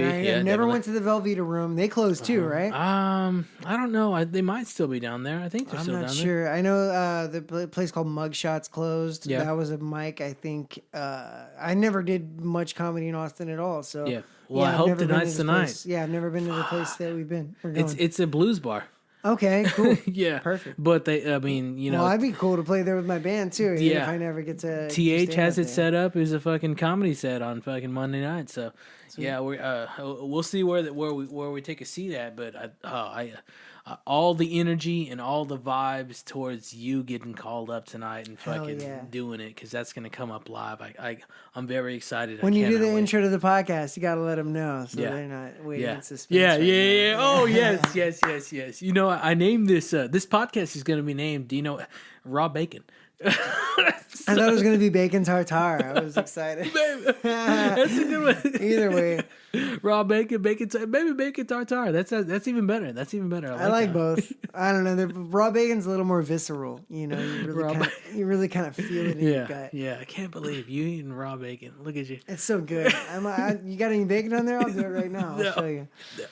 never went to the Velveeta room. They closed too, right? I don't know. They might still be down there. I think they're still down there. I'm not sure. I know the place called Mugshots closed. Yeah. That was a mic. I think I never did much comedy in Austin at all. So yeah. Well, I hope tonight's the night. Yeah, I've never been to the place that we've been. It's a blues bar. Okay, cool. Yeah. Perfect. But well, I'd be cool to play there with my band too. If I never get to. TH has it set up as a fucking comedy set on fucking Monday night. So, sweet. Yeah, we'll see where we take a seat at. But all the energy and all the vibes towards you getting called up tonight and fucking doing it, because that's gonna come up live. I'm very excited. When you do the intro to the podcast, you gotta let them know so they're not waiting in suspense. Yeah. Oh yes. I named this podcast is gonna be named. Do you know Raw Bacon? I thought it was going to be bacon tartare. I was excited. That's a good one. Either way, raw bacon, maybe bacon tartare. That's even better. I like both. I don't know. Raw bacon's a little more visceral. You really kind of feel it in your gut. Yeah, I can't believe you eating raw bacon. Look at you. It's so good. You got any bacon on there? I'll do it right now. I'll show you. No.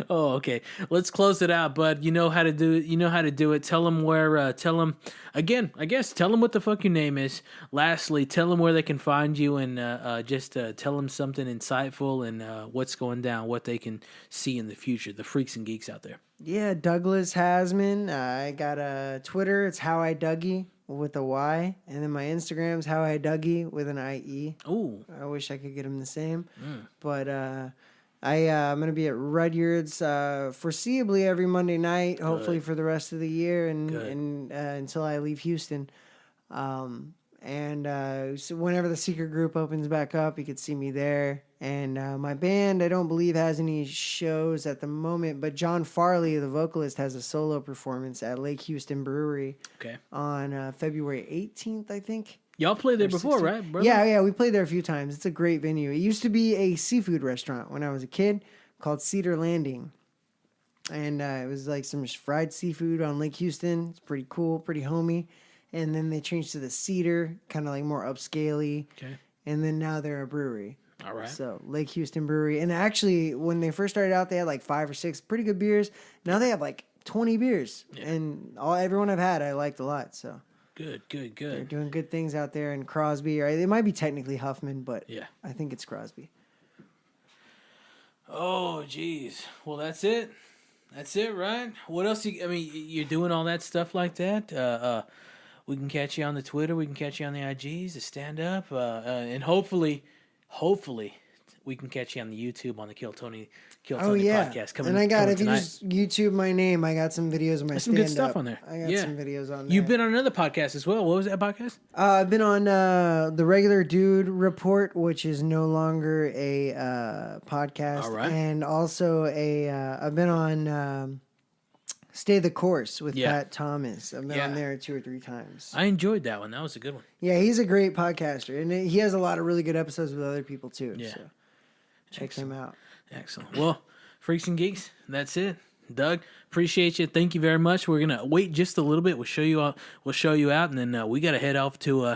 Oh, okay. Let's close it out, bud. You know how to do it. Tell them where. Tell them again. I guess tell them what the fuck your name is. Lastly, tell them where they can find you, and just tell them something insightful and what's going down, what they can see in the future. The freaks and geeks out there. Yeah, Douglas Haseman. I got a Twitter. It's How I Dougie with a Y, and then my Instagram's How I Dougie with an IE. Ooh, I wish I could get them the same, but I'm going to be at Rudyard's foreseeably every Monday night, hopefully for the rest of the year and until I leave Houston. So whenever the secret group opens back up, you could see me there. And my band, I don't believe, has any shows at the moment, but John Farley, the vocalist, has a solo performance at Lake Houston Brewery on February 18th, I think. Y'all played there before, 16th. Right, brother? Yeah, we played there a few times. It's a great venue. It used to be a seafood restaurant when I was a kid called Cedar Landing. And it was like some fried seafood on Lake Houston. It's pretty cool, pretty homey. And then they changed to the Cedar, kind of like more upscale-y. Okay. And then now they're a brewery. All right. So Lake Houston Brewery. And actually, when they first started out, they had like 5 or 6 pretty good beers. Now they have like 20 beers. Yeah. And everyone I've had, I liked a lot. So good. They're doing good things out there in Crosby. Or it might be technically Huffman, but yeah, I think it's Crosby. Oh, geez. Well, that's it. That's it, right? What else? You're doing all that stuff like that. We can catch you on the Twitter. We can catch you on the IGs, the stand-up. And hopefully, we can catch you on the YouTube on the Kill Tony podcast. And I got, if you just YouTube my name, I got some videos of my stand-up. Some good stuff on there. I got some videos on there. You've been on another podcast as well. What was that podcast? I've been on the Regular Dude Report, which is no longer a podcast. All right. And also I've been on Stay the Course with Pat Thomas. I've been on there 2 or 3 times. I enjoyed that one. That was a good one. Yeah, he's a great podcaster. And he has a lot of really good episodes with other people, too. Yeah. So check him out. Excellent. Well, Freaks and Geeks, that's it. Doug, appreciate you. Thank you very much. We're gonna wait just a little bit. We'll show you out, and then we got to head off to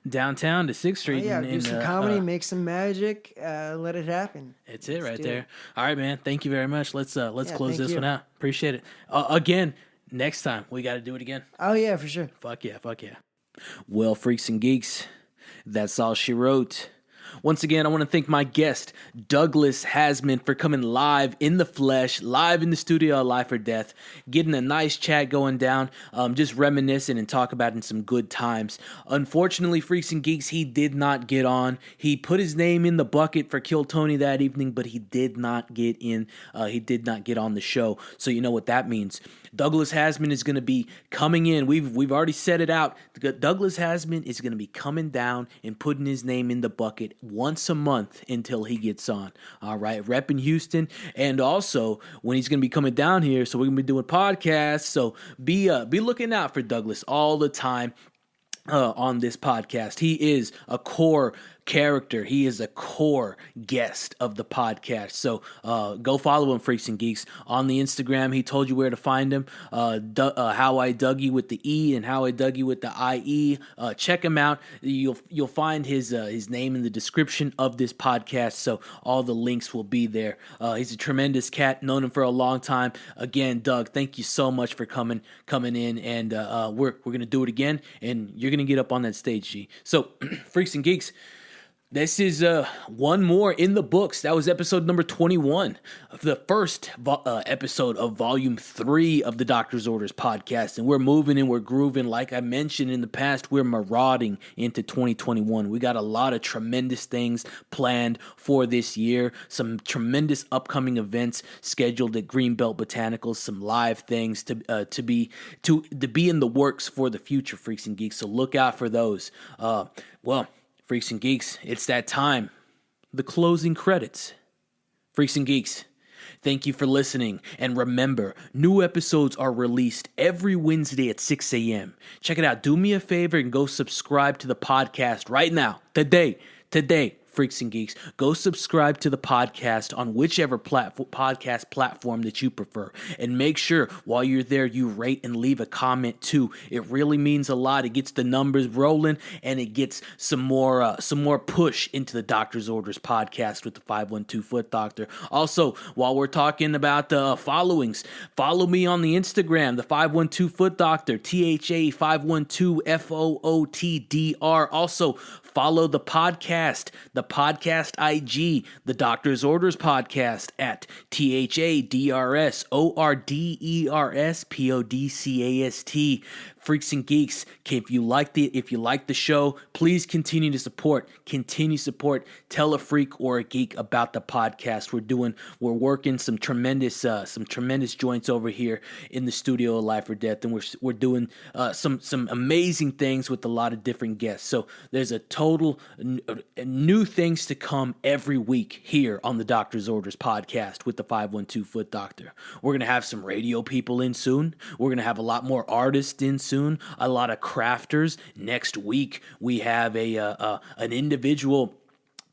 downtown to 6th Street. Do some comedy, make some magic, let it happen. That's it right there. All right, man. Thank you very much. Let's close this one out. Appreciate it. Again, next time we got to do it again. Oh yeah, for sure. Fuck yeah. Well, Freaks and Geeks, that's all she wrote. Once again, I want to thank my guest, Douglas Haseman, for coming live in the flesh, live in the studio at Life or Death, getting a nice chat going down, just reminiscing and talk about in some good times. Unfortunately, Freaks and Geeks, he did not get on. He put his name in the bucket for Kill Tony that evening, but he did not get in. He did not get on the show. So you know what that means. Douglas Haseman is going to be coming in. We've already set it out. Douglas Haseman is going to be coming down and putting his name in the bucket once a month until he gets on. All right, repping Houston, and also when he's going to be coming down here, so we're going to be doing podcasts. So be looking out for Douglas all the time on this podcast. He is a core character. He is a core guest of the podcast. So go follow him, Freaks and Geeks, on the Instagram. He told you where to find him. How I Dug You with the E and How I Dug You with the IE. Check him out. You'll find his name in the description of this podcast. So all the links will be there. He's a tremendous cat. Known him for a long time. Again, Doug, thank you so much for coming in, and we're gonna do it again, and you're gonna get up on that stage, G. So Freaks and Geeks, this is one more in the books. That was episode number 21 of the first episode of volume 3 of the Doctor's Orders podcast. And we're moving and we're grooving. Like I mentioned in the past, we're marauding into 2021. We got a lot of tremendous things planned for this year. Some tremendous upcoming events scheduled at Greenbelt Botanicals. Some live things to be in the works for the future, Freaks and Geeks. So look out for those. Freaks and Geeks, it's that time. The closing credits. Freaks and Geeks, thank you for listening. And remember, new episodes are released every Wednesday at 6 a.m. Check it out. Do me a favor and go subscribe to the podcast right now. Today. Freaks and Geeks, go subscribe to the podcast on whichever podcast platform that you prefer. And make sure while you're there, you rate and leave a comment too. It really means a lot. It gets the numbers rolling, and it gets some more push into the Doctor's Orders podcast with the 512 Foot Doctor. Also, while we're talking about the followings, follow me on the Instagram, the 512 Foot Doctor, THA 512 FOOTDR. Also, follow the podcast IG, the Doctor's Orders podcast at THADRS ORDERS PODCAST. Freaks and Geeks, if you like the show, please continue support. Tell a freak or a geek about the podcast. We're working some tremendous joints over here in the studio of Life or Death, and we're doing some amazing things with a lot of different guests. So there's a total total new things to come every week here on the Doctor's Orders podcast with the 512 Foot Doctor. We're going to have some radio people in soon. We're going to have a lot more artists in soon, a lot of crafters. Next week, we have an individual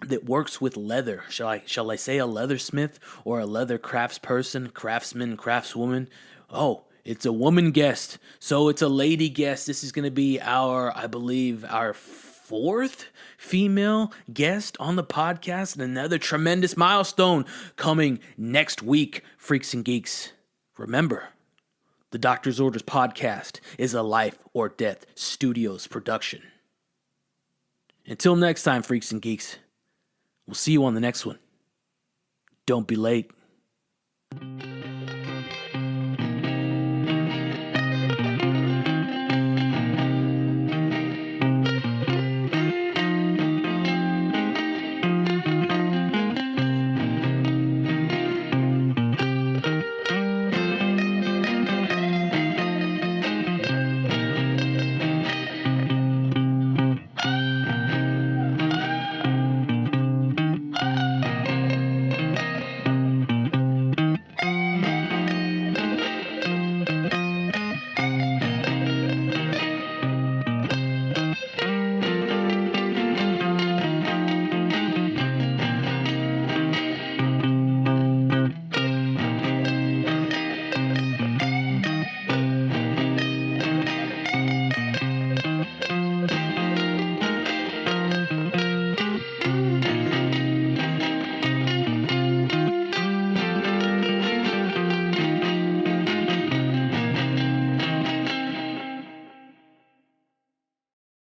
that works with leather. Shall I say a leathersmith or a leather craftsman, craftswoman? Oh, it's a woman guest. So it's a lady guest. This is going to be I believe our fourth female guest on the podcast, and another tremendous milestone coming next week, Freaks and Geeks. Remember, the Doctor's Orders podcast is a Life or Death Studios production. Until next time, Freaks and Geeks, we'll see you on the next one. Don't be late.